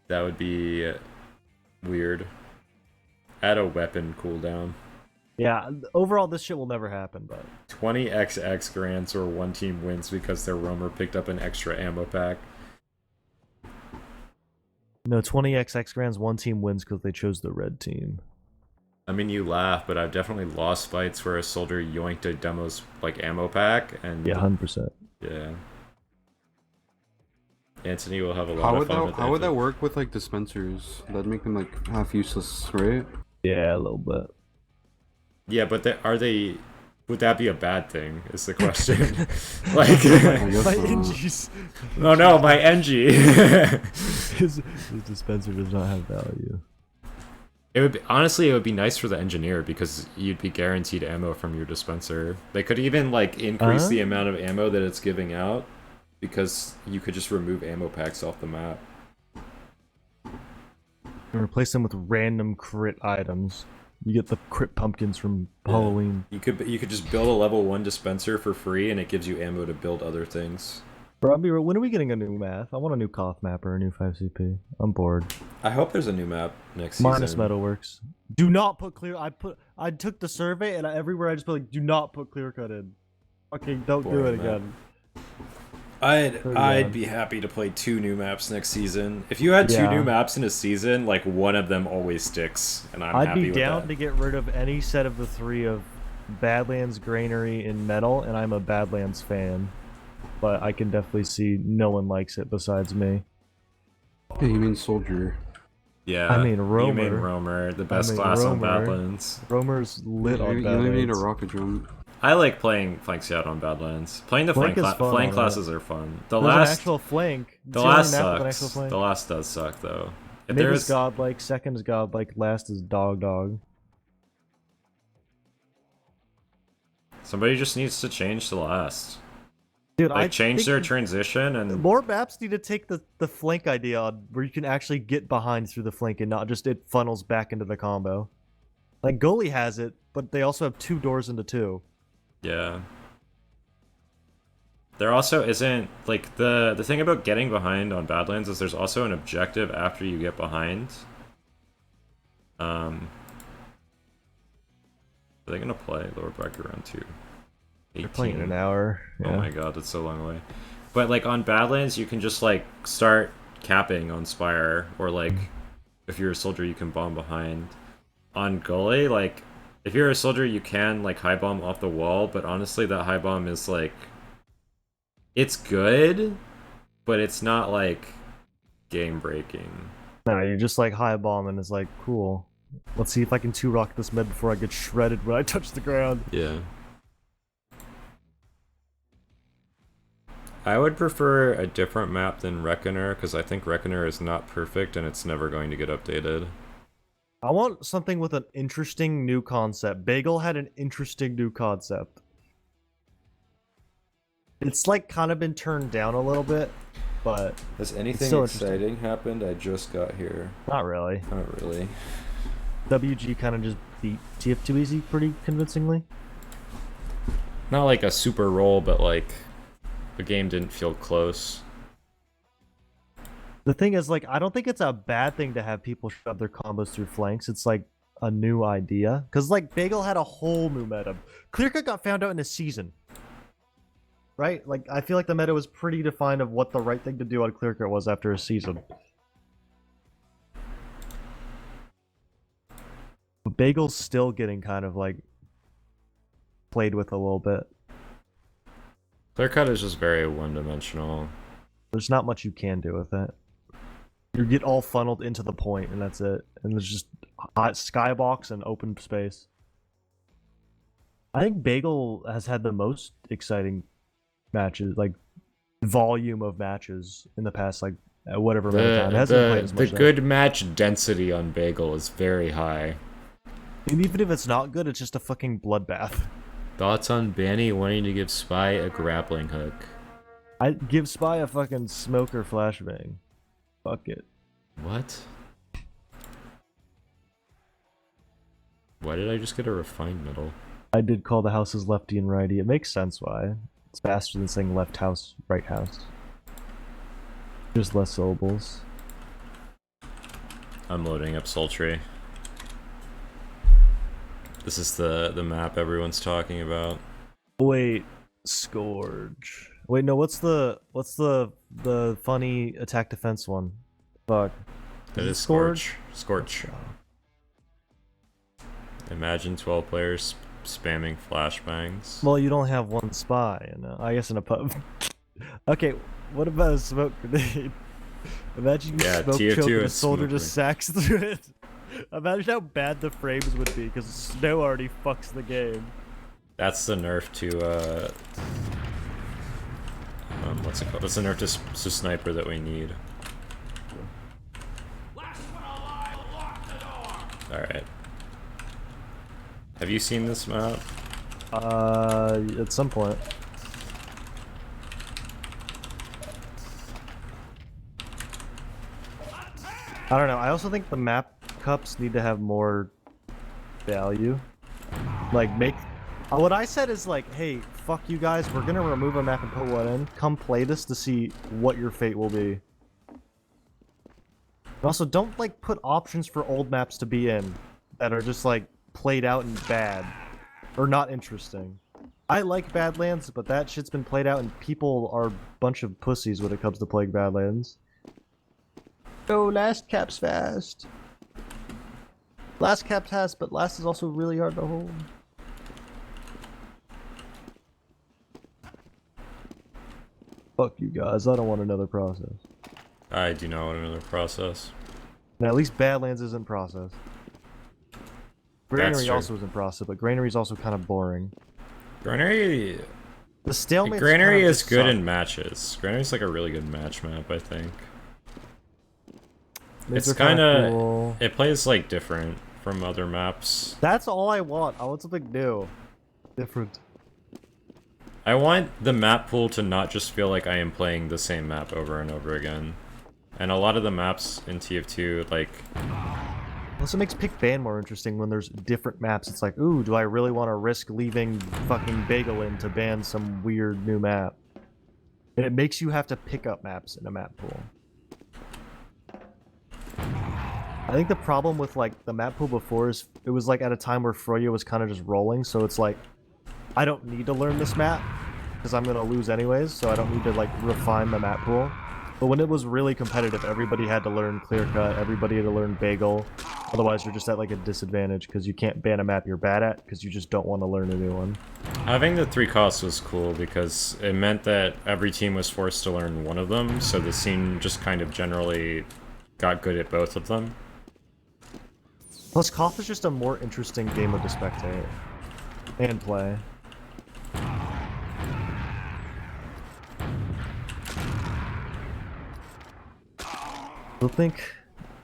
that would be weird. Add a weapon cooldown. Yeah, overall this shit will never happen, but 20XX grants or one team wins because their roamer picked up an extra ammo pack. no, 20XX grands, one team wins because they chose the red team. I mean, you laugh, but I've definitely lost fights where a soldier yoinked a demo's like ammo pack, and Yeah, 100%. yeah. Anthony will have a lot of fun with How would that work with like dispensers? That'd make them like half useless, right? Yeah, a little bit. Yeah, but would that be a bad thing? Is the question. Like, I guess My so. NG's no, my NG. his dispenser does not have value. It would honestly, it would be nice for the engineer because you'd be guaranteed ammo from your dispenser. They could even like increase the amount of ammo that it's giving out because you could just remove ammo packs off the map. And replace them with random crit items. You get the crit pumpkins from Halloween. You could just build a level 1 dispenser for free and it gives you ammo to build other things. Bro, when are we getting a new map? I want a new Koth map or a new 5CP. I'm bored. I hope there's a new map next Minus season. Metalworks. Do not put clear. I took the survey and everywhere I just put like, do not put clear cut in. Okay, don't do Boring it again. I'd be happy to play 2 new maps next season. If you had 2 Yeah. new maps in a season, like one of them always sticks, and I'm I'd happy be with down that. to get rid of any set of the 3 of Badlands, Granary, and Metal, and I'm a Badlands fan. But I can definitely see no one likes it besides me. Yeah, you mean soldier? Yeah, I mean, You Roamer. mean Roamer, the best mean, class on Roamer. Badlands. Roamer's lit on You only need a Badlands. rocket jump. I like playing flanks out on Badlands. Playing the Flank flank, is fun flank on classes are fun. There's an actual flank. The It's last only map with an actual sucks. flank. The last does suck though. If Mid there's is godlike, second is godlike, last is dog. somebody just needs to change the last. Dude, Like I change think their transition and more maps need to take the flank idea on where you can actually get behind through the flank and not just it funnels back into the combo. Like goalie has it, but they also have 2 doors into 2. yeah. There also isn't like the thing about getting behind on Badlands is there's also an objective after you get behind. Are they gonna play lower bracket round 2? They're playing in an hour. Yeah. Oh my god, that's so long away. But like on Badlands, you can just like start capping on Spire, or like if you're a soldier, you can bomb behind. On Gully, like if you're a soldier, you can like high bomb off the wall, but honestly, that high bomb is like it's good, but it's not like game breaking. No, you just like high bomb and it's like cool. Let's see if I can 2-rock this mid before I get shredded when I touch the ground. Yeah. I would prefer a different map than Reckoner, because I think Reckoner is not perfect and it's never going to get updated. I want something with an interesting new concept. Bagel had an interesting new concept. It's like kind of been turned down a little bit, but Has anything still exciting happened? I just got here. not really. Not really. WG kind of just beat TF2 Easy pretty convincingly. Not like a super roll, but like the game didn't feel close. The thing is, like, I don't think it's a bad thing to have people shove their combos through flanks. It's like a new idea. Because, like, Bagel had a whole new meta. Clearcut got found out in a season. Right? Like, I feel like the meta was pretty defined of what the right thing to do on Clearcut was after a season. But Bagel's still getting kind of, like, played with a little bit. Clear cut is just very one-dimensional. There's not much you can do with it. You get all funneled into the point, and that's it. And there's just hot skybox and open space. I think Bagel has had the most exciting matches, like volume of matches in the past, like whatever amount of time. It hasn't played as much. The good match density on Bagel is very high. And even if it's not good, it's just a fucking bloodbath. Thoughts on Banny wanting to give Spy a grappling hook? I'd give Spy a fucking smoker flashbang. Fuck it. What? Why did I just get a refined metal? I did call the houses lefty and righty. It makes sense why. It's faster than saying left house, right house. Just less syllables. I'm loading up Sultry. This is the map everyone's talking about. Wait, Scourge. Wait, no, what's the funny attack defense one? Fuck. That is Scorch. Scorch. Imagine 12 players spamming flashbangs. Well, you don't have one spy, I guess in a pub. Okay, what about a smoke grenade? Imagine you smoke choke and a soldier just sacks through it. Imagine how bad the frames would be, because snow already fucks the game. That's the nerf to what's it called? That's the nerf to sniper that we need. Alright. Have you seen this map? At some point. I don't know, I also think the map cups need to have more value. Like, what I said is like, hey, fuck you guys, we're gonna remove a map and put one in. Come play this to see what your fate will be. And also, don't, like, put options for old maps to be in that are just, like, played out and bad. Or not interesting. I like Badlands, but that shit's been played out and people are a bunch of pussies when it comes to playing Badlands. Oh, last cap's fast. Last cap's fast, but last is also really hard to hold. Fuck you guys, I don't want another process. I do not want another process. And at least Badlands isn't process. Granary also isn't process, but Granary's also kind of boring. Granary. The stalemate. Granary is good in matches. Granary's like a really good match map, I think. It's kind of cool. It plays like different from other maps. That's all I want. I want something new, different. I want the map pool to not just feel like I am playing the same map over and over again. And a lot of the maps in TF2, like... Plus it makes pick ban more interesting when there's different maps. It's like, ooh, do I really want to risk leaving fucking Bagel in to ban some weird new map? And it makes you have to pick up maps in a map pool. I think the problem with like the map pool before is it was like at a time where Froyo was kind of just rolling, so it's like, I don't need to learn this map because I'm going to lose anyways, so I don't need to like refine the map pool. But when it was really competitive, everybody had to learn Clear Cut, everybody had to learn Bagel. Otherwise, you're just at like a disadvantage because you can't ban a map you're bad at because you just don't want to learn a new one. Having the 3 costs was cool because it meant that every team was forced to learn one of them, so the scene just kind of generally got good at both of them. Plus, Koth is just a more interesting game mode to spectate and play. I think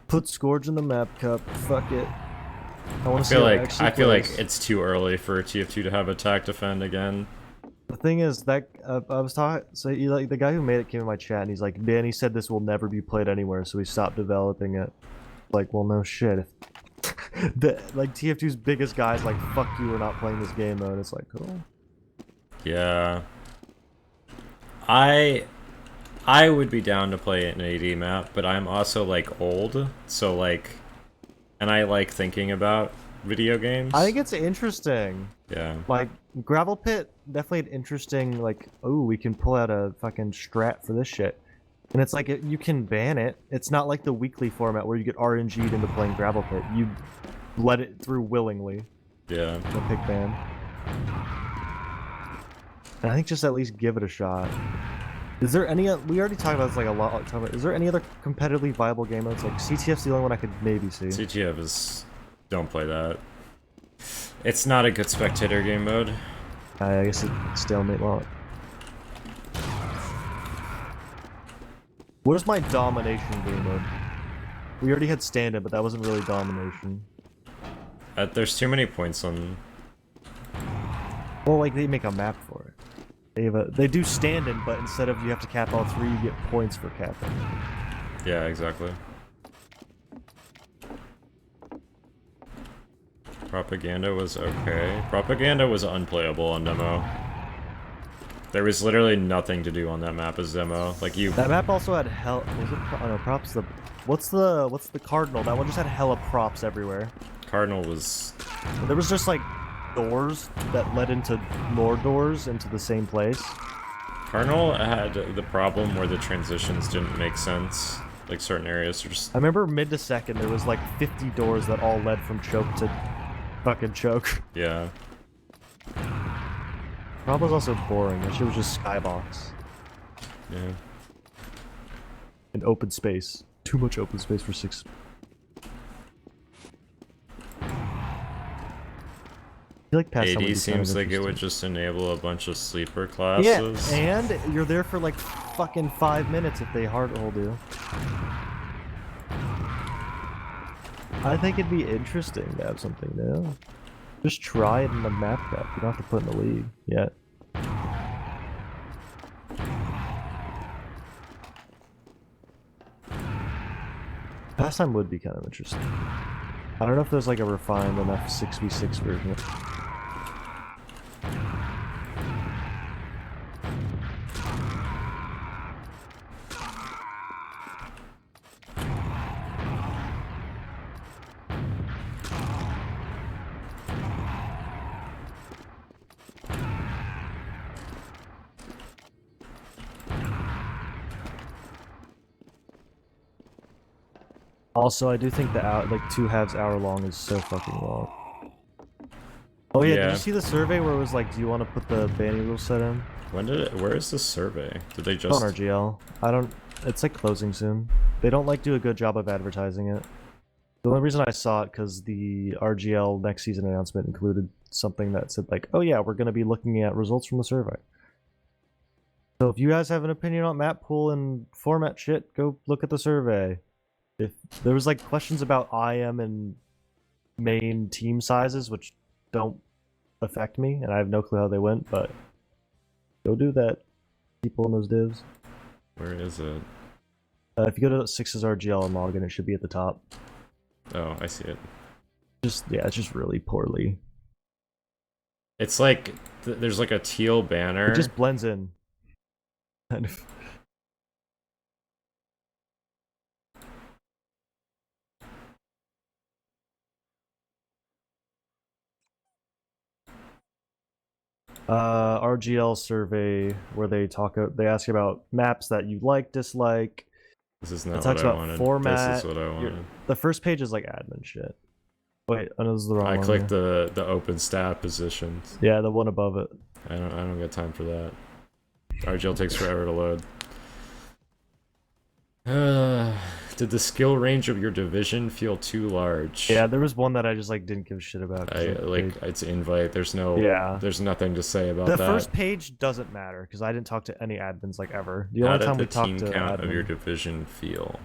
put Scourge in the map cup. Fuck it. I feel like it's too early for TF2 to have attack defend again. The thing is that I was talking. So like the guy who made it came in my chat and he's like, "Danny said this will never be played anywhere, so we stopped developing it." Like, well, no shit. Like TF2's biggest guys like, "Fuck you, we're not playing this game mode." It's like, cool. Yeah. I would be down to play an AD map, but I'm also like old, so like, and I like thinking about video games. I think it's interesting. Yeah. Like Gravel Pit, definitely an interesting like, oh, we can pull out a fucking strat for this shit. And it's like, you can ban it. It's not like the weekly format where you get RNG'd into playing Gravel Pit. You let it through willingly. Yeah. The pick ban. And I think just at least give it a shot. Is there any... We already talked about this like a lot. Is there any other competitively viable game modes? Like CTF's the only one I could maybe see. CTF is... Don't play that. It's not a good spectator game mode. I guess it's stalemate lock. What is my domination game mode? We already had stand-in, but that wasn't really domination. There's too many points on... Well, like, they make a map for it. They do stand-in, but instead of you have to cap all 3, you get points for capping. Yeah, exactly. Propaganda was okay. Propaganda was unplayable on demo. There was literally nothing to do on that map as demo. Like you. That map also had hell. Was it? Oh no, props. What's the cardinal? That one just had hella props everywhere. Cardinal was. There was just like doors that led into more doors into the same place. Cardinal had the problem where the transitions didn't make sense. Like certain areas are just. I remember mid to second there was like 50 doors that all led from choke to fucking choke. Yeah. Prob was also boring. That shit was just skybox. Yeah. And open space. Too much open space for 6. I feel like past AD seems like it would just enable a bunch of sleeper classes. Yeah, and you're there for like fucking 5 minutes if they hard hold you. I think it'd be interesting to have something new. Just try it in the map cup. You don't have to put it in the league yet. Pastime would be kind of interesting. I don't know if there's like a refined enough 6v6 version. Also, I do think the hour, like 2 halves hour long is so fucking long. Oh yeah, did you see the survey where it was like, do you want to put the banning rule set in? When did it? Where is the survey? Did they just? On RGL. I don't. It's like closing soon. They don't like do a good job of advertising it. The only reason I saw it because the RGL next season announcement included something that said like, "Oh yeah, we're going to be looking at results from the survey." So if you guys have an opinion on map pool and format shit, go look at the survey. If there was like questions about IM and main team sizes, which don't affect me, and I have no clue how they went, but go do that. People in those divs. Where is it? If you go to 6's RGL and log in, it should be at the top. Oh, I see it. Just yeah, it's just really poorly. It's like there's like a teal banner. It just blends in. Kind of. RGL survey where they ask you about maps that you like, dislike. This is not It talks what I about wanted. format. This is what I wanted. The first page is like admin shit. Wait, oh, no, this is the wrong one. I clicked the open stat positions. Yeah, the one above it. I don't got time for that. RGL takes forever to load. Did the skill range of your division feel too large? Yeah, there was one that I just like didn't give a shit about. It's invite. There's no. Yeah. There's nothing to say about that. The first page doesn't matter because I didn't talk to any admins like ever. The How only did time the we talked team to count admin, of your division feel?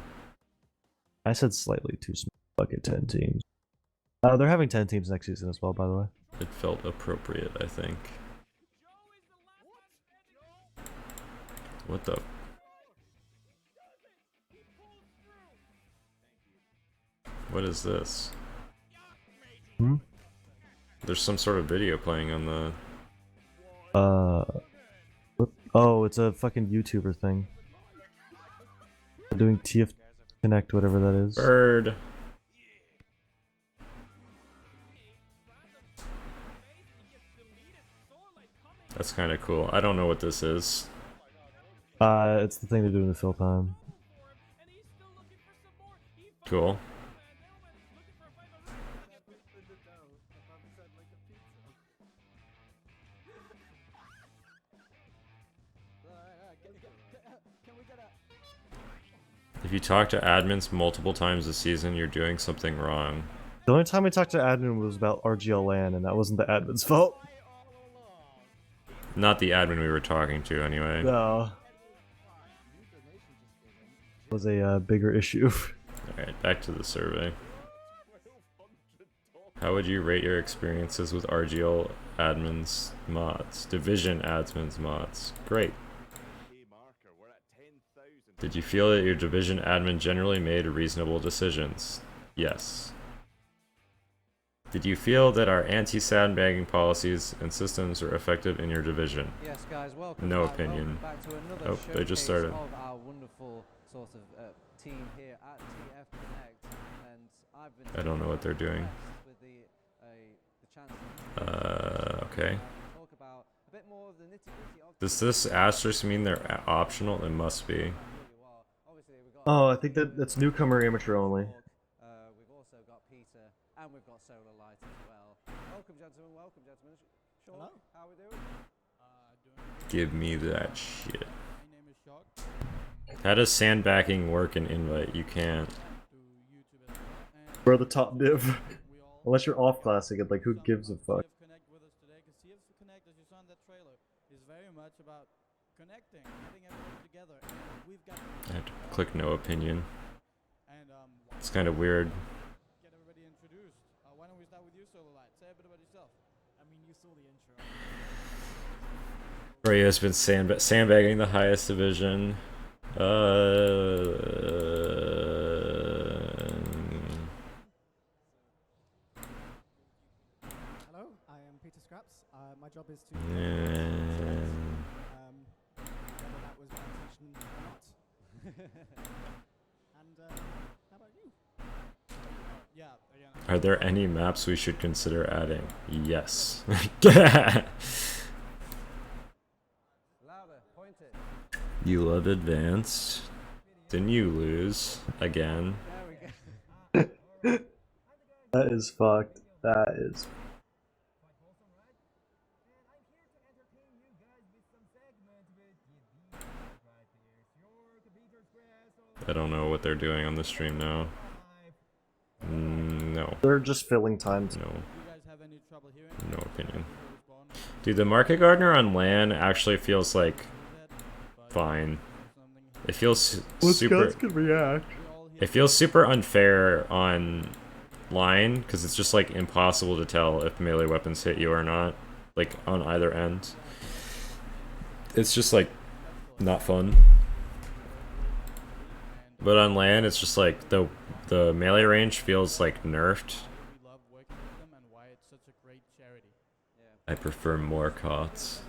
I said slightly too small. Fuck it, 10 teams. They're having 10 teams next season as well, by the way. It felt appropriate, I think. What the? What is this? Hmm? There's some sort of video playing on the... Oh, it's a fucking YouTuber thing. They're doing TF Connect, whatever that is. Bird! That's kind of cool. I don't know what this is. It's the thing to do in the fill time. Cool. If you talk to admins multiple times this season, you're doing something wrong. The only time we talked to admin was about RGL LAN, and that wasn't the admin's fault. Not the admin we were talking to, anyway. No. It was a bigger issue. Alright, back to the survey. How would you rate your experiences with RGL admins mods? Division admins mods. Great. Did you feel that your division admin generally made reasonable decisions? Yes. Did you feel that our anti-sandbagging policies and systems are effective in your division? Yes, guys, welcome No back. opinion. Welcome back to another Oh, they just started. showcase of our wonderful sort of team here at TF Connect, and I've been I don't know what they're doing. with the chance Okay. talk about a bit more of the nitty-gritty of Does this asterisk mean they're optional? It must be. who you are. Obviously, we've got Oh, I think that's newcomer amateur only. we've also got Peter, and we've got Solar Light as well. Welcome, gentlemen. Welcome, gentlemen. Sean, how are we doing? Give me that shit. How does sandbagging work in invite? You can't. We're the top div. Unless you're off classic, like who gives a fuck? Connect with us today, because CF Connect, as you saw in that trailer, is very much about connecting, getting everybody together. And we've got I have to click no opinion. and It's kind of weird. get everybody introduced. Why don't we start with you, Solar Light? Say a bit about yourself. I mean, you saw the intro. Ray has been sandbagging the highest division. Hello, I am Peter Scraps. My job is to Yeah. whether that was my intention or not. And how about you? Yeah, again, Are there any maps we should consider adding? Yes. Louder, point it. You love advanced. Didn't you lose again? There we go. That is fucked. That is. I don't know what they're doing on the stream now. No. They're just filling time. No. You guys have any trouble hearing? No opinion. Who was born Dude, the Market Gardener on LAN actually feels like that, but fine. something It feels Well, super. Scots can react. we all hear It feels super unfair on line because it's just like impossible to tell if melee weapons hit you or not, like on either end. It's just like not fun. But on LAN, it's just like the melee range feels like nerfed. we love working with them and why it's such a great charity. I prefer more COTS.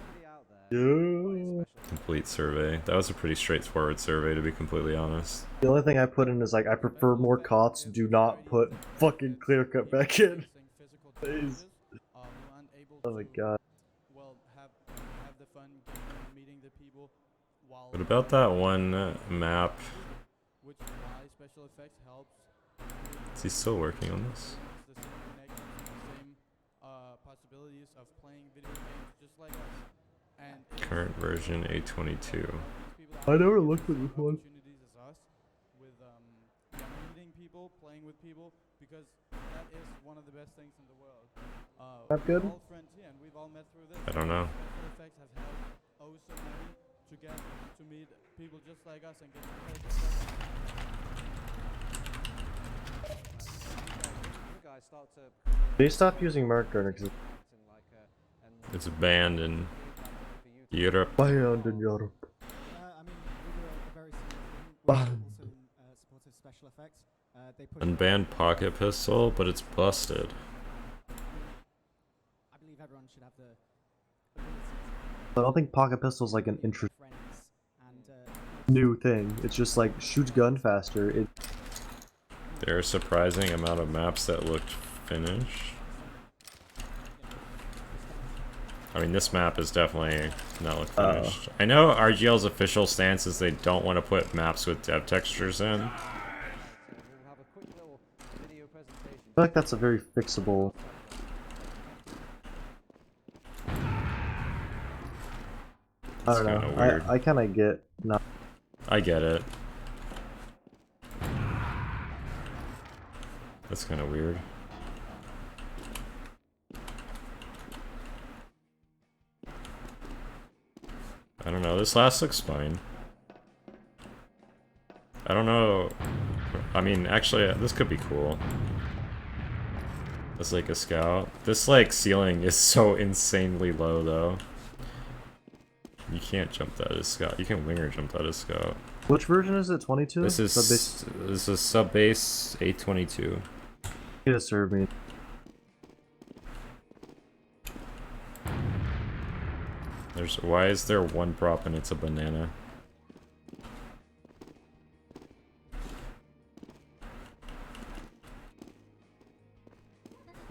Yeah. Complete survey. That was a pretty straightforward survey, to be completely honest. The only thing I put in is like I prefer more COTS. Do not put fucking clear cut back in. Physical Please. challenges, we aren't able Oh my to, god. well, have the fun meeting the people while What about that one map? which is why special effects helps Is he still working on this? the same connections and the same possibilities of playing video games just like us. And it's Current version 822. people I out never there looked at with this one. opportunities as us with meeting people, playing with people, because that is one of the best things in the world. That good? We're all friends here, and we've all met through this. I don't know. Special effects have helped oh so many to get to meet people just like us and get to play together. You guys start to They stopped using Mark Garner because acting like and It's banned in Europe. banned in Europe. I mean, we do a very similar thing. Bah. Also in support of special effects. They push Unbanned pocket pistol, but it's busted. I believe everyone should have the ability I don't think pocket pistol's like an interesting to friends and new thing. It's just like shoots gun faster. It There are a surprising amount of maps that looked finished. I mean, this map is definitely not look finished. I know RGL's official stance is they don't want to put maps with dev textures in. we'll have a quick little video presentation. I feel like that's a very fixable. I It's don't kinda know. weird. I kind of get not. I get it. That's kind of weird. I don't know, this last looks fine. I don't know. I mean, actually, this could be cool. As like a scout. This like ceiling is so insanely low though. You can't jump that as scout. You can winger jump that as scout. Which version is it? 22? This is sub base 822. You serve me. Why is there one prop and it's a banana?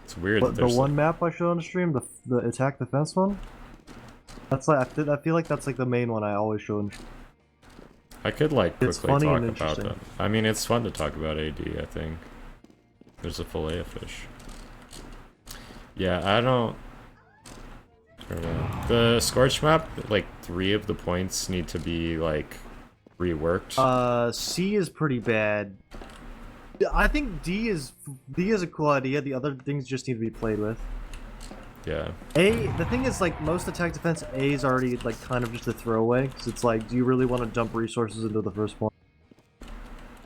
It's weird that The there's one map I showed on stream, the attack defense one. That's like I feel like that's like the main one I always show. On I could like It's quickly funny talk and about interesting. that. I mean, it's fun to talk about AD, I think. There's a fillet of fish. Yeah, I don't know. The Scorch map, like 3 of the points need to be like reworked. C is pretty bad. I think D is a cool idea. The other things just need to be played with. Yeah. The thing is, like, most attack defense, A is already, like, kind of just a throwaway, because it's like, do you really want to dump resources into the first point?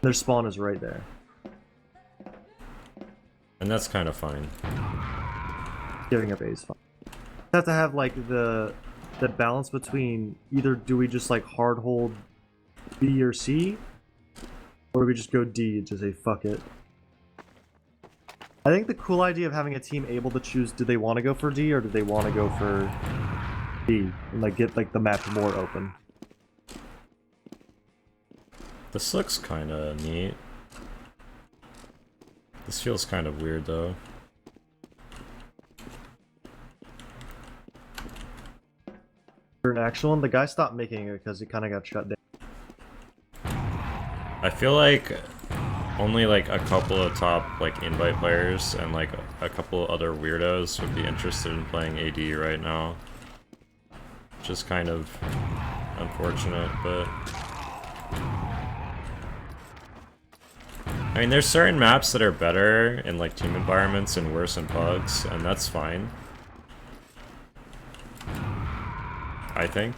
Their spawn is right there. And that's kind of fine. Giving up A is fine. You have to have, like, the balance between either do we just, like, hard hold B or C, or do we just go D and just say, fuck it. I think the cool idea of having a team able to choose, do they want to go for D or do they want to go for B and like get like the map more open. This looks kind of neat. This feels kind of weird though. For an actual one, the guy stopped making it because he kind of got shut down. I feel like only like a couple of top like invite players and like a couple other weirdos would be interested in playing AD right now. Just kind of unfortunate, but I mean, there's certain maps that are better in like team environments and worse in pugs, and that's fine. I think.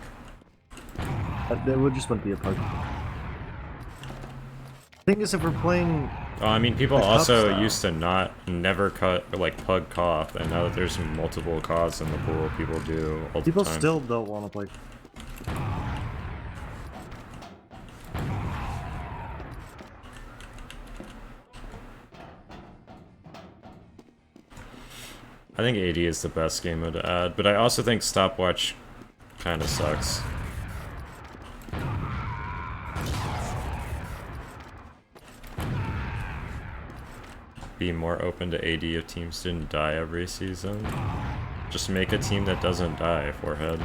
There would just wouldn't be a pug. Thing is, if we're playing, Oh, I mean, people the cup also style. used to never cut like pug cough, and now that there's multiple coths in the pool, people do all the People time. still don't want to play. I think AD is the best game mode to add, but I also think stopwatch kind of sucks. Be more open to AD if teams didn't die every season. Just make a team that doesn't die, forehead.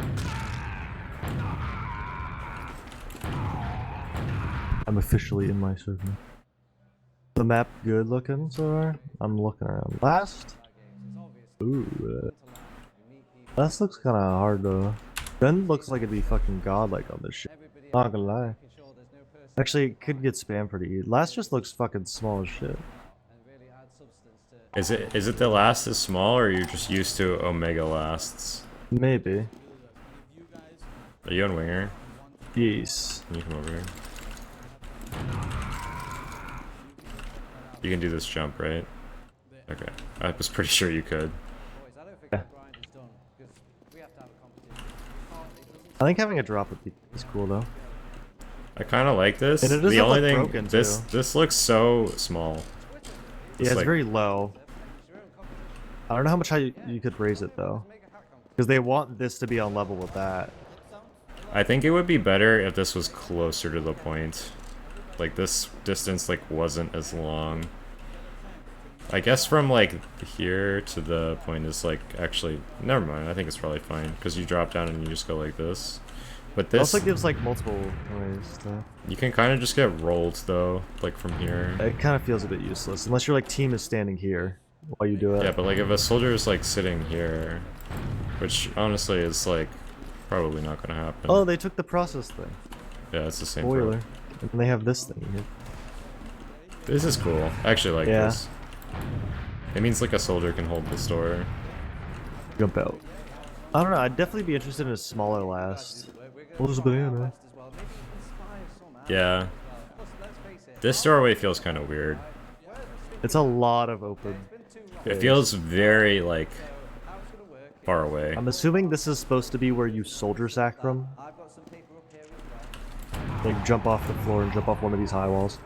I'm officially in my circle. The map good looking so far? I'm looking around. Last? Ooh. Last looks kinda hard though. Gun looks like it'd be fucking godlike on this shit. Not gonna lie. Actually, it could get spammed pretty easy. Last just looks fucking small as shit. Is it the last is small, or are you just used to Omega lasts? Maybe. Are you on winger? Yes. Can you come over here? You can do this jump, right? Okay. I was pretty sure you could. Yeah. I think having a drop would be is cool though. I kind of like this. And it doesn't The only look thing, broken, this too. this looks so small. Yeah, it's like- very low. I don't know how much you could raise it though. Because they want this to be on level with that. I think it would be better if this was closer to the point. Like this distance like wasn't as long. I guess from like here to the point is like actually never mind. I think it's probably fine because you drop down and you just go like this. But It this also gives like multiple ways to... you can kind of just get rolled though, like from here. It kind of feels a bit useless unless your like team is standing here while you do it. Yeah, but like if a soldier is like sitting here, which honestly is like probably not gonna happen. Oh, they took the process thing. Yeah, it's the same. for- Boiler. And they have this thing here. This is cool. I actually like Yeah. this. It means like a soldier can hold this door. Jump out. I don't know, I'd definitely be interested in a smaller last. What was a banana? Yeah. This doorway feels kind of weird. It's a lot of open. It feels very like far away. I'm assuming this is supposed to be where you soldier sack from. Like jump off the floor and jump off one of these high walls.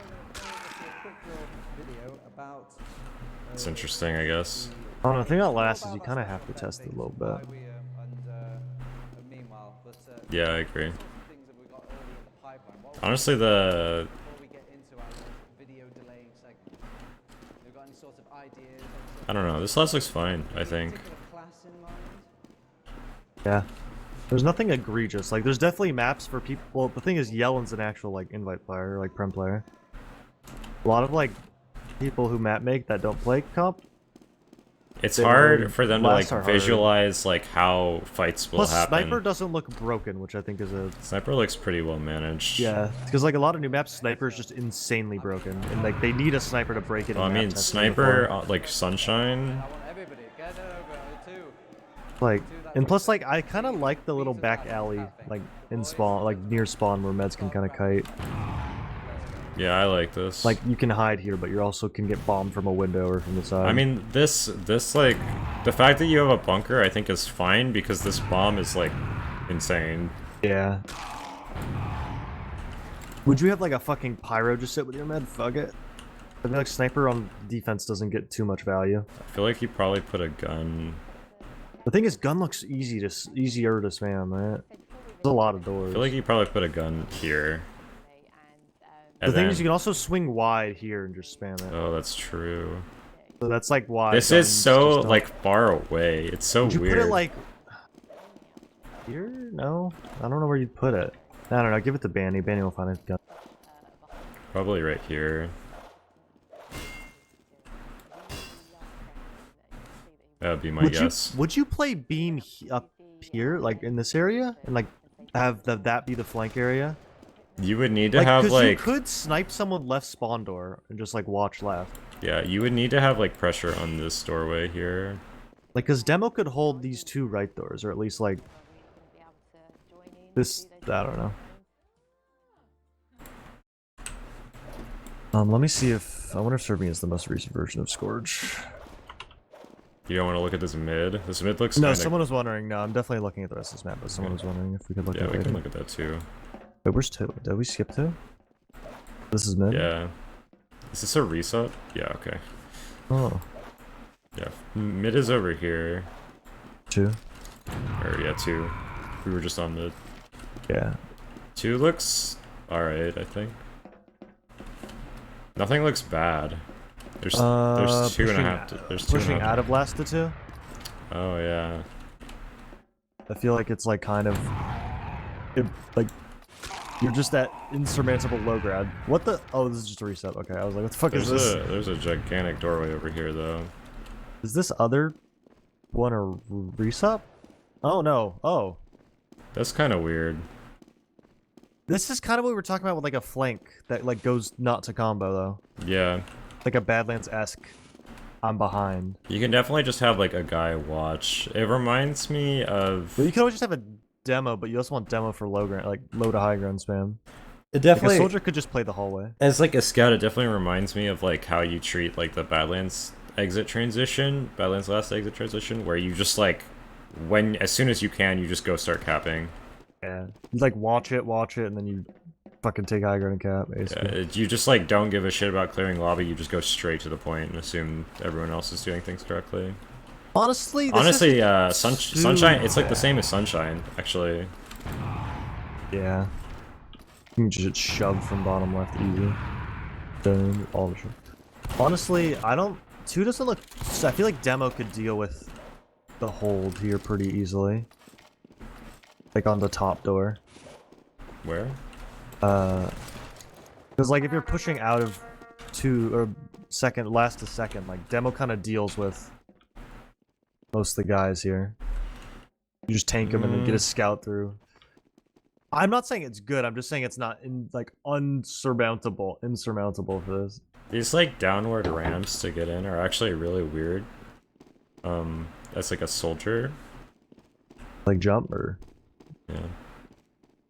It's interesting, I guess. I don't know, the thing about last is you kind of have to test it a little bit. Yeah, I agree. Honestly, the I don't know. This last looks fine, I think. Yeah. There's nothing egregious. Like, there's definitely maps for people. Well, the thing is, Yellen's an actual, like, invite player, like, Prem player. A lot of, like, people who map make that don't play comp. It's They hard really- for them to lasts like are hard. visualize like how fights will Plus, happen. Sniper doesn't look broken, which I think is a... Sniper looks pretty well managed. Yeah, because, like, a lot of new maps, Sniper is just insanely broken. And, like, they need a Sniper to break it. Well, I in mean, map testing Sniper, before. like Sunshine. Like, and plus, like, I kind of like the little back alley, like, in spawn, like, near spawn where meds can kind of kite. Yeah, I like this. Like, you can hide here, but you also can get bombed from a window or from the side. I mean, this like, the fact that you have a bunker, I think is fine because this bomb is like insane. Yeah. Would you have like a fucking pyro just sit with your med? Fuck it. I feel like Sniper on defense doesn't get too much value. I feel like he probably put a gun. The thing is, gun looks easier to spam, right? There's a lot of doors. I feel like he probably put a gun here. The thing is, you can also swing wide here and just spam it. Oh, that's true. So that's like why. This is guns so just don't- like far away. It's so Would you weird. put it like here? No, I don't know where you'd put it. I don't know. Give it to Banny. Banny will find a gun. Probably right here. That would be my guess. Would you play beam up here, like in this area, and like have that be the flank area? You would need to Like, have 'cause like you could snipe someone left spawn door and just like watch left. yeah, you would need to have like pressure on this doorway here. Like, cause demo could hold these 2 right doors, or at least like this. I don't know. Let me see if I wonder if serving is the most recent version of Scourge. You don't want to look at this mid. This mid looks No, kinda... someone was wondering. No, I'm definitely looking at the rest of this map, but someone was wondering if we could look Yeah, at it we later. can look at that too. Wait, where's 2? Did we skip 2? This is mid? Yeah. Is this a reset? Yeah, okay. Oh. Yeah. Mid is over here. 2? Or yeah, 2. We were just on mid. Yeah. 2 looks alright, I think. Nothing looks bad. There's 2.5. There's 2.5. Pushing out of last to 2? Oh yeah. I feel like it's like kind of like you're just at insurmountable low grad. What the? Oh, this is just a reset. Okay, I was like, what the fuck is this? There's a gigantic doorway over here though. Is this other one a reset? Oh no. Oh, That's kind of weird. this is kind of what we were talking about with like a flank that like goes not to combo though. Yeah. Like a Badlands-esque. I'm behind. You can definitely just have like a guy watch. It reminds me of. But you can always just have a demo, but you also want demo for low ground, like low to high ground spam. It Like definitely. a soldier could just play the hallway. As like a scout, it definitely reminds me of like how you treat like the Badlands exit transition, Badlands last exit transition, where you just like as soon as you can, you just go start capping. Yeah. You like watch it, and then you fucking take high ground and cap, basically. Yeah, you just like don't give a shit about clearing lobby. You just go straight to the point and assume everyone else is doing things correctly. Honestly, Sunshine. It's like the same as Sunshine, actually. Yeah. You can just shove from bottom left easy. Then all the shit. Honestly, I don't. 2 doesn't look. I feel like demo could deal with the hold here pretty easily. Like on the top door. Where? Because like if you're pushing out of 2 or last to second, like demo kind of deals with most of the guys here. You just tank them and then get a scout through. I'm not saying it's good. I'm just saying it's not insurmountable for this. These like downward ramps to get in are actually really weird. As like a soldier. Like jump or. Yeah.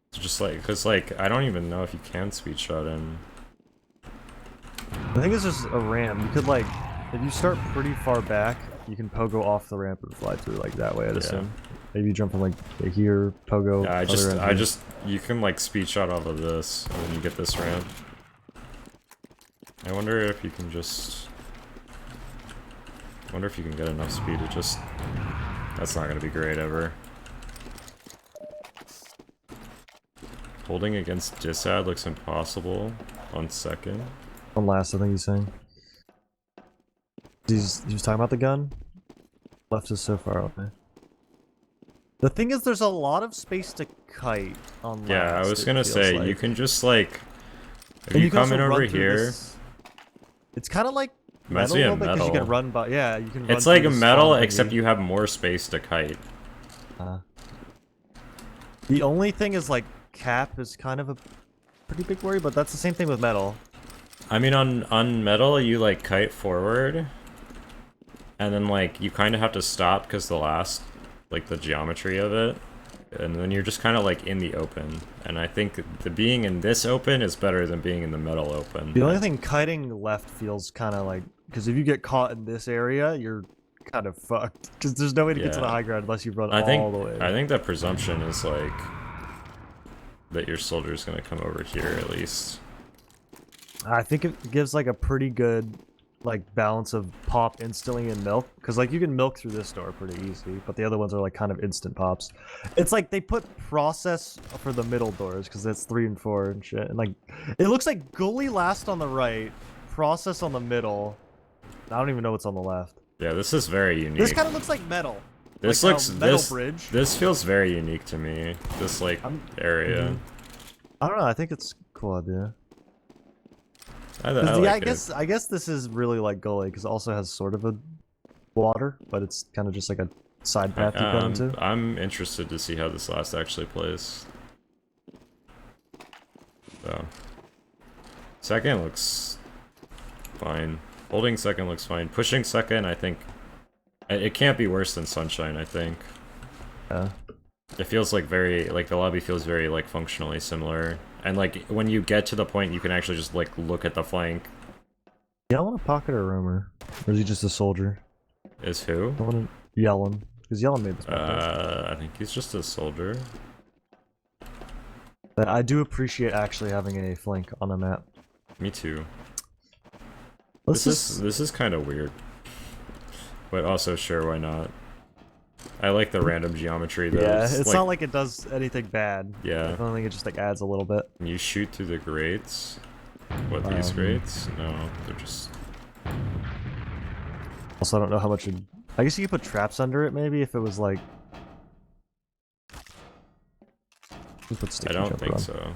It's just like, cause like I don't even know if you can speed shot in. I think it's just a ramp. You could like, if you start pretty far back, you can pogo off the ramp and fly through like that way. I'd assume. Maybe you jump from like here, pogo. Yeah, you can like speed shot off of this, and then you get this ramp. I wonder if you can just. I wonder if you can get enough speed to just. That's not gonna be great ever. Holding against disad looks impossible on second. On last, I think he's saying. He was talking about the gun. Left is so far away. The thing is, there's a lot of space to kite on last. Yeah, I was gonna say like. You can just like. If you come in over here. It's kind of like reminds metal, me of metal. You can run by. Yeah, you can. It's like a metal, except you have more space to kite. The only thing is like cap is kind of a pretty big worry, but that's the same thing with metal. I mean, on metal, you like kite forward, and then like you kind of have to stop because the geometry of it, and then you're just kind of like in the open. And I think the being in this open is better than being in the metal open. The only thing kiting left feels kind of like, because if you get caught in this area, you're kind of fucked. Because there's no way to get to the high ground unless you run all the way. I think the presumption is like that your soldier's gonna come over here at least. I think it gives like a pretty good like balance of pop instantly and milk, because like you can milk through this door pretty easy, but the other ones are like kind of instant pops. It's like they put process for the middle doors because it's 3 and 4 and shit, and like it looks like gully last on the right, process on the middle. I don't even know what's on the left. Yeah, this is very unique. This kind of looks like metal. This like looks metal bridge. This feels very unique to me. This like area. I don't know. I think it's a cool idea. I guess this is really like gully because it also has sort of a water, but it's kind of just like a side path you go into. I'm interested to see how this last actually plays. So second looks fine. Holding second looks fine. Pushing second, I think it can't be worse than Sunshine, I think. Yeah. It feels like very, like the lobby feels very like functionally similar. And like when you get to the point you can actually just like look at the flank. Yellen a pocket or a roamer? Or is he just a soldier? Is who? Yellen. Because Yellen made this map. I think he's just a soldier. But I do appreciate actually having a flank on a map. Me too. This is kind of weird. But also sure, why not? I like the random geometry though. Yeah, it's not like it does anything bad. Yeah. I don't think it just like adds a little bit. You shoot through the grates. What, these grates? No, they're just... Also, I don't know how much... I guess you could put traps under it, maybe, if it was like... I don't think so.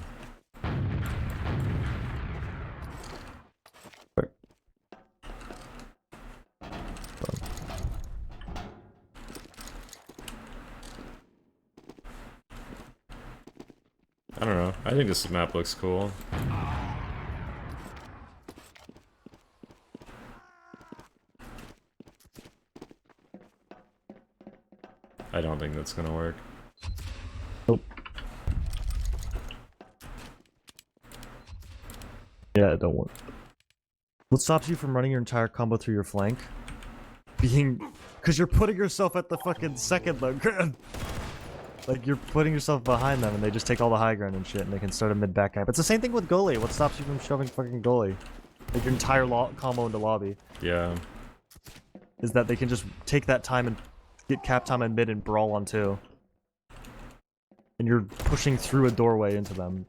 I don't know. I think this map looks cool. I don't think that's gonna work. Nope. Yeah, it don't work. What stops you from running your entire combo through your flank? Because you're putting yourself at the fucking second low ground. Like, you're putting yourself behind them and they just take all the high ground and shit and they can start a mid-back gap. It's the same thing with goalie. What stops you from shoving fucking goalie? Like, your entire combo into lobby. Yeah. Is that they can just take that time and get cap time in mid and brawl on two. And you're pushing through a doorway into them.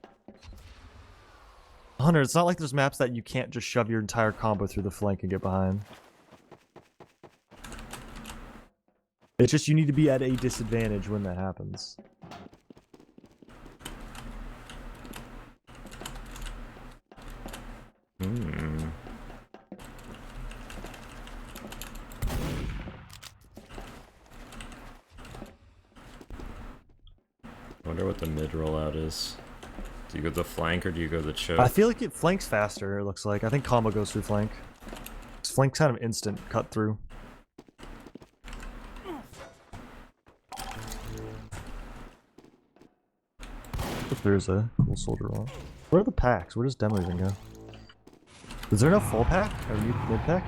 Hunter, it's not like there's maps that you can't just shove your entire combo through the flank and get behind. It's just you need to be at a disadvantage when that happens. Wonder what the mid rollout is. Do you go the flank or do you go the choke? I feel like it flanks faster, it looks like. I think combo goes through flank. Flank's kind of instant cut through. If there's a cool soldier on. Where are the packs? Where does demo even go? Is there no full pack? Or mid pack?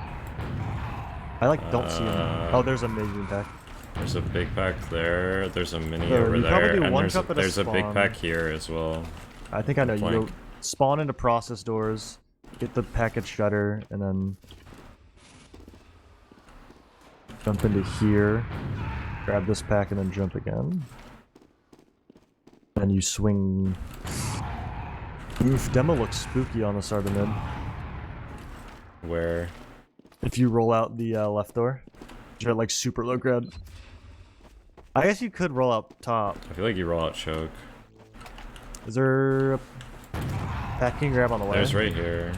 I like don't see them. Oh, there's a medium pack. There's a big pack there, there's a mini So over you there, probably do and one there's, cup at a there's a big spawn. pack here as well. I think I know. You Flank. go spawn into process doors, get the package shutter, and then jump into here, grab this pack, and then jump again. And you swing. Oof, demo looks spooky on the start of mid. Where? If you roll out the left door, you're at like super low ground. I guess you could roll out top. I feel like you roll out choke. Is there a packing grab on the way? There's right here.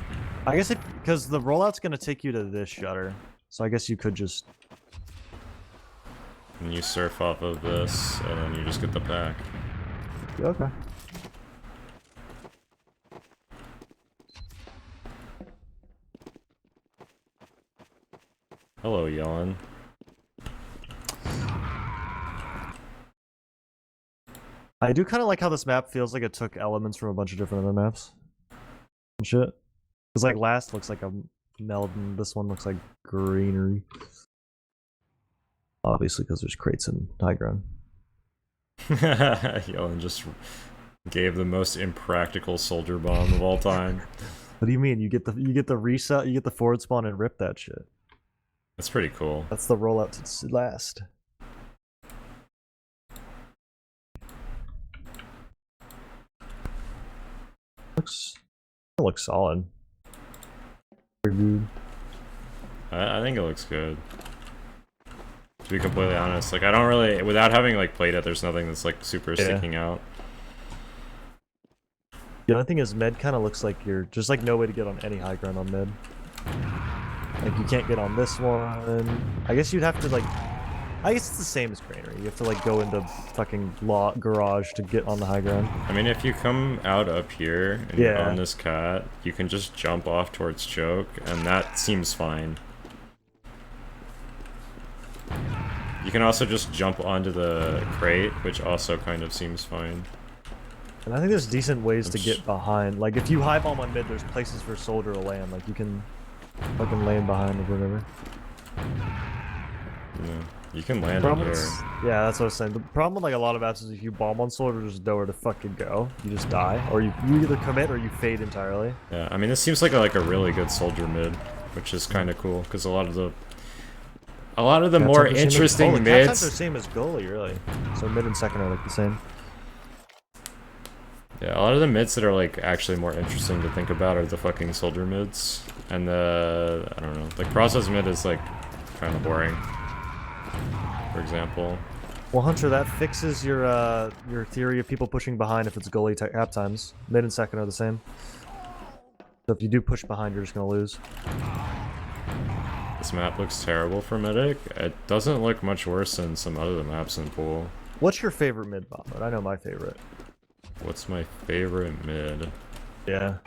I guess because the rollout's gonna take you to this shutter, so I guess you could just. And you surf off of this, and then you just get the pack. Okay. Hello, Yawn. I do kind of like how this map feels like it took elements from a bunch of different other maps. And shit. Because like last looks like a meld and this one looks like greenery. Obviously because there's crates and high ground. Yawn just gave the most impractical soldier bomb of all time. What do you mean? You get the reset, you get the forward spawn and rip that shit. That's pretty cool. That's the rollout to last. It looks solid. Pretty good. I think it looks good. To be completely honest, like I don't really, without having like played it, there's nothing that's like super sticking out. The only thing is med kind of looks like you're just like no way to get on any high ground on mid. Like you can't get on this one. I guess you'd have to like I guess it's the same as Granary. You have to like go into fucking garage to get on the high ground. I mean, if you come out up here and you're on this cat, you can just jump off towards choke, and that seems fine. You can also just jump onto the crate, which also kind of seems fine. And I think there's decent ways to get behind. Like if you high bomb on mid, there's places for Soldier to land. Like you can fucking land behind or whatever. Yeah. You can land in here. Yeah, that's what I was saying. The problem with like a lot of apps is if you bomb on Soldier, there's nowhere to fucking go. You just die, or you either commit or you fade entirely. Yeah, I mean this seems like a really good Soldier mid, which is kind of cool because a lot of the more interesting mids. Captains are the same as goalie, really. So mid and second are like the same. Yeah, a lot of the mids that are like actually more interesting to think about are the fucking Soldier mids, and the I don't know, like process mid is like kind of boring. For example. Well, Hunter, that fixes your theory of people pushing behind if it's goalie half times. Mid and second are the same. So if you do push behind, you're just gonna lose. This map looks terrible for Medic. It doesn't look much worse than some other maps in Pool. What's your favorite mid bot mode? I know my favorite. What's my favorite mid? Yeah.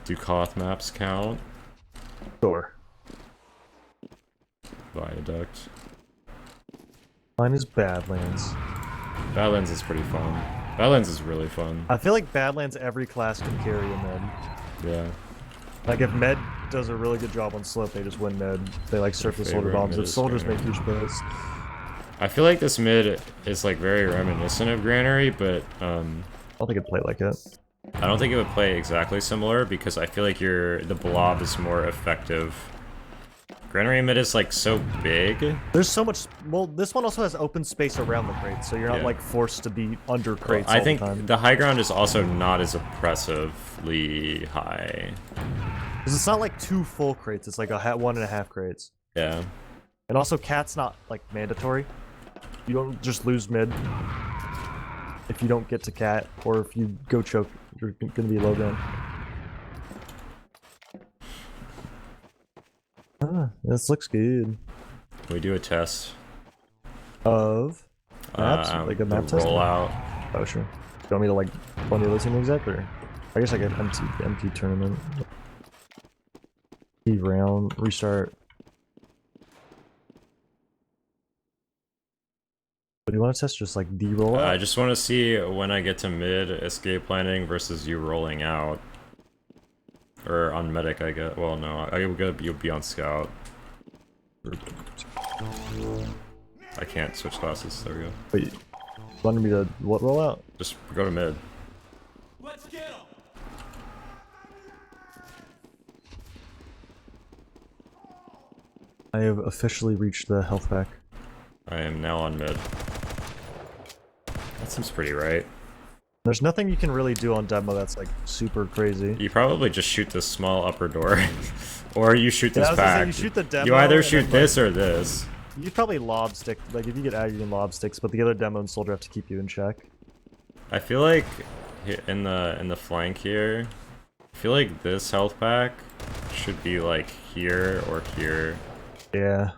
Do Koth maps count? Sure. Viaduct. Mine is Badlands. Badlands is pretty fun. Badlands is really fun. I feel like Badlands every class can carry a med. Yeah. Like if med does a really good job on slope, they just win med. They like surface soldier bombs. If soldiers make huge plays. I feel like this mid is like very reminiscent of Granary, but I don't think it'd play like it. I don't think it would play exactly similar because I feel like the blob is more effective. Granary mid is like so big. There's so much. Well, this one also has open space around the crates, so you're not like forced to be under crates. I think the high ground is also not as oppressively high. Because it's not like 2 full crates. It's like 1.5 crates. Yeah. And also, cat's not like mandatory. You don't just lose mid if you don't get to cat, or if you go choke, you're gonna be low ground. Ah, this looks good. Can we do a test? Of maps? Like a map test? Rollout. Oh, sure. You want me to like play the team exec, or I guess I get empty tournament. Empty round, restart. But do you want to test just like D rollout? I just want to see when I get to mid escape planning versus you rolling out. Or on medic, I guess. Well, no, you'll be on scout. I can't switch classes. There we go. Wait, you wanted me to what rollout? Just go to mid. Let's get 'em. I have officially reached the health pack. I am now on mid. That seems pretty right. There's nothing you can really do on demo that's like super crazy. You probably just shoot this small upper door, or you shoot this Say, pack. you shoot the demo. You either shoot this or this. You probably lob stick. Like if you get ag, you can lob sticks, but the other demo and soldier have to keep you in check. I feel like in the flank here, I feel like this health pack should be like here or here. Yeah.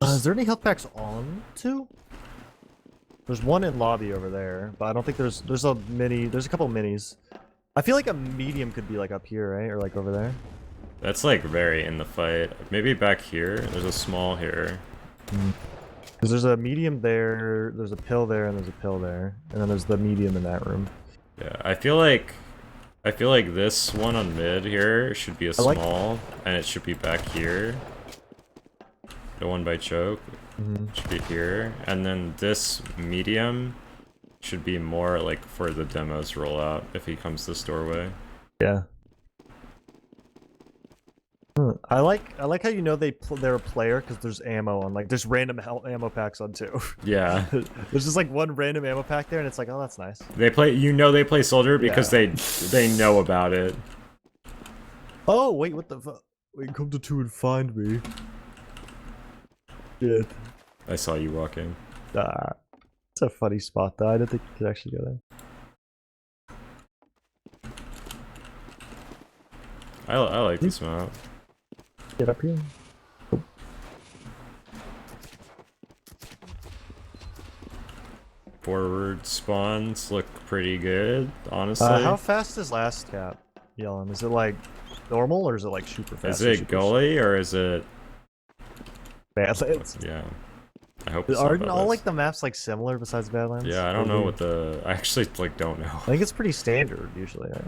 Is there any health packs on too? There's one in lobby over there, but I don't think there's a mini. There's a couple minis. I feel like a medium could be like up here, right, or like over there. That's like very in the fight. Maybe back here. There's a small here. Because there's a medium there, there's a pill there, and there's a pill there, and then there's the medium in that room. Yeah, I feel like this one on mid here should be a small, and it should be back here. The one by choke should be here, and then this medium should be more like for the demos rollout if he comes this doorway. Yeah. I like how you know they're a player because there's ammo on, like there's random ammo packs on too. Yeah. There's just like one random ammo pack there, and it's like, oh, that's nice. They play soldier because they know about it. Oh wait, what the fuck? Wait, come to 2 and find me. Shit. I saw you walk in. It's a funny spot though. I didn't think you could actually go there. I like this map. Get up here. Forward spawns look pretty good, honestly. How fast is last cap yelling? Is it like normal or is it like super fast? Is it gully or is it Badlands? Yeah. I hope it's not Aren't all Badlands. like the maps like similar besides Badlands? Yeah, I don't know what the... I actually like don't know. I think it's pretty standard usually. Right?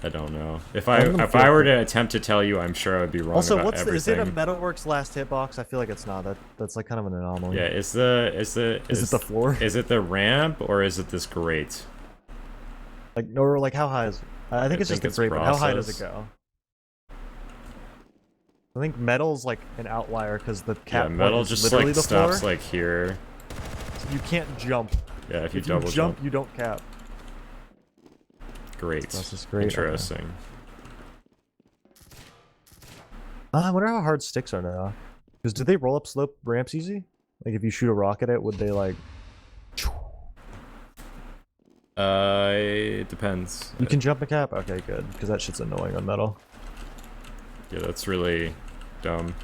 I don't know. If I were to attempt to tell you, I'm sure I would be wrong Also, about everything. is it a Metalworks last hitbox? I feel like it's not. That's like kind of an anomaly. Yeah, is it the floor? Is it the ramp or is it this grate? Like or like how high is? I think it's just the grate. But how high does it go? I think metal's like an outlier because the cap. Yeah, metal is just literally like the stops floor. like here. So you can't jump. Yeah, if you If double you jump, you don't cap. Great. That's just great. Interesting. I wonder how hard sticks are now. Because do they roll up slope ramps easy? Like if you shoot a rocket at, would they like? It depends. You can jump a cap. Okay, good. Because that shit's annoying on metal. Yeah, that's really dumb.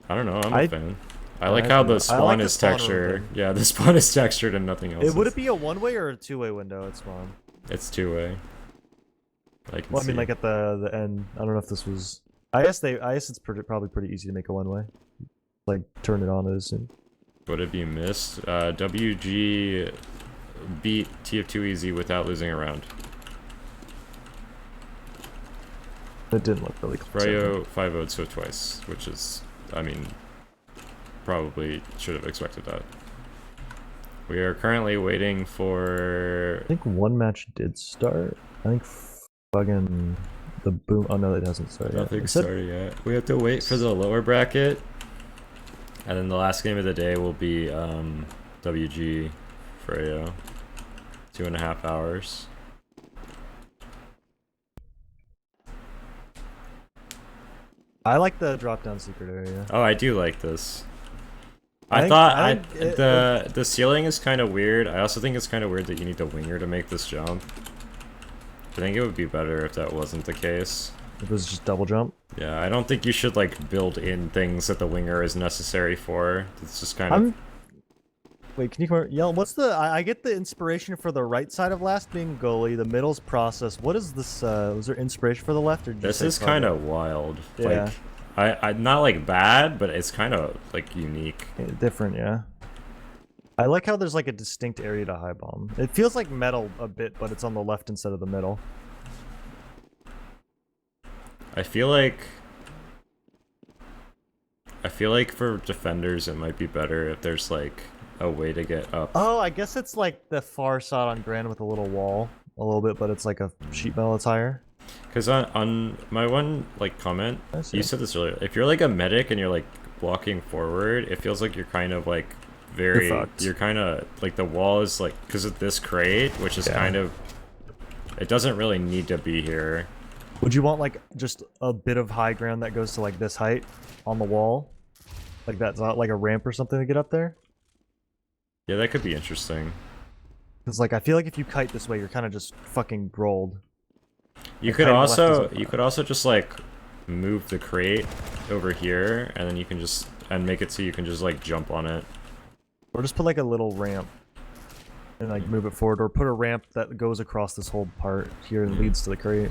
I don't know. I'm a fan. I like how the spawn is textured. Yeah, the spawn is textured and nothing else. Would it be a one-way or a two-way window at spawn? It's two-way. I mean, like at the end. I don't know if this was. I guess it's probably pretty easy to make a one-way. Like turn it on as soon. What have you missed? WG beat TF2 easy without losing a round. It didn't look really close. Fryo 5-0'd Swift twice, which is, I mean, probably should have expected that. We are currently waiting for... I think one match did start. I think fucking the boom... Oh no, it hasn't started yet. Nothing started yet. We have to wait for the lower bracket. And then the last game of the day will be WG Fryo. 2.5 hours. I like the drop-down secret area. Oh, I do like this. The ceiling is kind of weird. I also think it's kind of weird that you need the winger to make this jump. I think it would be better if that wasn't the case. If it was just double jump? Yeah, I don't think you should like build in things that the winger is necessary for. It's just kind of... Wait, can you yell? What's the... I get the inspiration for the right side of last being goalie, the middle's process. What is this... was there inspiration for the left? Or did this is kind of wild. Yeah. Like, I not like bad, but it's kind of like unique. Different, yeah. I like how there's like a distinct area to high bomb. It feels like metal a bit, but it's on the left instead of the middle. I feel like for defenders it might be better if there's like a way to get up. Oh, I guess it's like the far side on Grand with a little wall, a little bit, but it's like a sheet metal that's higher. Because on my one like comment, you said this earlier. If you're like a medic and you're like walking forward, it feels like you're kind of like you're kind of like the wall is like because of this crate, which is kind of it doesn't really need to be here. Would you want like just a bit of high ground that goes to like this height on the wall? Like that's not like a ramp or something to get up there? Yeah, that could be interesting. Because like I feel like if you kite this way, you're kind of just fucking rolled. You could also just like move the crate over here, and then you can just make it so you can just like jump on it. Or just put like a little ramp and like move it forward, or put a ramp that goes across this whole part here and leads to the crate.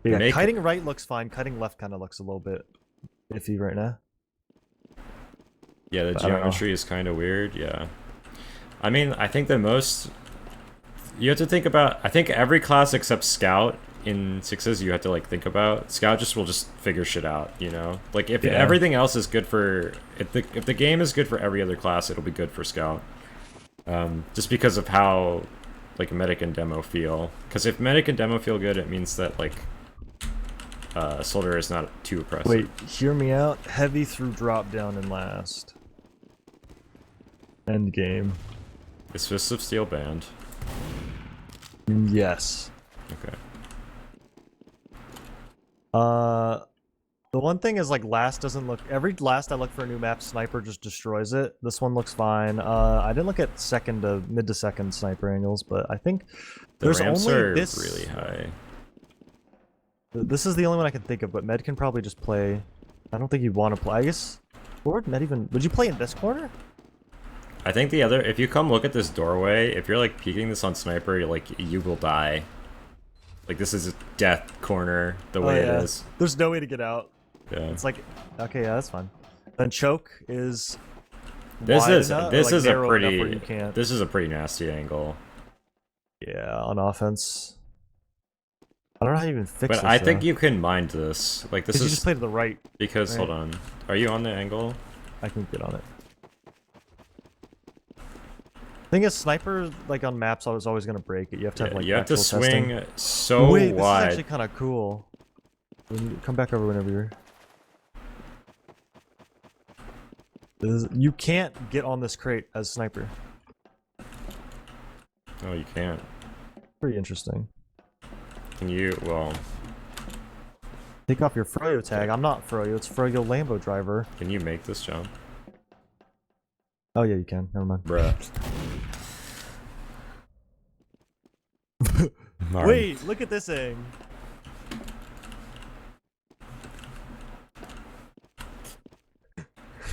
Yeah, kiting right looks fine. Kiting left kind of looks a little bit iffy right now. Yeah, the geometry is kind of weird. Yeah, I mean, I think the most you have to think about. I think every class except Scout in sixes you have to like think about. Scout will just figure shit out. You know, like if everything else is good for if the game is good for every other class, it'll be good for Scout. Just because of how like medic and demo feel. Because if medic and demo feel good, it means that like. Soldier is not too oppressive. Wait, hear me out. Heavy through drop down in last. End game. Is Fists of Steel banned? Yes. Okay. The one thing is like last doesn't look. Every last I look for a new map, sniper just destroys it. This one looks fine. I didn't look at second to mid to second sniper angles, but I think The there's ramps only are this. really high. This is the only one I can think of, but Med can probably just play. I don't think you'd want to play. I guess. Where would Med even? Would you play in this corner? I think the other, if you come look at this doorway, if you're like peeking this on sniper, you're like, you will die. Like this is a death corner the way it is. There's no way to get out. Yeah. It's like, okay, yeah, that's fine. Then choke is. This is a pretty you can't. this is a pretty nasty angle. Yeah, on offense. I don't know how you even fix But this. I think you can mind this. Like this is you just play to the right. because right? hold on, are you on the angle? I can get on it. Thing is, sniper like on maps, I was always gonna break it. You have to have like you have to actual swing testing. so Wait, wide. this is actually kind of cool. Come back over whenever you're. You can't get on this crate as sniper. Oh, you can't. Pretty interesting. Can you? Well, take off your Froyo tag. I'm not Froyo. It's Froyo Lambo driver. Can you make this jump? Oh yeah, you can. Never mind. Bruh. Wait, look at this thing.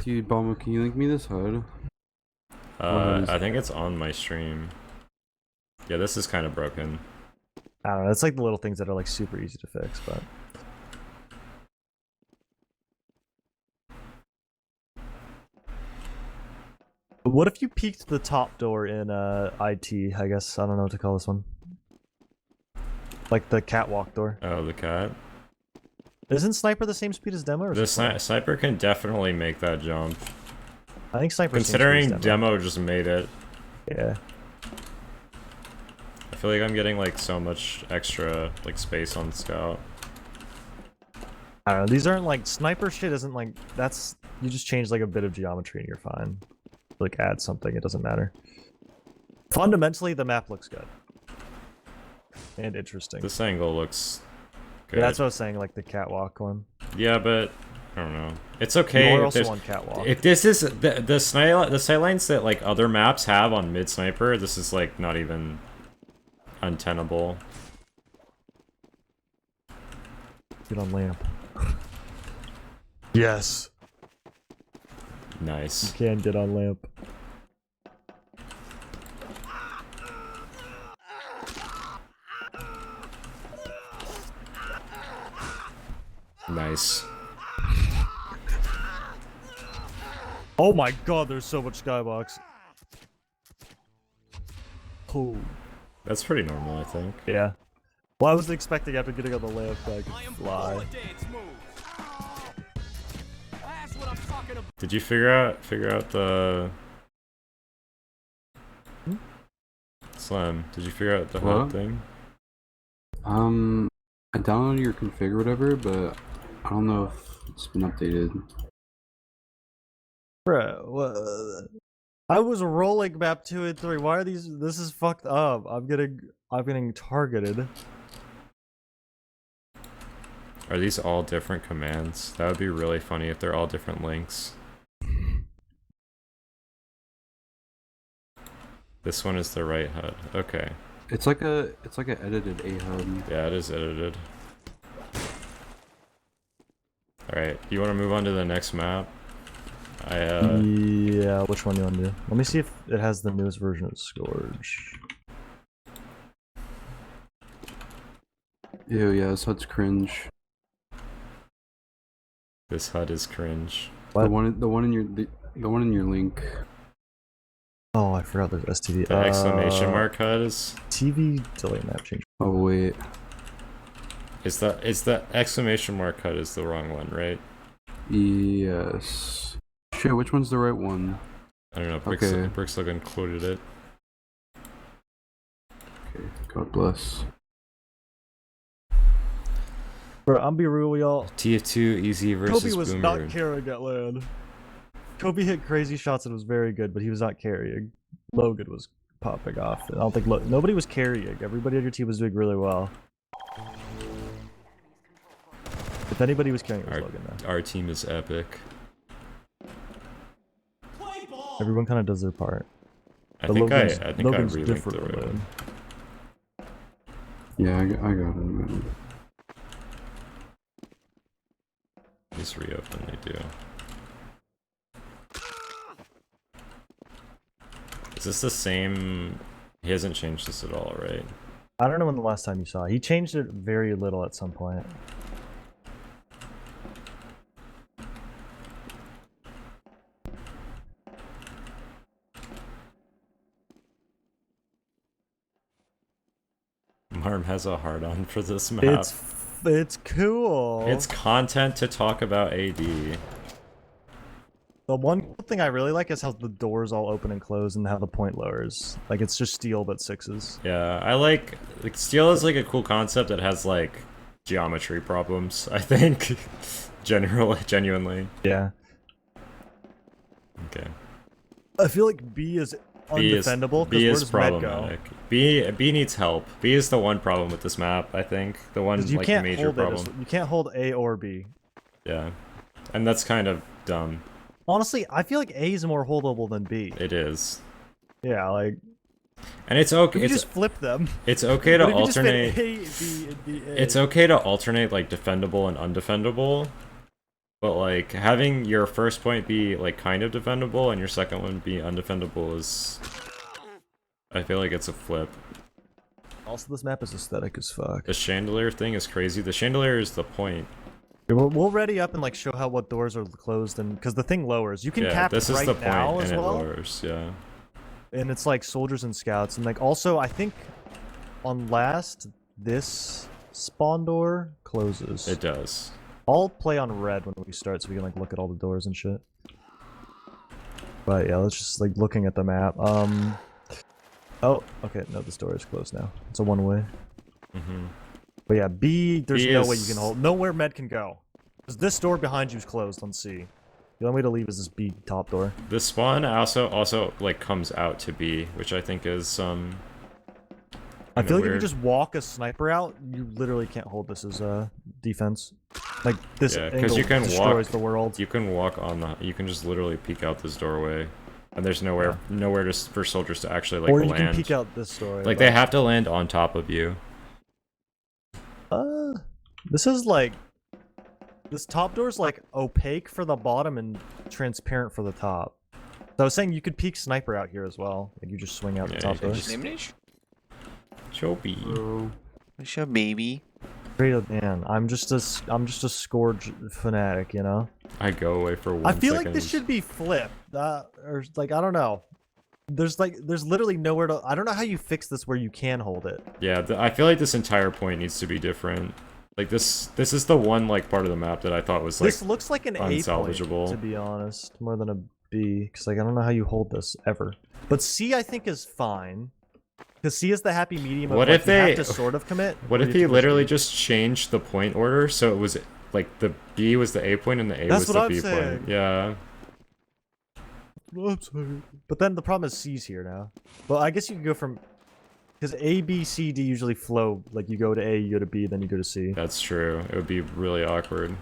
Dude, Bomber, can you link me this HUD? I think it's on my stream. Yeah, this is kind of broken. I don't know. It's like the little things that are like super easy to fix, but. What if you peeked the top door in IT? I guess I don't know what to call this one. Like the catwalk door. Oh, the cat. Isn't sniper the same speed as demo? Or The sniper can definitely make that jump. I think sniper. Considering demo just made it. Yeah. I feel like I'm getting like so much extra like space on scout. I don't know. These aren't like sniper shit. Isn't like that's you just change like a bit of geometry and you're fine. Like add something. It doesn't matter. Fundamentally, the map looks good and interesting. This angle looks good. Yeah, that's what I was saying. Like the catwalk one. Yeah, but I don't know. It's okay. You're also on catwalk. If this is the sightlines that like other maps have on mid sniper, this is like not even untenable. Get on lamp. Yes. Nice. You can get on lamp. Nice. Oh my god, there's so much skybox. Oh. That's pretty normal, I think. Yeah. Well, I was expecting after getting on the lamp that I could fly. Did you figure out the Slam? Did you figure out the whole thing? I downloaded your config or whatever, but I don't know if it's been updated. Bruh, I was rolling map 2 and 3. Why are these? This is fucked up. I'm getting targeted. Are these all different commands? That would be really funny if they're all different links. This one is the right HUD. Okay. It's like an edited A HUD. Yeah, it is edited. Alright, you want to move on to the next map? Yeah, which one do you want to do? Let me see if it has the newest version of Scourge. Ew, yeah, this HUD's cringe. This HUD is cringe. What? The one in your link. Oh, I forgot there's STV. The exclamation mark HUD is TV delay map change. Oh wait. Is the exclamation mark HUD is the wrong one, right? Yes. Shit, which one's the right one? I don't know. Brixlog included it. Okay, God bless. Bro, I'm be real with y'all. TF2 easy versus Kobe was Boomer. not carrying at land. Kobe hit crazy shots and was very good, but he was not carrying. Logan was popping off. I don't think nobody was carrying. Everybody on your team was doing really well. If If anybody was carrying, it was Logan though. Our team is epic. Everyone kind of does their part. I But think Logan's, I Logan's relinked different the than room. Logan. Yeah, I got it, man. Just reopen, they do. Is this the same? He hasn't changed this at all, right? I don't know when the last time you saw it. He changed it very little at some point. Marm has a hard-on for this map. It's cool. It's content to talk about AD. The one thing I really like is how the doors all open and close and how the point lowers. Like, it's just steel but sixes. Yeah, I like steel is like a cool concept that has like geometry problems, I think. Genuinely. Yeah. Okay. I feel like B is undefendable B because is where does Med go? problematic. B needs help. B is the one problem with this map, I think. The one You like can't major hold problem. you can't hold A or B. Yeah. And that's kind of dumb. Honestly, I feel like A is more holdable than B. It is. Yeah, like And it's okay. you just flip them. It's okay to But if you just alternate. fit A, B, and B, A. It's okay to alternate like defendable and undefendable, but like having your first point be like kind of defendable and your second one be undefendable is, I feel like it's a flip. Also, this map is aesthetic as fuck. The chandelier thing is crazy. The chandelier is the point. We'll ready up and like show how what doors are closed and because the thing lowers. You can Yeah, cap this right is the point, now and as it well. lowers. Yeah. And it's like soldiers and scouts and like also I think on last this spawn door closes. It does. I'll play on red when we start so we can like look at all the doors and shit. But yeah, let's just like looking at the map. Oh, okay, no, this door is closed now. It's a one-way. Mm-hmm. But yeah, B, there's B no is- way you can hold. Nowhere Med can go. Because this door behind you is closed on C. The only way to leave is this B top door. The spawn also like comes out to B, which I think is I feel like if weird. you just walk a sniper out, you literally can't hold this as defense. Like this Yeah, angle you can destroys walk the world. You can walk on the. You can just literally peek out this doorway, and there's nowhere for soldiers to actually like or you land. can peek out this door. Like they have to land on top of you. This is like this top door's like opaque for the bottom and transparent for the top. So I was saying you could peek sniper out here as well. Like you just swing out the top door. Choppy. What's up, baby? Straight up, man. I'm just a scourge fanatic, you know. I go away for 1 I second. feel like this should be flipped, or like I don't know. There's literally nowhere to. I don't know how you fix this where you can hold it. Yeah, I feel like this entire point needs to be different. Like this is the one like part of the map that I thought was like This looks like an A point, unsalvageable. to be honest, more than a B. Because like I don't know how you hold this ever. But C I think is fine. Because C is the happy medium of What like, if you have they- to sort of commit. What or if you he have to literally push just changed the point order so it was like the B was the A point and the A That's was what the I'm B saying. point? Yeah. But then the problem is C's here now. Well, I guess you can go from because A, B, C, D usually flow. Like you go to A, you go to B, then you go to C. That's true. It would be really awkward.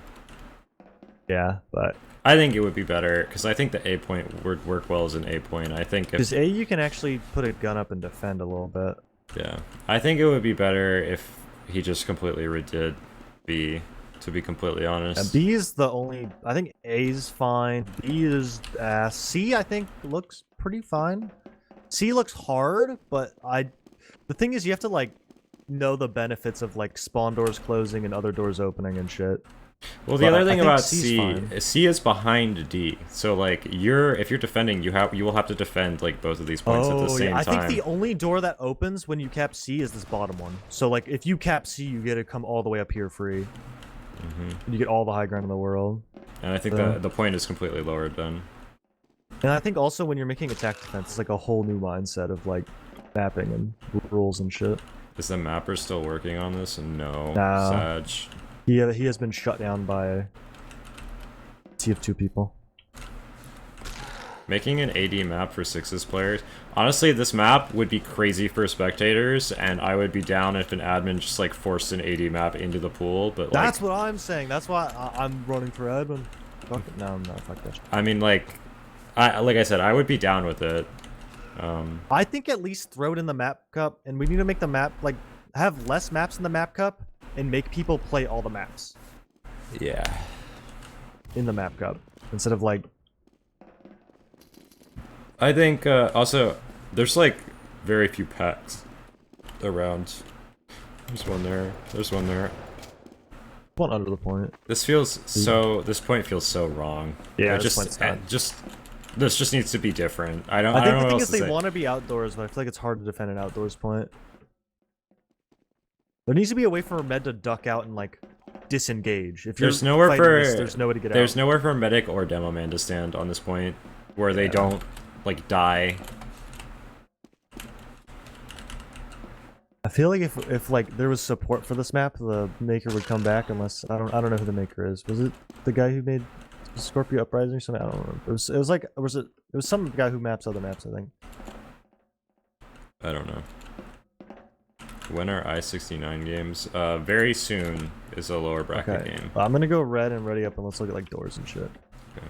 Yeah, but I think it would be better because I think the A point would work well as an A point. I think if because A you can actually put a gun up and defend a little bit. yeah, I think it would be better if he just completely redid B. To be completely honest. And B is the only. I think A is fine. B is C. I think looks pretty fine. C looks hard, but the thing is, you have to like know the benefits of like spawn doors closing and other doors opening and shit. Well, the But other I thing think about C's C, fine. C is behind D. So like if you're defending, you will have to defend like both of these points at the same I time. think the only door that opens when you cap C is this bottom one. So like if you cap C, you get to come all the way up here free. Mhm. And you get all the high ground in the world. And I think So- that the point is completely lowered then. And I think also when you're making attack defense, it's like a whole new mindset of like mapping and rules and shit. Is the mapper still working on this? No. No. Sag. He has been shut down by TF2 people. Making an AD map for Sixes players. Honestly, this map would be crazy for spectators, and I would be down if an admin just like forced an AD map into the pool. But like, that's what I'm saying. That's why I'm running for admin. Fuck it. No, I'm not. Fuck that shit. I mean, like I said, I would be down with it. I think at least throw it in the map cup, and we need to make the map like have less maps in the map cup, and make people play all the maps. Yeah. In the map cup instead of like. I think also there's like very few packs around. There's one there. There's one there. One under the point. This feels so. This point feels so wrong. Yeah, this just needs to be different. I don't think know the what thing else is to they say. want to be outdoors, but I feel like it's hard to defend an outdoors point. There needs to be a way for a med to duck out and like disengage. If There's you're nowhere fighting for this, there's nowhere to get there's out. nowhere for medic or demo man to stand on this point where they don't like die. I feel like if like there was support for this map, the maker would come back. Unless I don't know who the maker is. Was it the guy who made Scorpio Uprising or something? I don't remember. It was some guy who maps other maps. I think. I don't know. When are i69 games? Very soon is a lower bracket Okay. game. I'm gonna go red and ready up, and let's look at like doors and shit. Okay.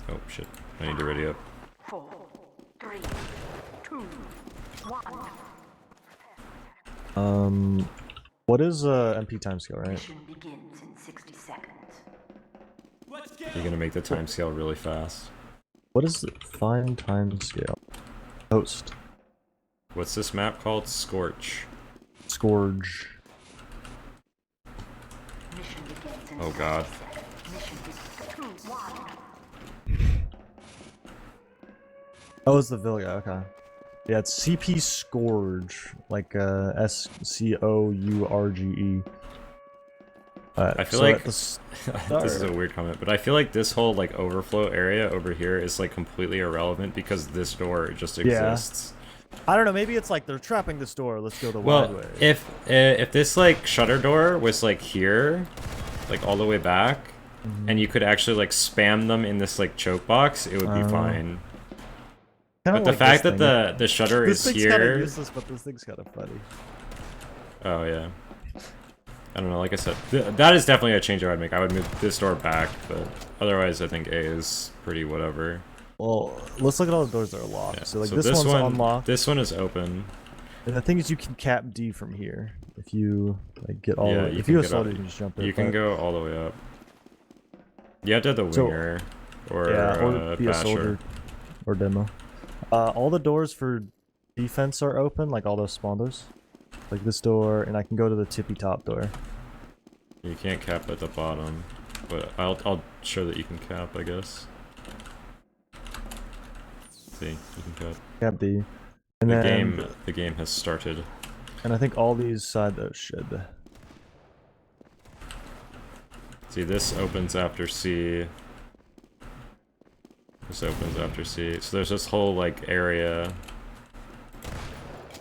Oh shit! I need to ready up. 4, 3, 2, 1. What is MP timescale, right? Mission begins in 60 seconds. You're gonna make the timescale really fast. What is the fine timescale? Host. What's this map called? Scorch. Scourge. Mission begins in Oh god. Mission begins 2, 1. Oh, it's the Vilga. Okay. Yeah, it's CP Scourge, like SCOURGE. I feel so like at the this is a weird comment, but I feel like this whole like overflow area over here is like completely irrelevant because this door just exists. I don't know. Maybe it's like they're trapping this door. Let's go the wide Well, way. if this like shutter door was like here, like all the way back, and you could actually like spam them in this like choke box, it would be fine. But the fact that the shutter is this thing's kind of here. useless, but this thing's kind of funny. Oh yeah. I don't know. Like I said, that is definitely a change I would make. I would move this door back, but otherwise, I think A is pretty whatever. Well, let's look at all the doors that are locked. Yeah. So like this one's unlocked. This one is open. And the thing is, you can cap D from here if you like get all. Yeah, the way. you If can you get assault up. it, you can just jump it. You can go all the way up. You have to have the So- winger or or be a basher. soldier or demo. All the doors for defense are open, like all those spawn doors, like this door, and I can go to the tippy top door. You can't cap at the bottom, but I'll show that you can cap, I guess. See, you can cap. Cap D. And The game has started. And I think all these side doors should. See, this opens after C. This opens after C. So there's this whole like area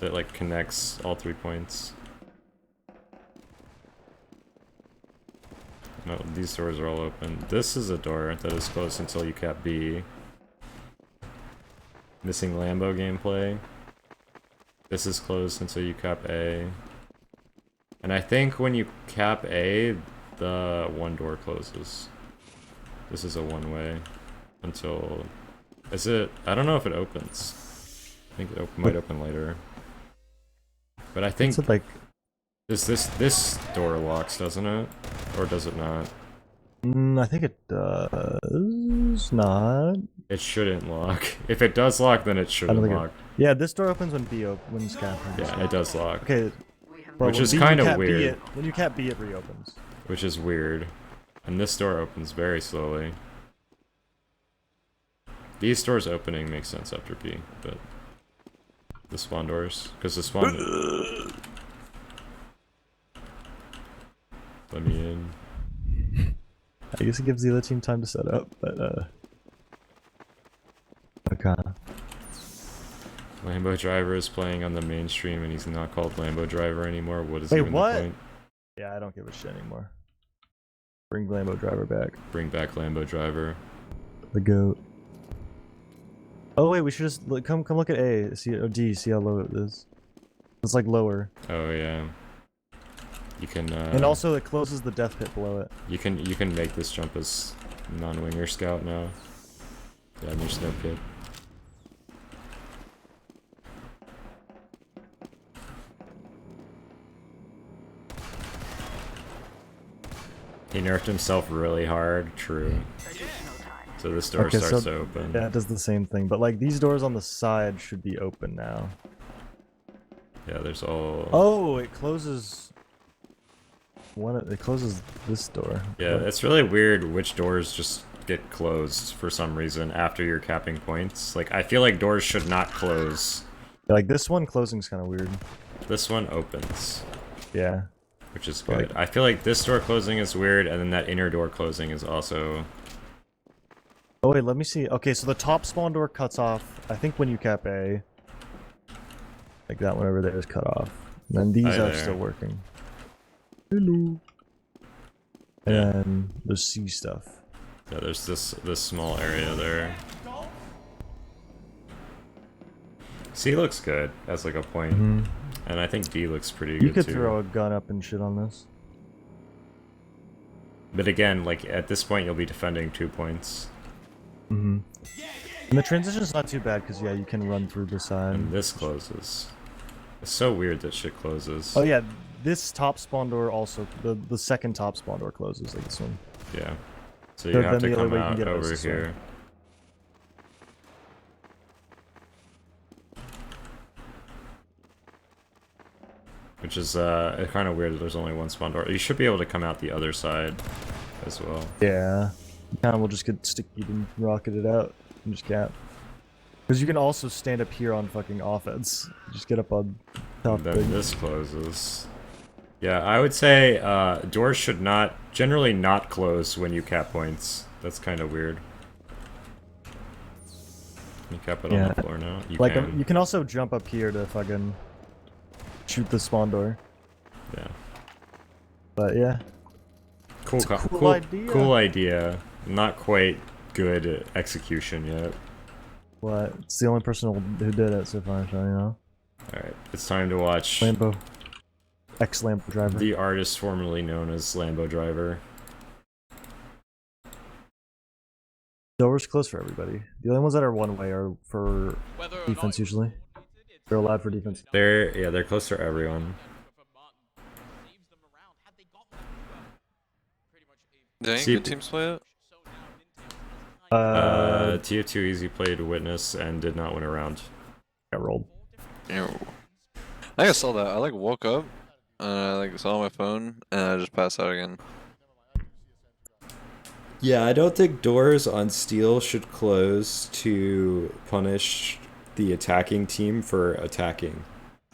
that like connects all 3 points. No, these doors are all open. This is a door that is closed until you cap B. Missing Lambo gameplay. This is closed until you cap A. And I think when you cap A, the one door closes. This is a one-way until... Is it? I don't know if it opens. I think it might open later. But I think... It's like... This door locks, doesn't it? Or does it not? I think it does not. It shouldn't lock. If it does lock, then it shouldn't lock. Yeah, this door opens when B when it's capped. Yeah, it does lock. Okay. But Which when is B, kind you of cap B, weird. when you cap B, it reopens. Which is weird. And this door opens very slowly. These doors opening makes sense after B, but... The spawn doors, because the spawn... Let me in. I guess it gives the other team time to set up, but okay. Lambo Driver is playing on the mainstream and he's not called Lambo Driver anymore. What is Wait, even what? the point? Yeah, I don't give a shit anymore. Bring Lambo Driver back. Bring back Lambo Driver. The goat. Oh wait, we should just come look at A, see or D, see how low it is. It's like lower. Oh yeah. You can. And also, it closes the death pit below it. You can make this jump as non-winger scout now. Yeah, new snow kid. He nerfed himself really hard. True. So this door starts to open. Yeah, it does the same thing, but like these doors on the side should be open now. Yeah, there's all. Oh, it closes. It closes this door. Yeah, it's really weird which doors just get closed for some reason after you're capping points. Like, I feel like doors should not close. Like this one closing's kind of weird. This one opens. Yeah. Which is good. I feel like this door closing is weird, and then that inner door closing is also. Oh wait, let me see. Okay, so the top spawn door cuts off, I think when you cap A. Like that one over there is cut off. And then these are still working. Hello. And the C stuff. Yeah, there's this small area there. C looks good as like a point. And I think D looks pretty good too. You could throw a gun up and shit on this. But again, like at this point you'll be defending 2 points. And the transition's not too bad because yeah, you can run through the side. And this closes. It's so weird that shit closes. Oh yeah, this top spawn door also, the second top spawn door closes like this one. Yeah. So you have to come out over here. Which is kind of weird that there's only one spawn door. You should be able to come out the other side as well. Yeah. Kind of will just get sticky and rocket it out and just cap. Because you can also stand up here on fucking offense. Just get up on top. Then this closes. Yeah, I would say doors should generally not close when you cap points. That's kind of weird. Can you cap it on the floor now? You can. You can also jump up here to fucking shoot the spawn door. Yeah. But yeah. Cool idea. Cool idea. Not quite good execution yet. What? It's the only person who did it so far, so you know. Alright, it's time to watch Lambo. Ex-Lambo Driver. The artist formerly known as Lambo Driver. Doors closed for everybody. The only ones that are one way are for defense usually. They're allowed for defense. They're close to everyone. Dang, good teams play it? TF2 Easy played Witness and did not win a round. Got rolled. Ew. I think I saw that. I like woke up and I like saw my phone and I just passed out again. Yeah, I don't think doors on steel should close to punish the attacking team for attacking,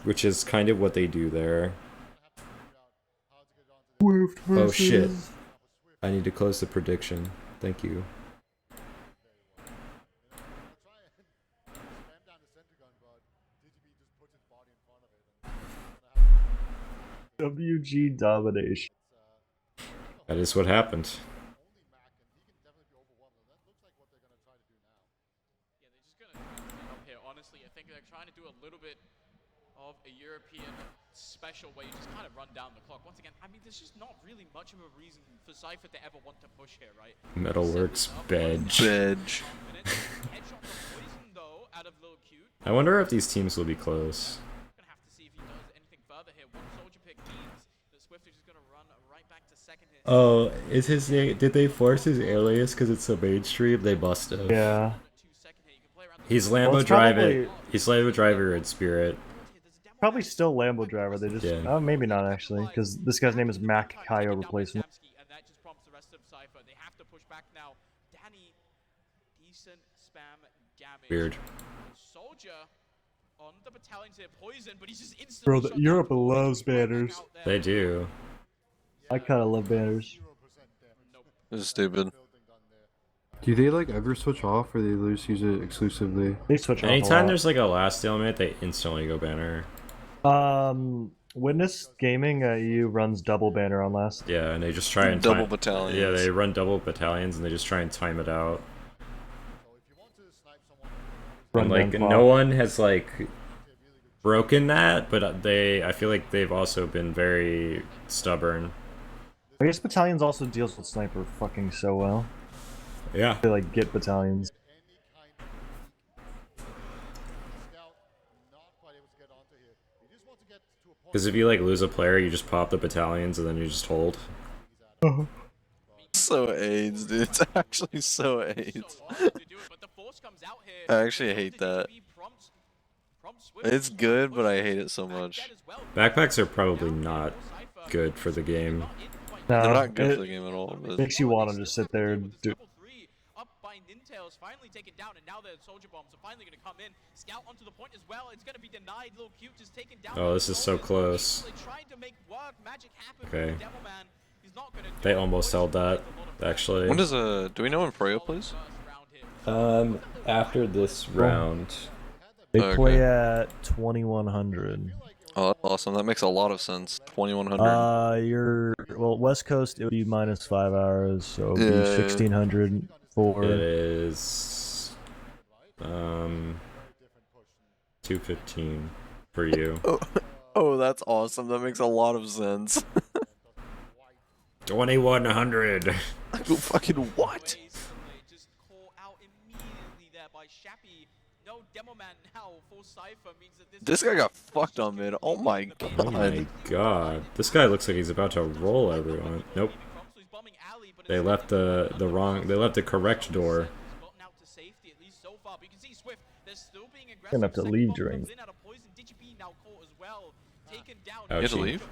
which is kind of what they do there. Oh shit. I need to close the prediction. Thank you. WG domination. That is what happened. Honestly, I think they're trying to do a little bit of a European special where you just kind of run down the clock. Once again, I mean, there's just not really much of a reason for Cypher to ever want to push here, right? Metalworks Bedge. I wonder if these teams will be close. Gonna have to see if he does anything further here. One soldier pick means that Swift is just gonna run right back to second here. Oh, is his name? Did they force his alias because it's so mainstream? They must have. Yeah. He's Lambo Driver. He's Lambo Driver in spirit. Probably still Lambo Driver. They just maybe not actually, because this guy's name is Mac Kaio replacement. And that just prompts the rest of Cypher. They have to push back now. Danny, decent spam damage. Weird. Soldier on the battalions here, poison, but he's just instantly. Bro, Europe loves banners. They do. I kind of love banners. This is stupid. Do they like ever switch off, or they just use it exclusively? They switch off. Anytime there's like a last stalemate, they instantly go banner. Witness Gaming EU runs double banner on last. Yeah, and they just try and Double time, battalions. Yeah, they run double battalions and they just try and time it out. And like no one has like broken that, but I feel like they've also been very stubborn. I guess battalions also deals with sniper fucking so well. Yeah. They like get battalions. Because if you like lose a player, you just pop the battalions and then you just hold. So AIDS, dude. It's actually so AIDS. I actually hate that. It's good, but I hate it so much. Backpacks are probably not good for the game. No, they're not good for the game at all. But... makes you want to just sit there and do. Ninetales finally taken down, and now the soldier bombs are finally going to come in. Scout onto the point as well. It's going to be denied. Little Cute just taken down. Oh, this is so close. Okay. They almost held that, actually. When does do we know when Froyo plays? After this round. They play at 2100. Oh, that's awesome. That makes a lot of sense. 2100. Well, West Coast it would be minus 5 hours, so it would be 1600 for. It is 2:15 for you. Oh, that's awesome. That makes a lot of sense. 2100. Fucking what? This guy got fucked on mid. Oh my god. Oh my god. This guy looks like he's about to roll everyone. Nope. They left the correct door. Gonna have to leave during. You have to leave?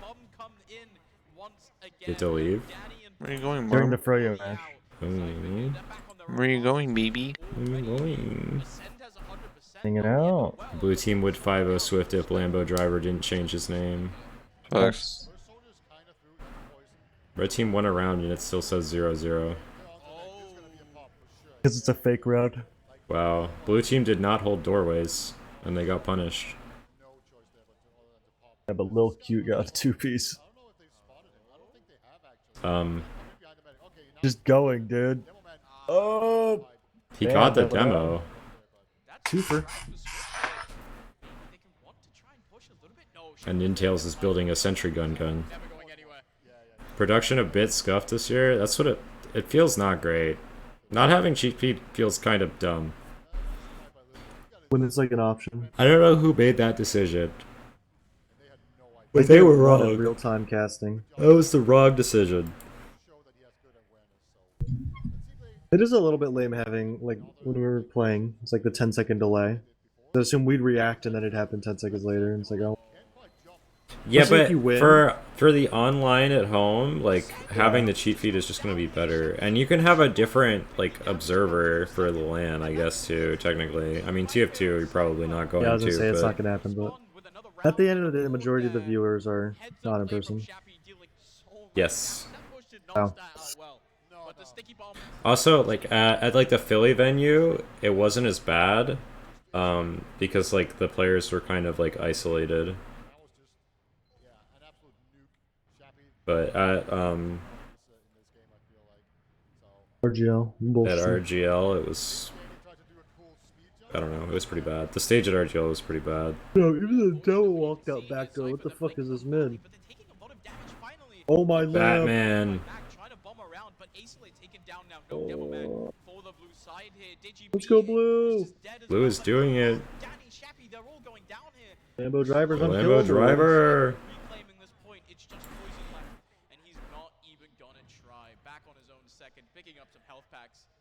You have to leave? Where are you going, Mom? During the Froyo match. Where are you going, baby? Where are you going? Hanging out. Blue team would 5-0 Swift if Lambo driver didn't change his name. Thanks. Red team won a round and it still says 0-0. Because it's a fake round. Wow. Blue team did not hold doorways and they got punished. Yeah, but Lil Cute got a 2-piece. Just going, dude. Oh! He got the demo. Twofer. And Ninetales is building a sentry gun. Production a bit scuffed this year. That's what it feels not great. Not having cheat feed feels kind of dumb. When it's like an option. I don't know who made that decision. But they were wrong. Real-time casting. That was the wrong decision. It is a little bit lame having, like, when we were playing, it's like the 10-second delay. So assume we'd react and then it happened 10 seconds later, and it's like, oh. Yeah, but for the online at home, like, having the cheat feed is just going to be better. And you can have a different, like, observer for the LAN, I guess, too, technically. I mean, TF2, you're probably not going to. Yeah, I was going to say, it's not going to happen, but at the end of the day, the majority of the viewers are not in person. Yes. Oh. Also, like, at like the Philly venue, it wasn't as bad, because, like, the players were kind of, like, isolated. But at RGL, at RGL, it was, I don't know, it was pretty bad. The stage at RGL was pretty bad. No, even the demo walked out back door. What the fuck is this mid? Oh my lord. Batman. Oh. Let's go blue. Blue is doing it. Lambo driver's on Lambo driver.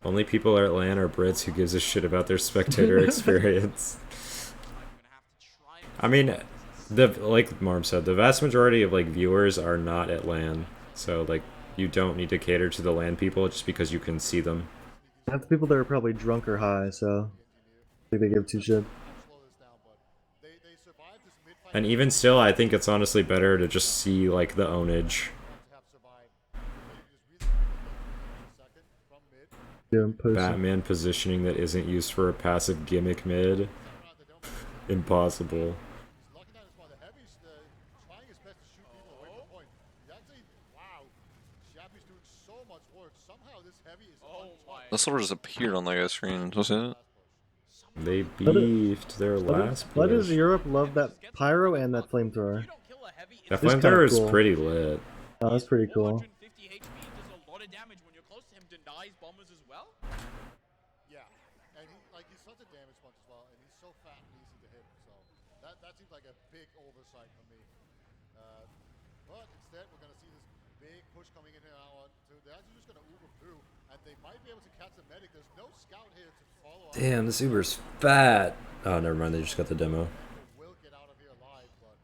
Only people at LAN are Brits who gives a shit about their spectator experience. I mean, like Marm said, the vast majority of like viewers are not at LAN, so like you don't need to cater to the LAN people just because you can see them. That's people that are probably drunk or high, so I think they give two shit. And even still, I think it's honestly better to just see like the ownage. Batman positioning that isn't used for a passive gimmick mid. Impossible. That sort of just appeared on that guy's screen, wasn't it? They beefed their last Why does push. Europe love that pyro and that flamethrower? That It's kinda flamethrower is cool. pretty lit. Oh, that's pretty cool. 450 HP does a lot of damage when you're close to him, denies bombers as well. Yeah, and he's such a damage punch as well, and he's so fat and easy to hit. So that seems like a big oversight for me. But instead, we're gonna see this big push coming in here now. They're actually just gonna Uber through, and they might be able to catch the medic. There's no scout here to follow up. Damn, this Uber's fat. Oh, never mind. They just got the demo. Will get out of here alive, but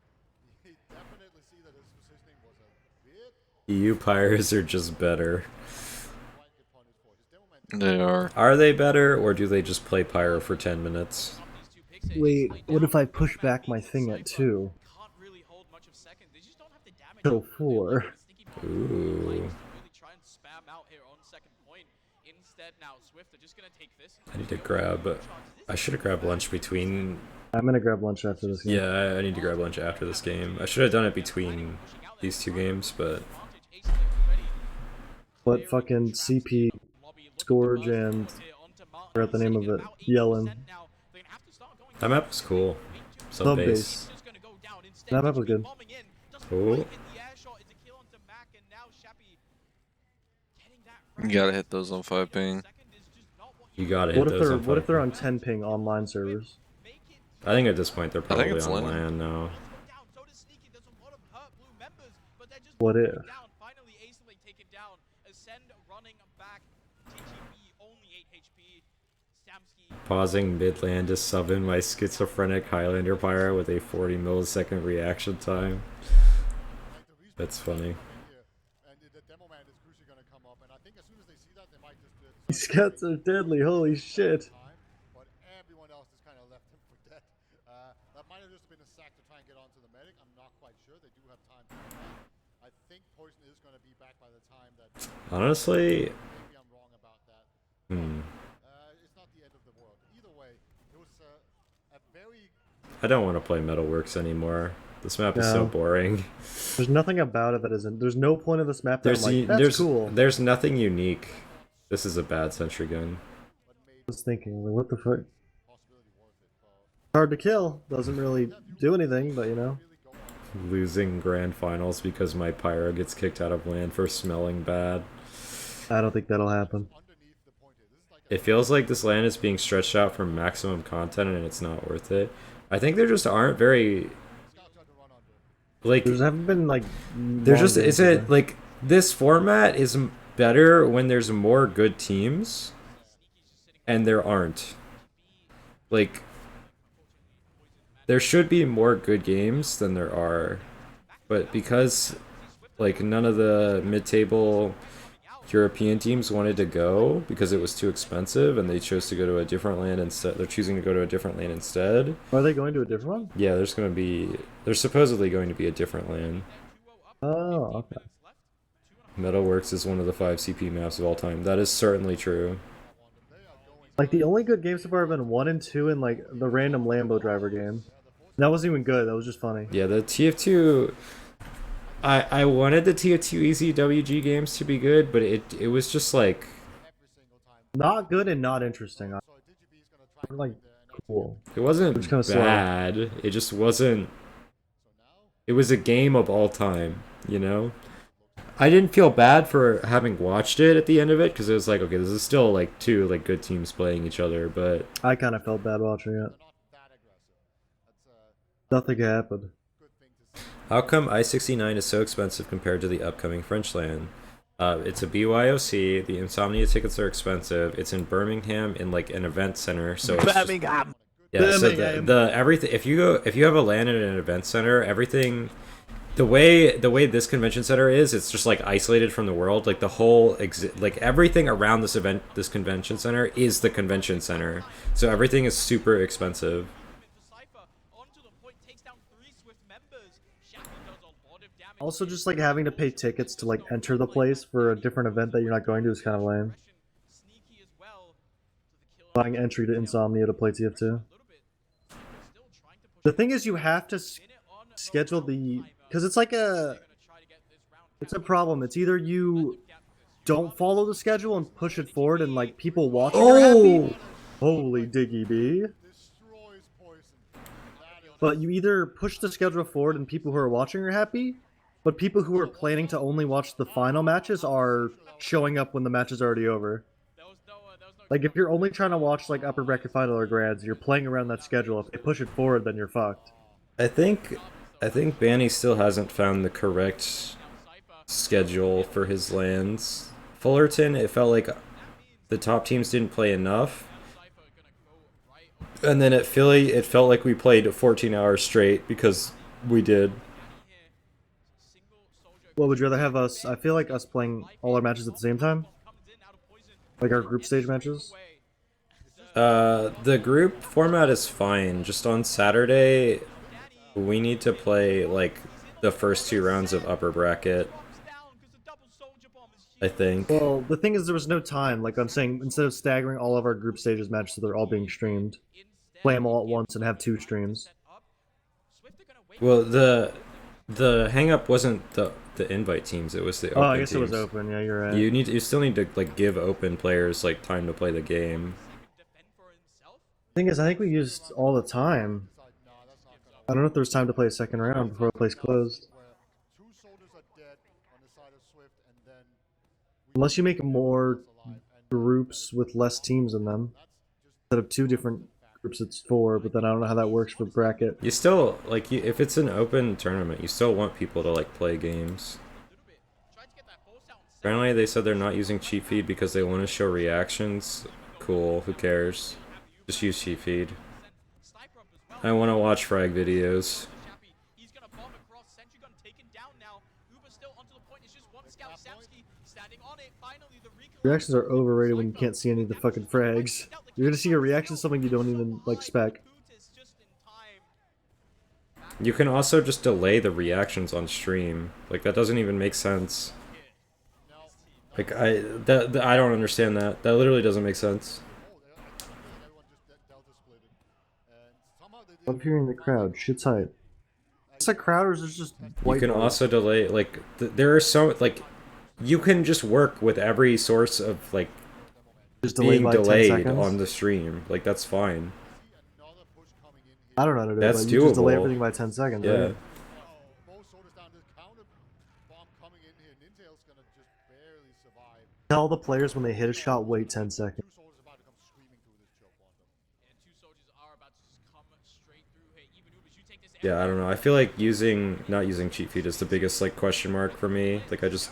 you definitely see that his positioning was a bit. EU pyros are just better. They are. Are they better, or do they just play pyro for 10 minutes? Wait, what if I push back my thing at 2? Till 4. Ooh. I need to grab. I should have grabbed lunch between. I'm gonna grab lunch after this game. Yeah, I need to grab lunch after this game. I should have done it between these two games, but. What fucking CP, Scourge, and I forgot the name of it. Yellen. That map was cool. Sub base. That map was good. Oh. You gotta hit those on 5 ping. You gotta hit those on 5 What if they're on 10 ping online servers? I think at this point they're probably it's on LAN. LAN now. What if? Pausing mid-land to sub in my schizophrenic Highlander pyro with a 40 millisecond reaction time. That's funny. These cats are deadly, holy shit. But everyone else is kind of left him for dead. That might have just been a sack to try and get onto the medic. I'm not quite sure. They do have time to do that. I think Poison is going to be back by the time that. Honestly. Maybe I'm wrong about that. It's not the end of the world. Either way, it was a very. I don't want to play Metalworks anymore. This map is so boring. There's nothing about it that isn't. There's no point of this map that I'm like, that's cool. There's nothing unique. This is a bad sentry gun. I was thinking, like, what the fuck? Hard to kill. Doesn't really do anything, but you know. Losing grand finals because my pyro gets kicked out of LAN for smelling bad. I don't think that'll happen. It feels like this LAN is being stretched out for maximum content and it's not worth it. I think there just aren't very... Like... There haven't been, like... There's just... Is it, like... This format is better when there's more good teams. And there aren't. Like... There should be more good games than there are. But because... Like, none of the mid-table European teams wanted to go because it was too expensive and they chose to go to a different LAN instead. They're choosing to go to a different LAN instead. Are they going to a different one? Yeah, there's supposedly going to be a different LAN. Oh, okay. Metalworks is one of the 5 CP maps of all time. That is certainly true. Like, the only good games so far have been 1 and 2 and, like, the random Lambo driver game. That wasn't even good, that was just funny. Yeah, the TF2... I wanted the TF2 Easy WG games to be good, but it was just, like... Not good and not interesting. Like, cool. It wasn't bad. It just wasn't... It was a game of all time, you know? I didn't feel bad for having watched it at the end of it, because it was like, okay, this is still, like, 2, like, good teams playing each other, but... I kind of felt bad watching it. Nothing happened. How come i69 is so expensive compared to the upcoming French LAN? It's a BYOC, the Insomnia tickets are expensive, it's in Birmingham in, like, an event center, so it's Birmingham! Yeah, so the everything, if you have a LAN in an event center, everything... The way this convention center is, it's just, like, isolated from the world. Like, the whole like, everything around this convention center is the convention center. So everything is super expensive. Also, just, like, having to pay tickets to, like, enter the place for a different event that you're not going to is kind of lame. Buying entry to Insomnia to play TF2. The thing is, you have to schedule the... Because it's like a... It's a problem. It's either you don't follow the schedule and push it forward, and like people watching are happy. Holy Diggy B. But you either push the schedule forward and people who are watching are happy, but people who are planning to only watch the final matches are showing up when the match is already over. Like, if you're only trying to watch, like, upper bracket final or grands, you're playing around that schedule. If they push it forward, then you're fucked. I think Banny still hasn't found the correct schedule for his lands. Fullerton, it felt like the top teams didn't play enough. And then at Philly, it felt like we played 14 hours straight because we did. What would you rather have us? I feel like us playing all our matches at the same time? Like our group stage matches? The group format is fine. Just on Saturday, we need to play, like, the first 2 rounds of upper bracket. I think. Well, the thing is there was no time. Like I'm saying, instead of staggering all of our group stages matches so they're all being streamed, play them all at once and have 2 streams. Well, the hang-up wasn't the invite teams, it was the open I guess teams. it was open, yeah, you're right. You still need to, like, give open players, like, time to play the game. Thing is, I think we used all the time. I don't know if there was time to play a second round before the place closed. Unless you make more groups with less teams in them. Instead of 2 different groups, it's 4, but then I don't know how that works for bracket. You still, like, if it's an open tournament, you still want people to, like, play games. Apparently they said they're not using cheat feed because they want to show reactions. Cool, who cares? Just use cheat feed. I want to watch frag videos. Reactions are overrated when you can't see any of the fucking frags. You're gonna see a reaction to something you don't even, like, spec. You can also just delay the reactions on stream. Like, that doesn't even make sense. Like, I don't understand that. That literally doesn't make sense. I'm hearing the crowd. Shit's hype. It's a crowd, or is it just white? You can noise? also delay, like, there are so, like, you can just work with every source of, like, just being by 10 delayed seconds? on the stream. Like, that's fine. I don't know how to do it, That's but you just delay doable. everything by 10 seconds, Yeah. right? Tell the players when they hit a shot, wait 10 seconds. Yeah, I don't know. I feel like not using cheat feed is the biggest, like, question mark for me. Like, I just...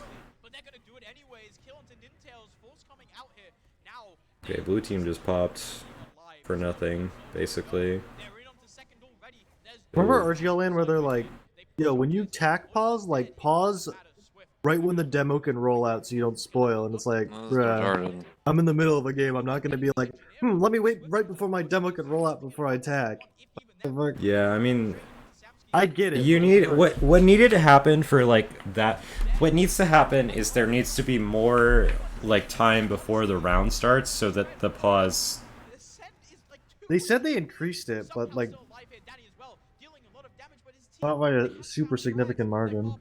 Okay, blue team just popped for nothing, basically. Remember RGL land where they're like, yo, when you tack pause, like, pause right when the demo can roll out so you don't spoil, and it's like, bruh, I'm in the middle of a game, I'm not gonna be like, let me wait right before my demo can roll out before I tack. Yeah, I mean... I get it. You need... What needed to happen for, like, that... What needs to happen is there needs to be more, like, time before the round starts so that the pause... They said they increased it, but, like, not by a super significant margin.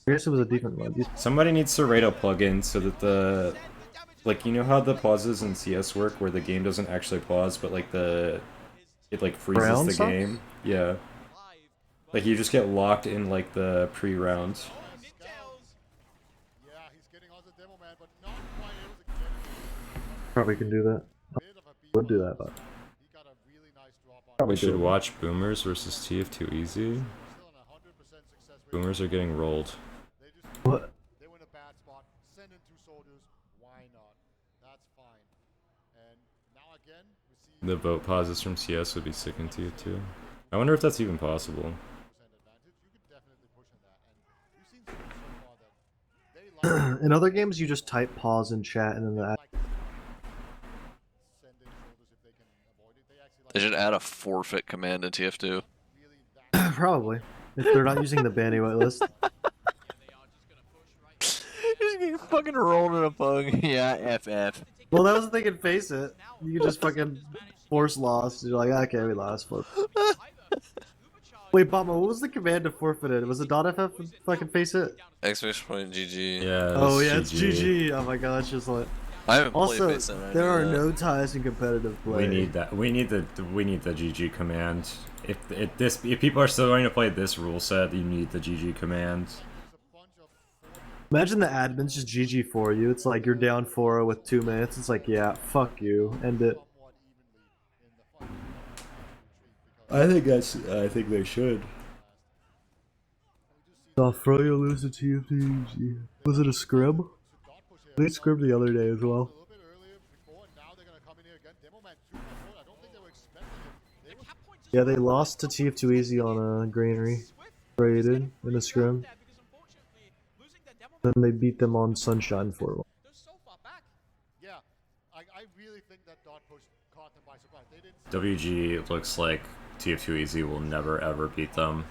I guess it was a different one. Somebody needs to write a plugin so that the... Like, you know how the pauses in CS work where the game doesn't actually pause, but, like, it, like, freezes Round the sucks? game? Yeah. Like, you just get locked in, like, the pre-round. Probably can do that. Would do that, but... We should watch Boomers versus TF2 Easy. Boomers are getting rolled. What? The vote pauses from CS would be sick in TF2. I wonder if that's even possible. In other games, you just type pause in chat and then the... They should add a forfeit command in TF2. Probably. If they're not using the banny whitelist. Just getting fucking rolled in a pug. Yeah, FF. Well, that was the thing in Face It. You could just fucking force loss. You're like, okay, we lost. Wait, Bama, what was the command to forfeit it? Was it .ff fucking face it? Exclamation point GG. Yeah. Oh yeah, it's GG. Oh my god, it's just like. I haven't Also, played face it. I there knew are that. no ties in competitive play. We need that. We need the GG command. If people are still going to play this rule set, you need the GG command. Imagine the admins just GG for you. It's like you're down 4 with 2 minutes. It's like, yeah, fuck you, end it. I think they should. Saw Froyo lose to TFT. Was it a scrim? They scrimmed the other day as well. Yeah, they lost to TF2 Easy on a granary. Froyo did in a scrim. Then they beat them on Sunshine 4-1. Yeah, I really think that dot push caught them by surprise. They didn't WG looks like TF2 Easy will never ever beat them.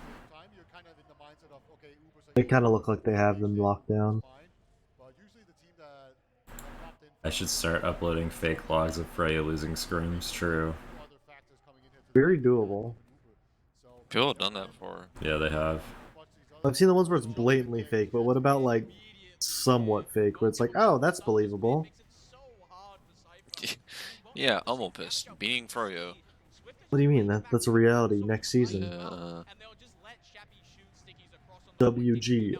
They kind of look like they have them locked down. I should start uploading fake logs of Freya losing scrims. True. Very doable. People have done that before. Yeah, they have. I've seen the ones where it's blatantly fake, but what about like somewhat fake, where it's like, oh, that's believable. Yeah, I'm pissed. Beating Froyo. What do you mean? That's a reality next season. Yeah. WG,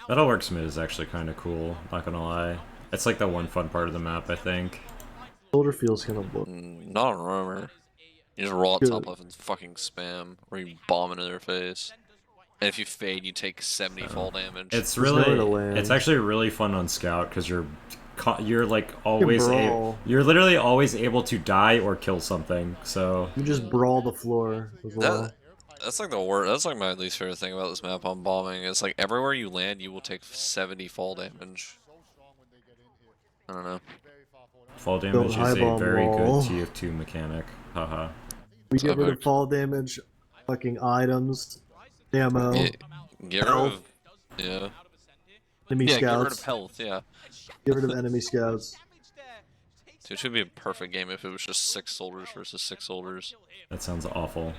That all works mid is actually kind of cool, not gonna lie. It's like the one fun part of the map, I think. Shoulder feels kind of look. Not a rumor. You just roll out top left and fucking spam, or you bomb into their face. And if you fade, you take 70 fall damage. It's really, it's actually really fun on Scout because you're like always you're literally always able to die or kill something. So you just brawl the floor as well. That's like the worst. That's like my least favorite thing about this map on bombing. It's like everywhere you land, you will take 70 fall damage. I don't know. Fall damage is a very good TF2 mechanic. Haha. We get rid of fall damage, fucking items, ammo, get rid of enemy scouts. Get rid of health. Yeah. Get rid of enemy scouts. Dude, it should be a perfect game if it was just 6 soldiers versus 6 soldiers. That sounds awful.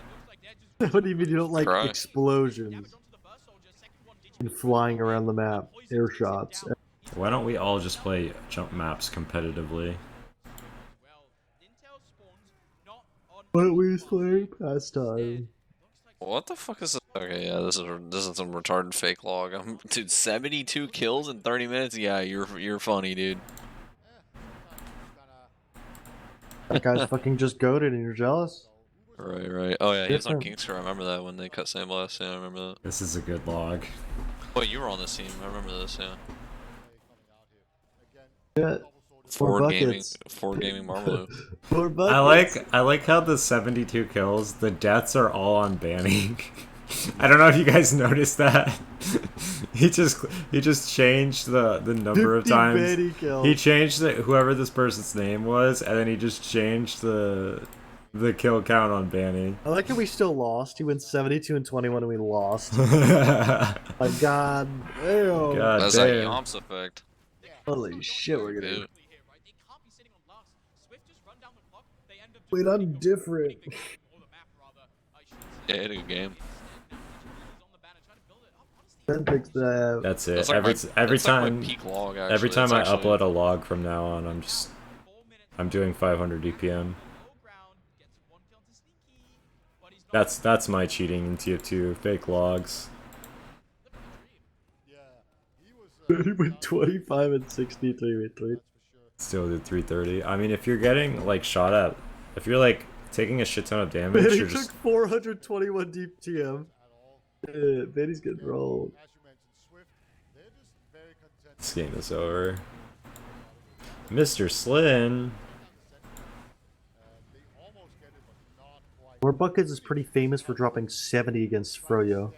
What do you mean you don't like explosions and flying around the map, air shots? Why don't we all just play jump maps competitively? Why don't we just play pastime? What the fuck is this? Okay, yeah, this is some retarded fake log. Dude, 72 kills in 30 minutes. Yeah, you're funny, dude. That guy's fucking just goated and you're jealous? Right. Oh yeah, he was on Kingscar. I remember that when they cut Sandblast. Yeah, I remember that. This is a good log. Oh, you were on this team. I remember this. Yeah. Yeah. 4 gaming Marmaloo. 4 buckets. I like how the 72 kills, the deaths are all on banning. I don't know if you guys noticed that. he just changed the number of times. He changed whoever this person's name was, and then he just changed the kill count on banning. I like how we still lost. He went 72 and 21 and we lost. My god damn. That's a Yomps effect. Holy shit, we're gonna do. Wait, I'm different. Yeah, had a good game. That's it. Like every time I actually upload a log from now on, I'm doing 500 DPM. That's my cheating in TF2, fake logs. He went 25 and 63 with 3. Still did 330. I mean, if you're getting like shot at, if you're like taking a shit ton of damage, he you're took just 421 DPM. Benny's getting rolled. This game is over. Mr. Slin. More Buckets is pretty famous for dropping 70 against Froyo.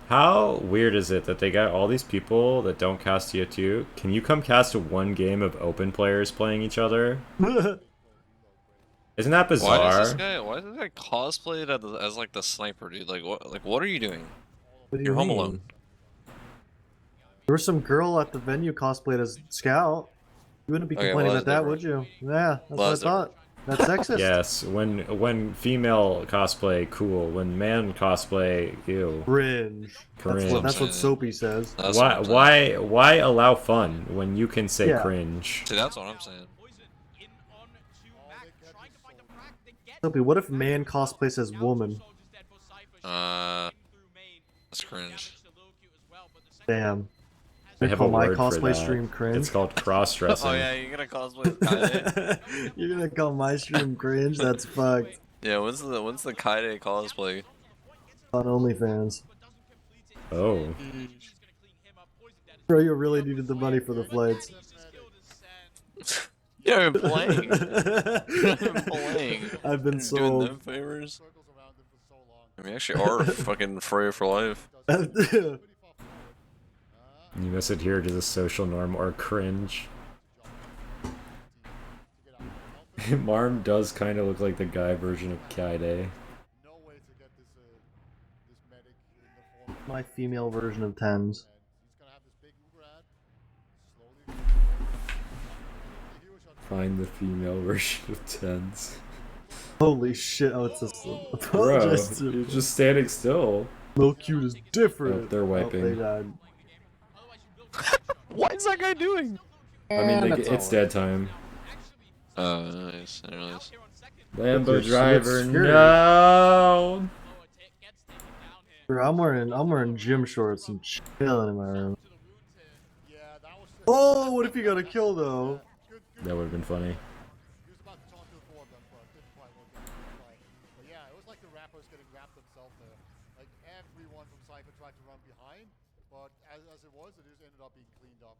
How weird is it that they got all these people that don't cast TF2? Can you come cast one game of open players playing each other? Isn't that bizarre? Why is this guy cosplayed as like the sniper, dude? Like what are you doing? What do You're you home mean? alone. There was some girl at the venue cosplayed as Scout. You wouldn't be Okay, complaining well, about that, that's would you? Yeah, that's Well, what I that's thought. That's sexist. Yes, when female cosplay, cool. When man cosplay, ew. Cringe. Cringe. That's what Soapy says. That's what I'm saying. Why allow fun when you can say Yeah. cringe? See, that's what I'm saying. Soapy, what if man cosplays as woman? That's cringe. Damn. I You have call a my word for cosplay that. stream cringe? It's called cross-dressing. Oh yeah, you're gonna cosplay Kaide. You're gonna call my stream cringe? That's fucked. Yeah, when's the Kaide cosplay? On OnlyFans. Oh. Bro, you really needed the money for the flights. Yeah, I've been playing. I've been playing. I've been Doing sold. them favors. I mean, actually, are fucking free for life. You must adhere to the social norm or cringe. Marm does kind of look like the guy version of Kaide. My female version of Tens. Find the female version of Tens. Holy shit, oh, it's just Bro, you're just standing still. Lil Cute is different. Oh, they're wiping. Oh, they died. What is that guy doing? I mean, it's dead time. Nice. I realize. Lambo driver, no! Bro, I'm wearing gym shorts and chilling in my room. Oh, what if he got a kill though? That would have been funny.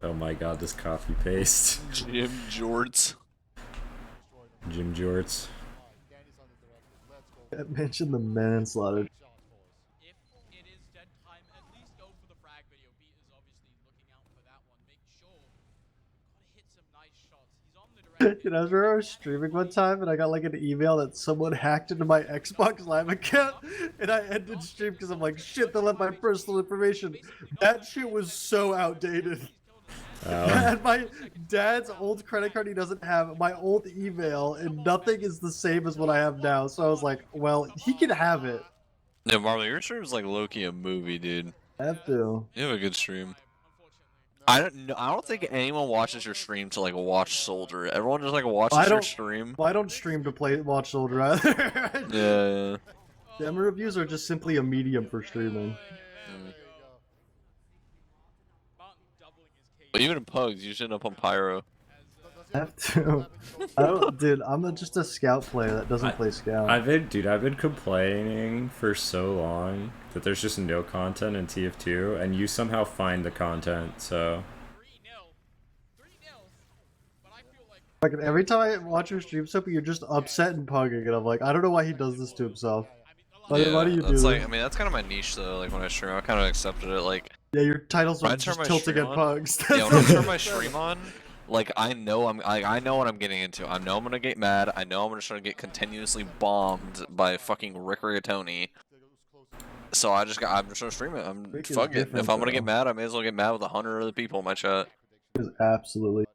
Oh my god, this copy paste. Jim Jorts. Jim Jorts. I mentioned the manslaughter. Dude, I remember I was streaming one time and I got like an email that someone hacked into my Xbox Live account and I ended stream because I'm like, shit, they left my personal information. That shit was so outdated. And my dad's old credit card he doesn't have, my old email, and nothing is the same as what I have now. So I was like, well, he can have it. Yeah, Marlon, your stream's like low-key a movie, dude. I have to. You have a good stream. I don't think anyone watches your stream to like watch Soldier. Everyone just like watches your stream. Well, I don't stream to watch Soldier either. Yeah. Them reviews are just simply a medium for streaming. But even in Pugs, you should up on Pyro. I have to. I don't, dude. I'm just a Scout player that doesn't play Scout. I've been complaining for so long that there's just no content in TF2, and you somehow find the content. So. Like every time I watch your stream, Soapy, you're just upset and pugging, and I'm like, I don't know why he does this to himself. Why do you do that's this? like, I mean, that's kind of my niche though. Like when I stream, I kind of accepted it. Like. Yeah, your titles When are I turn just my tilting stream at on- pugs. Yeah, when I turn my stream on, like I know I know what I'm getting into. I know I'm gonna get mad. I know I'm just gonna get continuously bombed by fucking Rick Rigatoni. So I'm just gonna stream it. Rick is Fuck it. different, If I'm gonna though. get mad, I may as well get mad with 100 other people in my chat. Absolutely.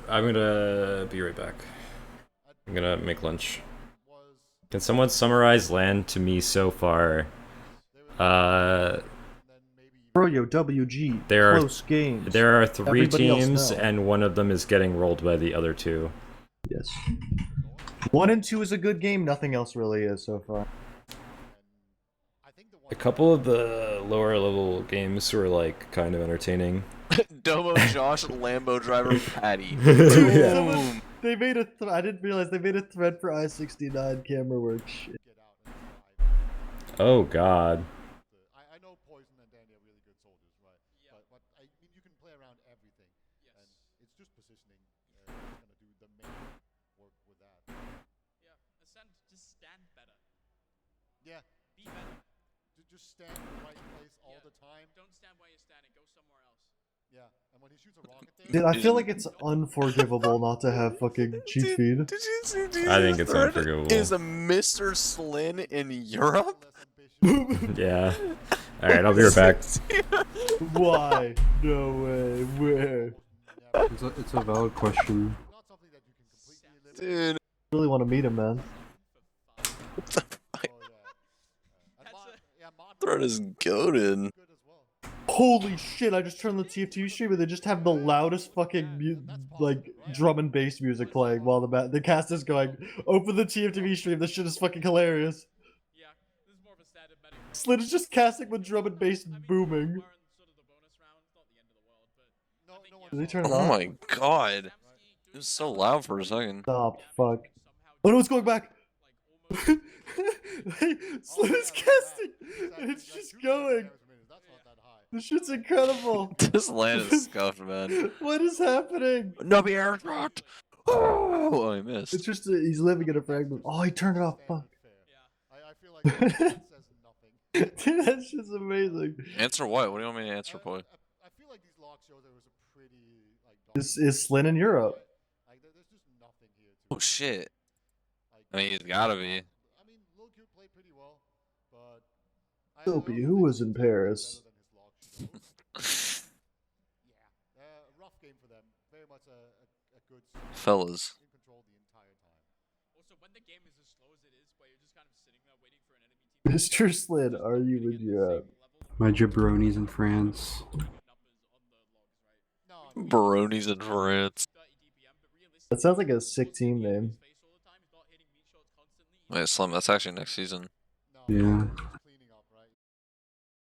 I'm gonna be right back. I'm gonna make lunch. Can someone summarize land to me so far? Froyo, WG, There close games. There are 3 Everybody else teams, know. and one of them is getting rolled by the other 2. Yes. 1 and 2 is a good game. Nothing else really is so far. A couple of the lower level games were like kind of entertaining. Domo Josh Lambo driver Patty. Someone- they made a. I didn't realize they made a thread for i69 camera work. Shit. Oh god. I know Poison and Danny are really good soldiers, right? Yeah. But I mean, you can play around everything. Yes. And it's just positioning. It's gonna do the main work with that. Yeah. Just stand better. Yeah. Be better. Just stand in the right place all the time. Don't stand where you're standing. Go somewhere else. Yeah. And when he shoots a rocket there, Dude, I feel like it's unforgivable not to have fucking cheat feed. Did you see? I think it's unforgivable. Is a Mr. Slin in Europe? Yeah. Alright, I'll be right back. Why? No way. Where? It's a valid question. Dude. I really want to meet him, man. Thread is goated. Holy shit, I just turned the TF2 stream and they just have the loudest fucking like drum and bass music playing while the cast is going. Open the TF2 stream, this shit is fucking hilarious. Slid is just casting with drum and bass booming. Did they turn it Oh off? my god. It was so loud for a second. Stop, fuck. Oh no, it's going back! Slid is casting! And it's just going! This shit's incredible! This land is scuffed, man. What is happening? No be air shot! Oh, I missed. It's just he's living in a fragment. Oh, he turned it off. Fuck. Dude, that's just amazing. Answer what? What do you want me to answer, boy? Is Slin in Europe? Oh shit. I mean, he's gotta be. Soapy, who was in Paris? Fellas. Mr. Slid, are you in Europe? My jabronis in France. Baroni's in France. That sounds like a sick team name. Wait, Slim, that's actually next season. Yeah.